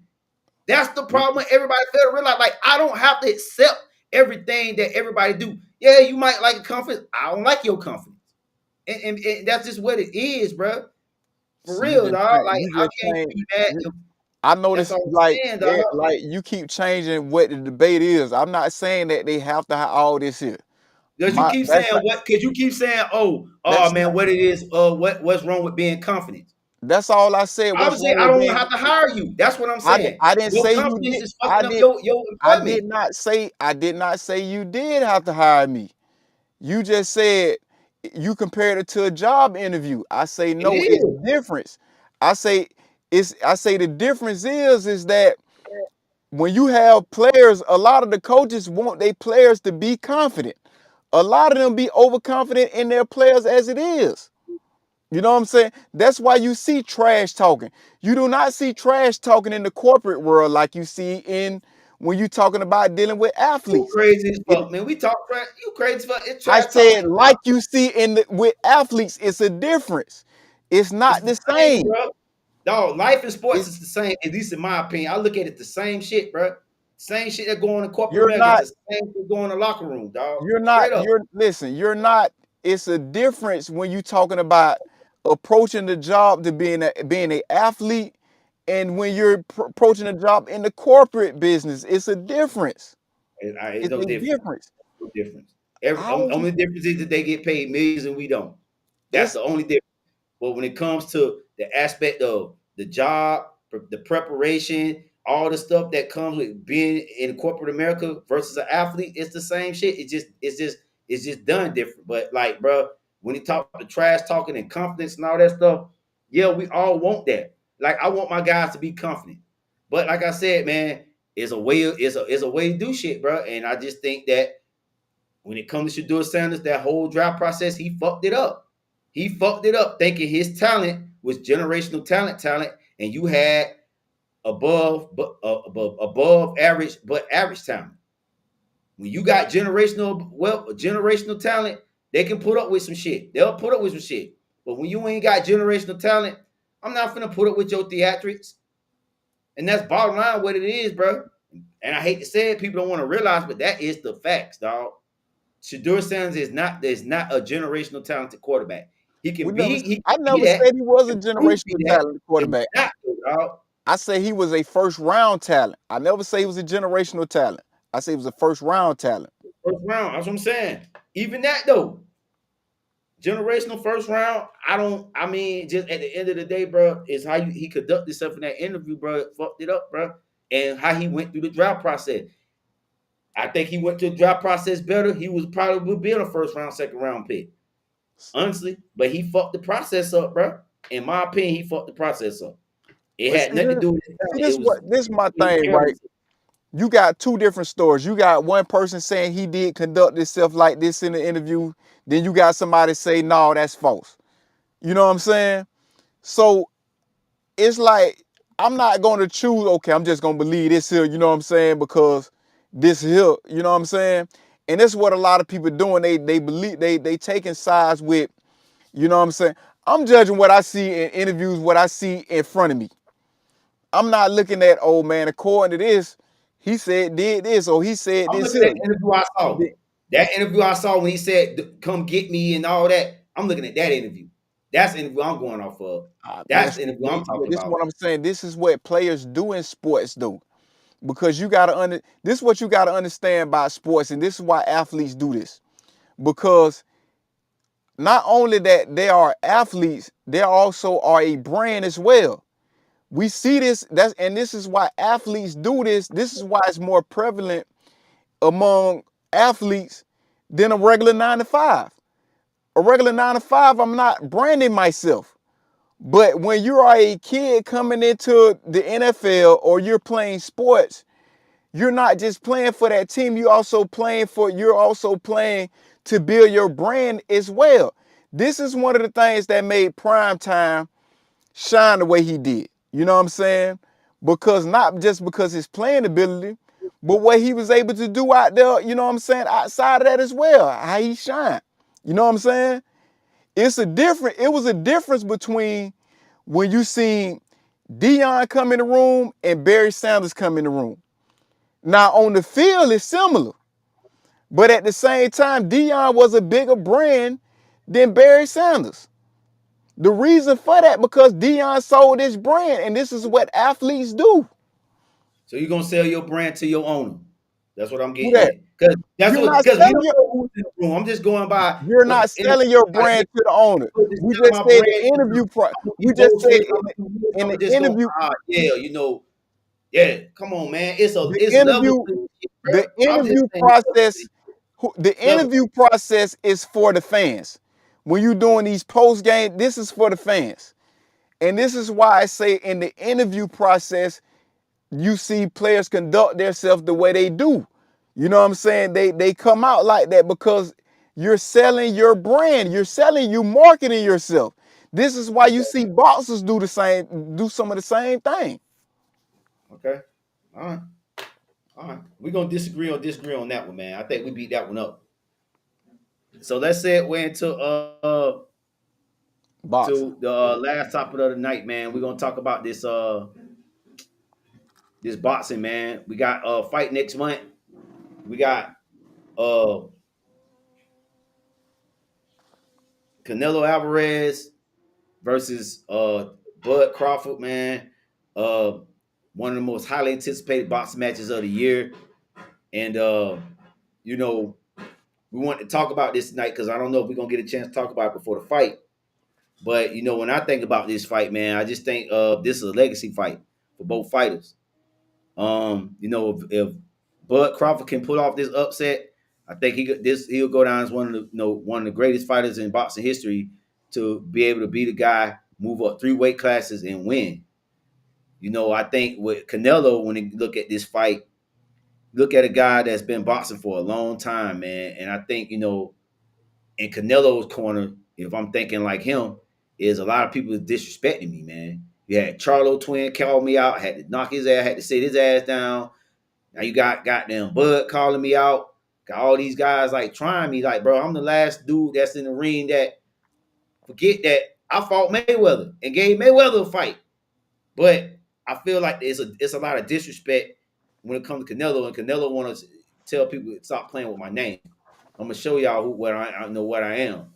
That's the problem everybody fail to realize. Like, I don't have to accept everything that everybody do. Yeah, you might like a confidence. I don't like your confidence. And that's just what it is, bro. For So you real, just dog. change. Like, You how just can change. you be mad You, if I that's noticed all I'm saying, dog? like you keep changing what the debate is. I'm not saying that they have to have all this here. Because you My keep saying what? Because you keep saying, oh that's man, not what it is? What's wrong with being confident? that's all I said. What's Obviously, wrong I with don't being? have to hire you. That's what I'm saying. I didn't Your say you confidence did. is fucking up your I did employment. not say you did have to hire me. You just said you compared it to a job interview. I say It no, it's is. different. I say I say the difference is that when you have players, a lot of the coaches want their players to be confident. A lot of them be overconfident in their players as it is. You know what I'm saying? That's why you see trash talking. You do not see trash talking in the corporate world like you see in when you talking about dealing with You athletes. crazy as It, fuck, man. We talk trash. You crazy as fuck. It's I trash talking. said like you see in the with athletes, it's a difference. It's It's not the the same, same. bro. Dog, life in sports It's is the same, at least in my opinion. I look at it the same shit, bro. Same shit that go on in corporate you're America is not the same thing go in the locker room, dog. you're not Straight up. you're listen, you're not it's a difference when you talking about approaching the job to being a athlete and when you're approaching a job in the corporate business. It's a difference. It's It's no a different. difference. No difference. Every How is it? only difference is that they get paid millions and we don't. That's It's the only difference. But when it comes to the aspect of the job, the preparation, all the stuff that comes with being in corporate America versus an athlete, it's the same shit. It's just done different. But like, bro, when you talk the trash talking and confidence and all that stuff, yeah, we all want that. Like, I want my guys to be confident. But like I said, man, it's a way to do shit, bro. And I just think that when it comes to Shador Sanders, that whole draft process, he fucked it up. He fucked it up thinking his talent was generational talent, and you had above average, but average talent. When you got generational talent, they can put up with some shit. They'll put up with some shit. But when you ain't got generational talent, I'm not gonna put up with your theatrics. And that's bottom line what it is, bro. And I hate to say it, people don't want to realize, but that is the facts, dog. Shador Sanders is not a generational talented quarterback. we never He I can be never that. said he was He a can prove to be generational that, talent but he's quarterback. not, dog. I say he was a first round talent. I never say he was a generational talent. I say he was a first round talent. First round. That's what I'm saying. Even that though, generational first round. I don't. I mean, just at the end of the day, bro, is how he conducted himself in that interview, bro. Fucked it up, bro, and how he went through the draft process. I think he went through the draft process better. He was probably being a first round, second round pick, honestly. But he fucked the process up, bro. In my opinion, he fucked the process up. It But had nothing to do with his talent. It was this is my his thing, right? character. You got two different stories. You got one person saying he did conduct himself like this in the interview. Then you got somebody say, no, that's false. You know what I'm saying? So it's like, I'm not going to choose, okay, I'm just going to believe this here, you know what I'm saying? Because this here, you know what I'm saying? And that's what a lot of people doing. They believe they taking sides with, you know what I'm saying? I'm judging what I see in interviews, what I see in front of me. I'm not looking at, oh man, according to this, he said did this or he said I'm this looking here. at the interview I saw. That interview I saw when he said, "Come get me" and all that. I'm looking at that interview. That's the interview I'm going off of. Man, That's the interview I'm talking this is about. what I'm saying. This is what players do in sports though. Because you gotta this is what you gotta understand about sports, and this is why athletes do this. Because not only that they are athletes, they also are a brand as well. We see this, and this is why athletes do this. This is why it's more prevalent among athletes than a regular 9 to 5. A regular 9 to 5, I'm not branding myself. But when you are a kid coming into the NFL or you're playing sports, you're not just playing for that team, you're also playing to build your brand as well. This is one of the things that made prime time shine the way he did. You know what I'm saying? Because not just because his playing ability, but what he was able to do out there, you know what I'm saying, outside of that as well, how he shined. You know what I'm saying? It was a difference between when you seen Deion come in the room and Barry Sanders come in the room. Now on the field it's similar, but at the same time, Deion was a bigger brand than Barry Sanders. The reason for that because Deion sold his brand, and this is what athletes do. So you're gonna sell your brand to your owner. That's what I'm Who getting that? at. Because that's You're what not because we selling don't your know who's in the room. I'm just going by you're what not the interview selling your got here. brand to the owner. So just We sell just my said brand. the interview pro. I'm gonna be We just said boastful. in I'm the just gonna interview yeah, yeah. Come on, man. the It's levels interview to it, bro. the I'm just interview saying process the levels. interview process is for the fans. When you're doing these post game, this is for the fans. And this is why I say in the interview process, you see players conduct themselves the way they do. You know what I'm saying? They come out like that because you're selling your brand. You marketing yourself. This is why you Okay. see boxers do some of the same thing. Okay. All right. All right. We're gonna disagree on that one, man. I think we beat that one up. So let's say it went Boxing. to the last topic of the night, man. We're gonna talk about this boxing, man. We got a fight next month. We got uh Canelo Alvarez versus Bud Crawford, man. Uh one of the most highly anticipated boxing matches of the year. And you know, we want to talk about this tonight because I don't know if we're gonna get a chance to talk about it before the fight. But when I think about this fight, man, I just think this is a legacy fight for both fighters. If Bud Crawford can pull off this upset, I think he'll go down as one of the greatest fighters in boxing history to be able to be the guy, move up 3 weight classes and win. I think with Canelo, when you look at this fight, look at a guy that's been boxing for a long time, man. And I think, in Canelo's corner, if I'm thinking like him, is a lot of people disrespecting me, man. You had Charlo Twin call me out, had to knock his ass, had to sit his ass down. Now you got goddamn Bud calling me out. Got all these guys like trying me, like, bro, I'm the last dude that's in the ring that forget that I fought Mayweather and gave Mayweather a fight. But I feel like it's a lot of disrespect when it comes to Canelo, and Canelo want to tell people to stop playing with my name. I'm gonna show y'all what I know what I am,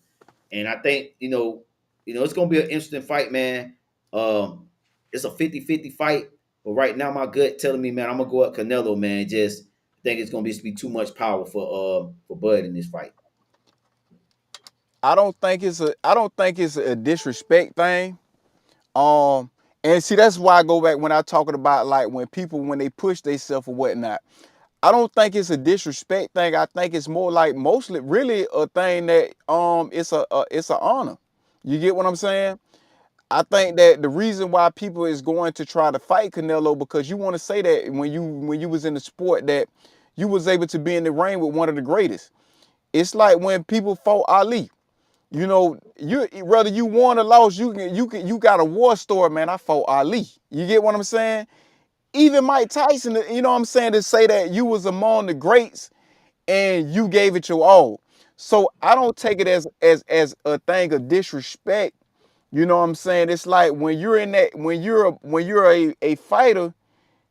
and I think it's gonna be an interesting fight, man. It's a 50-50 fight, but right now my gut telling me, man, I'm gonna go up Canelo, man. Just think it's gonna be too much power for Bud in this fight. I don't think it's a disrespect thing. Um, and see that's why I go back when I talking about like when they push themselves or whatnot. I don't think it's a disrespect thing. I think it's more like mostly really a thing that it's an honor. You get what I'm saying? I think that the reason why people is going to try to fight Canelo because you want to say that when you was in the sport that you was able to be in the ring with one of the greatest. It's like when people fought Ali. You whether you won or lost, you got a war story, man. I fought Ali. You get what I'm saying? Even Mike Tyson, you know what I'm saying, to say that you was among the greats and you gave it your all. So I don't take it as a thing of disrespect. You know what I'm saying? It's like when you're in that when you're a fighter,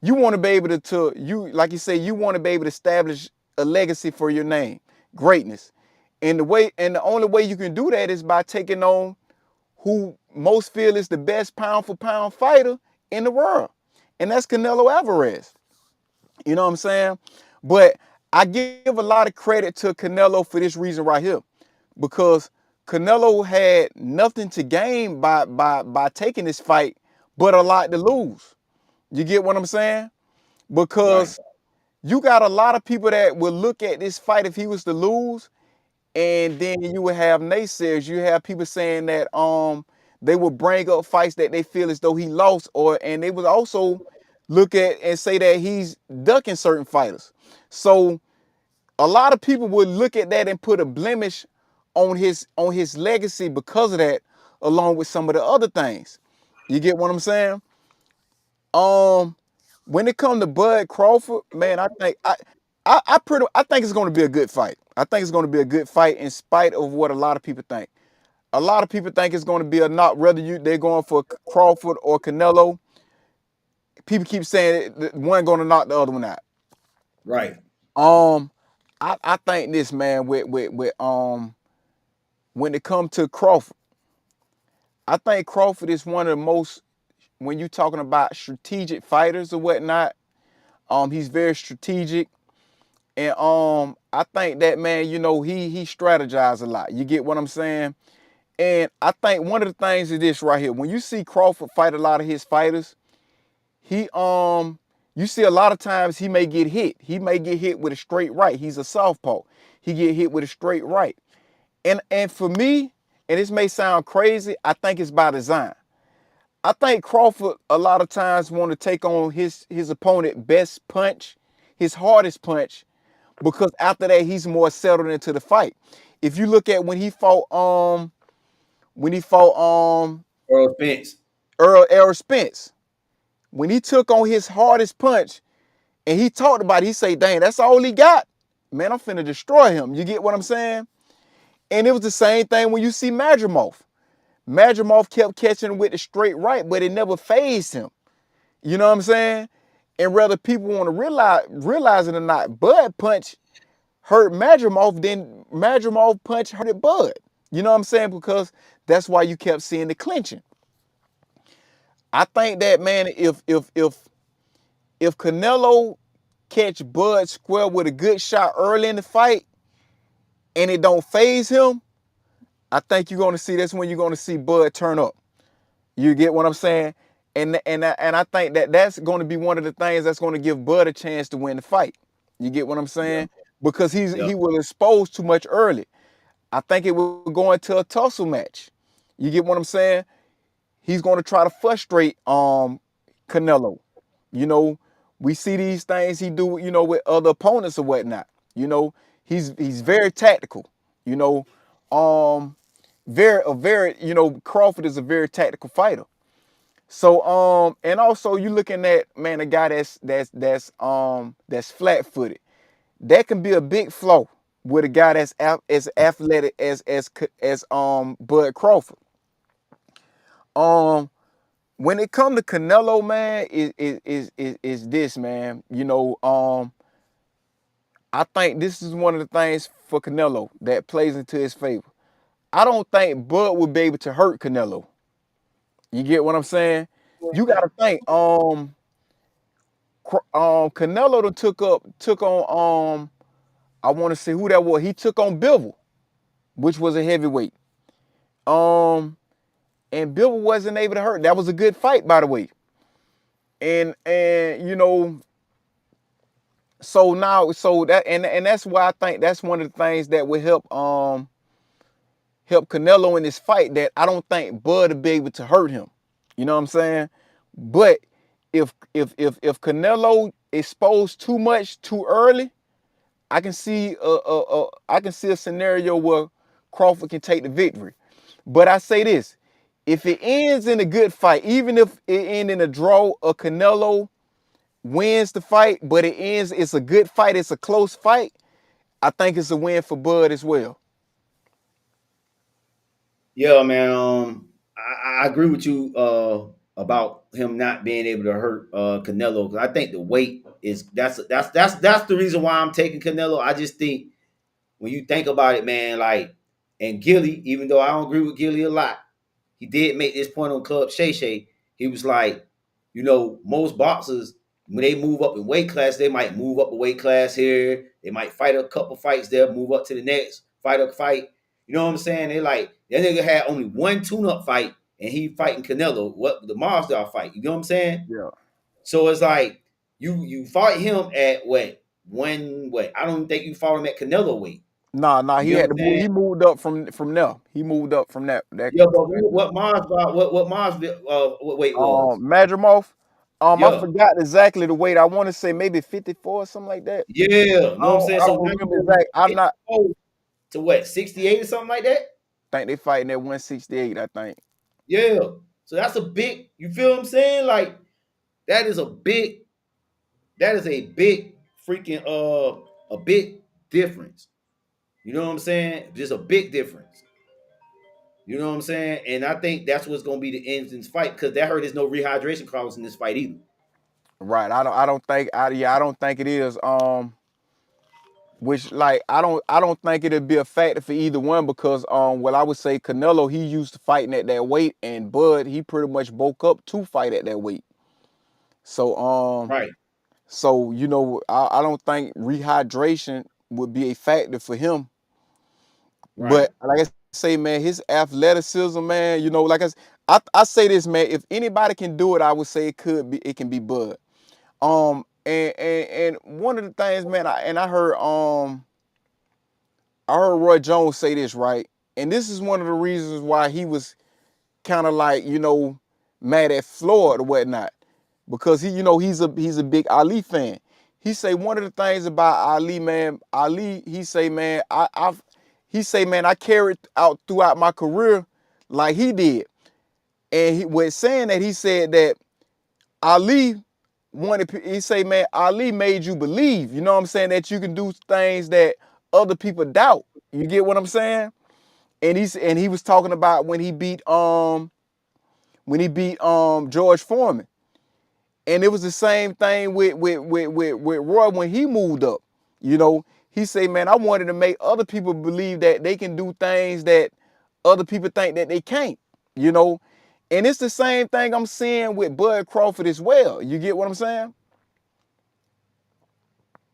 you want to be able to you like you say you want to be able to establish a legacy for your name, greatness. And the only way you can do that is by taking on who most feel is the best pound for pound fighter in the world. And that's Canelo Alvarez. You know what I'm saying? But I give a lot of credit to Canelo for this reason right here. Because Canelo had nothing to gain by taking this fight, but a lot to lose. You get what I'm saying? Right. Because you got a lot of people that will look at this fight if he was to lose, and then you would have naysayers. You have people saying that they will bring up fights that they feel as though he lost, and they would also look at and say that he's ducking certain fighters. So a lot of people would look at that and put a blemish on his legacy because of that, along with some of the other things. You get what I'm saying? Um, when it comes to Bud Crawford, man, I think it's going to be a good fight. I think it's going to be a good fight in spite of what a lot of people think. A lot of people think it's going to be a knock, whether they're going for Crawford or Canelo. People keep saying that one going to knock the other one out. Right. Um, I think this man with when it comes to Crawford, I think Crawford is one of the most when you're talking about strategic fighters or whatnot. He's very strategic. And I think that man, he strategized a lot. You get what I'm saying? And I think one of the things is this right here. When you see Crawford fight a lot of his fighters, he you see a lot of times he may get hit. He may get hit with a straight right. He's a southpaw. He get hit with a straight right. And for me, and this may sound crazy, I think it's by design. I think Crawford a lot of times want to take on his opponent best punch, his hardest punch, because after that he's more settled into the fight. If you look at when he fought Earl Spence. Errol Spence, when he took on his hardest punch and he talked about it, he say, dang, that's all he got. Man, I'm finna destroy him. You get what I'm saying? And it was the same thing when you see Madrimov. Madrimov kept catching him with the straight right, but it never fazed him. You know what I'm saying? And whether people want to realize it or not, Bud punch hurt Madrimov, then Madrimov punch hurted Bud. You know what I'm saying? Because that's why you kept seeing the clinching. I think that, man, if Canelo catch Bud square with a good shot early in the fight and it don't phase him, I think you're gonna see that's when you're gonna see Bud turn up. You get what I'm saying? And I think that that's going to be one of the things that's going to give Bud a chance to win the fight. You get what I'm Yeah. saying? Because Yeah. he will expose too much early. I think it will go into a tussle match. You get what I'm saying? He's going to try to frustrate Canelo. You know, we see these things he do, with other opponents or whatnot. You know, he's very tactical. You know, um, Crawford is a very tactical fighter. So and also you looking at, man, a guy that's flat footed. That can be a big flaw with a guy that's as athletic as Bud Crawford. Um when it come to Canelo, man, is this, man. I think this is one of the things for Canelo that plays into his favor. I don't think Bud would be able to hurt Canelo. You get what I'm saying? You gotta think, Canelo done took on I want to see who that was. He took on Bivol, which was a heavyweight. Um, and Bivol wasn't able to hurt. That was a good fight, by the way. And so now and that's why I think that's one of the things that will help Canelo in this fight, that I don't think Bud will be able to hurt him. You know what I'm saying? But if Canelo exposed too much too early, I can see a scenario where Crawford can take the victory. But I say this: if it ends in a good fight, even if it ends in a draw, or Canelo wins the fight, but it's a good fight, it's a close fight, I think it's a win for Bud as well. Yeah, man. I agree with you about him not being able to hurt Canelo. 'Cause I think the weight is that's the reason why I'm taking Canelo. I just think when you think about it, man, like and Gilly, even though I don't agree with Gilly a lot, he did make this point on Club Shay Shay. He was like, most boxers when they move up in weight class, they might move up a weight class here. They might fight a couple fights there, move up to the next, fight a fight. You know what I'm saying? They like that nigga had only one tune-up fight, and he fighting Canelo. What the Masvidal fight? You know what I'm saying? Yeah. So it's like you fight him at what one what? I don't think you fought him at Canelo weight. Nah, You he get what had I'm to move. saying? He moved up from there. He moved up from that. Yeah, but what Mars what Mars what weight was? Madrimov. I Yeah, forgot exactly the weight. I want to say maybe 54 or something like that. yeah. You know what I'm saying? I So don't now remember you go exact. I'm not. 54 to what 68 or something like that. Think they fighting at 168. I think. Yeah. So that's a big. You feel what I'm saying? Like that is a big. That is a big freaking a big difference. You know what I'm saying? Just a big difference. You know what I'm saying? And I think that's what's gonna be the end in this fight because that hurt is no rehydration clause in this fight either. Right. I don't think. I don't think it is. Which like I don't think it'd be a factor for either one because well I would say Canelo he used to fighting at that weight and Bud he pretty much bulk up to fight at that weight. So Right, I don't think rehydration would be a factor for him. right. But like I say, man, his athleticism, man, like I say this, man, if anybody can do it, I would say it can be Bud. And one of the things, man, I heard Roy Jones say this, right? And this is one of the reasons why he was kind of like, mad at Floyd or whatnot. Because he's a big Ali fan. He say one of the things about Ali, man, he say, man, I carried out throughout my career like he did. And he was saying that he said that Ali he say, man, Ali made you believe, you know what I'm saying, that you can do things that other people doubt. You get what I'm saying? And he was talking about when he beat George Foreman. And it was the same thing with Roy when he moved up. He say, man, I wanted to make other people believe that they can do things that other people think that they can't, you know. And it's the same thing I'm seeing with Bud Crawford as well. You get what I'm saying?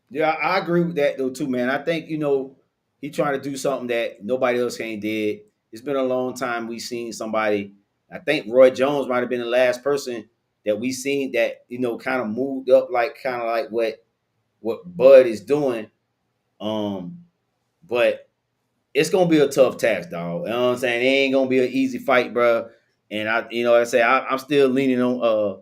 Yeah, I agree with that though too, man. I think he trying to do something that nobody else ain't did. It's been a long time we seen somebody. I think Roy Jones might have been the last person that we seen that kind of moved up like kind of like what Bud is doing. Um, but it's gonna be a tough task, dog. You know what I'm saying? It ain't gonna be an easy fight, bro. And I'm still leaning on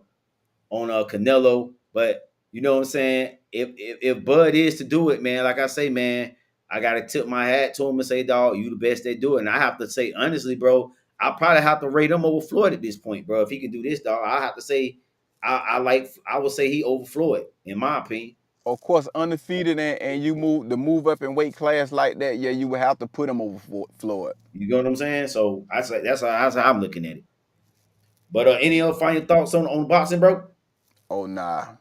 Canelo. But you know what I'm saying? If Bud is to do it, man, like I say, man, I gotta tip my hat to him and say, dog, you the best they do it. And I have to say, honestly, bro, I probably have to rate him over Floyd at this point, bro. If he can do this, dog, I have to say, I would say he over Floyd, in my opinion. Of course, undefeated and you move up in weight class like that, yeah, you would have to put him over Floyd. You know what I'm saying? So I say that's how I'm looking at it. But any other final thoughts on boxing, bro? Oh nah.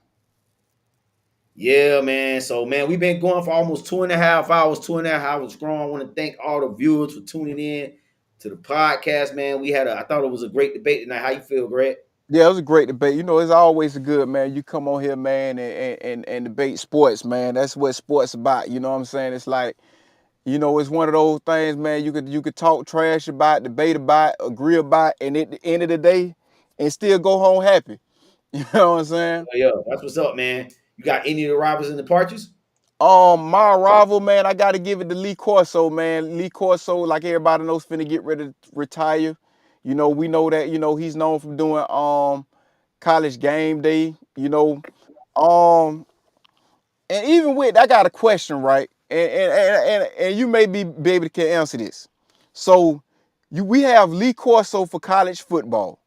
Yeah, man. So, man, we've been going for almost 2.5 hours, 2.5 hours strong. I want to thank all the viewers for tuning in to the podcast, man. I thought it was a great debate tonight. How you feel, Greg? Yeah, it was a great debate. It's always a good, man. You come on here, man, and debate sports, man. That's what sports about. You know what I'm saying? It's like, it's one of those things, man. You could talk trash about, debate about, agree about, and at the end of the day, and still go home happy. You know what I'm saying? Yeah, that's what's up, man. You got any of the rivals and the departures? My rival, man, I gotta give it to Lee Corso, man. Lee Corso, like everybody knows, finna get ready to retire. We know that, he's known for doing college game day, Um, and even with I got a question, right? And you may be able to answer this. So we have Lee Corso for college football.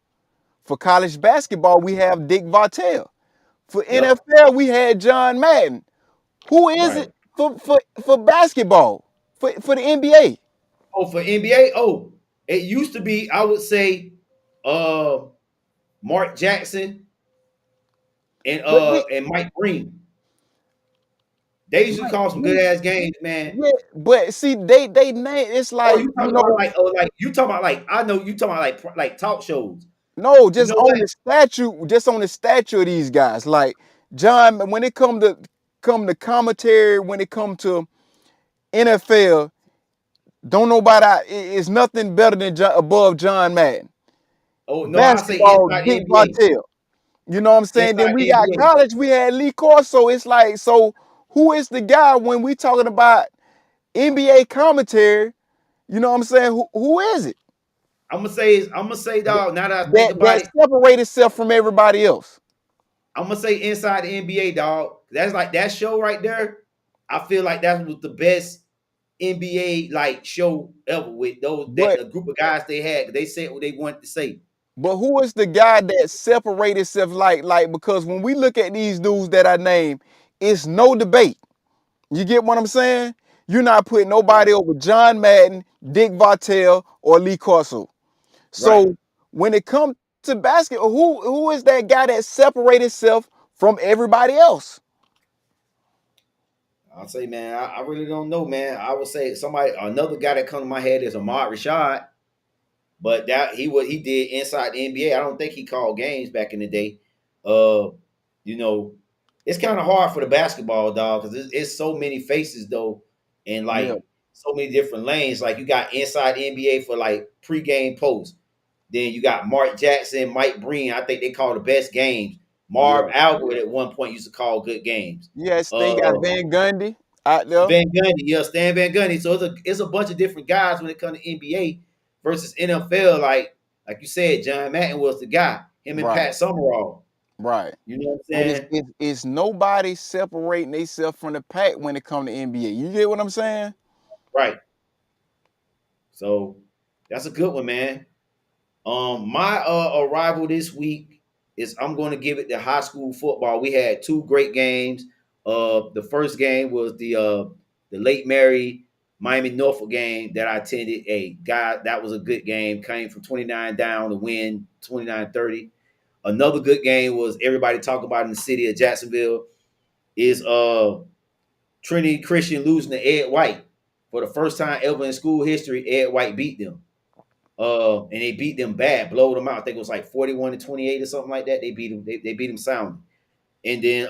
For college basketball, we have Dick Vartel. For Yep. NFL, we had John Madden. Who is Right. it? for basketball, for the NBA. Oh, for NBA, oh, it used to be. I would say, uh, Mark Jackson But they, and Mike Green. They used to Mike, call some good ass games, man. yeah, but see, they name it's Oh, like you talking about like you talking about like I know you talking about like talk shows. no, You just know on what? the statue, just on the statue of these guys. Like John, when it come to commentary, when it come to NFL, don't nobody it's nothing better than above John Madden. Oh no, I say Basketball, inside the Dick NBA, Vitale. You know what I'm saying? Then inside we the got NBA. college, we had Lee Corso. It's like, so who is the guy when we talking about NBA commentary? You know what I'm saying? Who is it? I'm gonna say, dog. Now that I think about That it, separate itself from everybody else. I'm gonna say inside the NBA, dog. That's like that show right there. I feel like that was the best NBA like show ever with those that But the group of guys they had. They said what they wanted to say. who is the guy that separate itself like because when we look at these dudes that I name, it's no debate. You get what I'm saying? You're not putting nobody over John Madden, Dick Vitale, or Lee Corso. Right. So when it comes to basketball, who is that guy that separate itself from everybody else? I'll say, man, I really don't know, man. I would say another guy that comes to my head is Ahmad Rashad. But that what he did inside the NBA. I don't think he called games back in the day. Uh, you know, it's kind of hard for the basketball dog because it's so many faces though, and Yeah, like so many different lanes. Like you got inside the NBA for like pregame posts. Then you got Mark Jackson, Mike Breen. I think they call the best games. yeah. Marv Albert at one point used to call good games. Yes, they got Uh, Van Gundy out there. Van Gundy, yeah, Stan Van Gundy. So it's a bunch of different guys when it comes to NBA versus NFL. Like you said, John Madden was the guy. Him and Right, Pat Summerall. right. You know what I'm But saying? it's nobody separating themselves from the pack when it comes to NBA. You get what I'm saying? Right. So that's a good one, man. My arrival this week is I'm going to give it to high school football. We had two great games. The first game was the Lake Mary Miami Norfolk game that I attended. Hey, God, that was a good game. Came from 29 down to win 29-30. Another good game was everybody talking about in the city of Jacksonville is Trinity Christian losing to Ed White for the first time ever in school history. Ed White beat them. And they beat them bad, blowed them out. I think it was like 41-28 or something like that. They beat them. They beat them sound. And then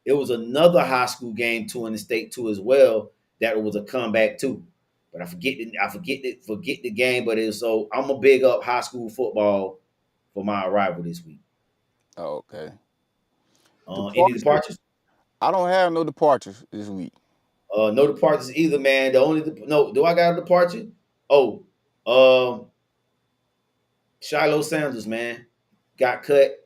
it was another high school game too in the state too as well. That was a comeback too. But I forget the game. But it's so I'm a big up high school football for my arrival this week. Oh, okay. Any Departure? departures? I don't have no departures this week. No departures either, man. The only no. Do I got a departure? Oh, um, Shiloh Sanders, man, got cut.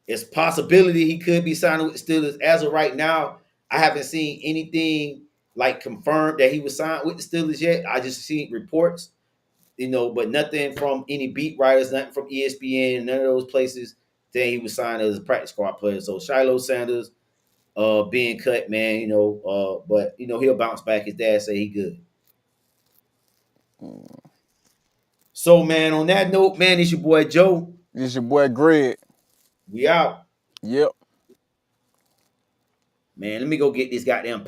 It's possibility he could be signing with the Steelers. As of right now, I haven't seen anything like confirmed that he was signed with the Steelers yet. I just seen reports, but nothing from any beat writers, nothing from ESPN, none of those places saying he was signed as a practice squad player. So Shiloh Sanders, being cut, man, but he'll bounce back. His dad say he good. So man, on that note, man, it's your boy Joe. This your boy Greg. We out. Yep. Man, let me go get this goddamn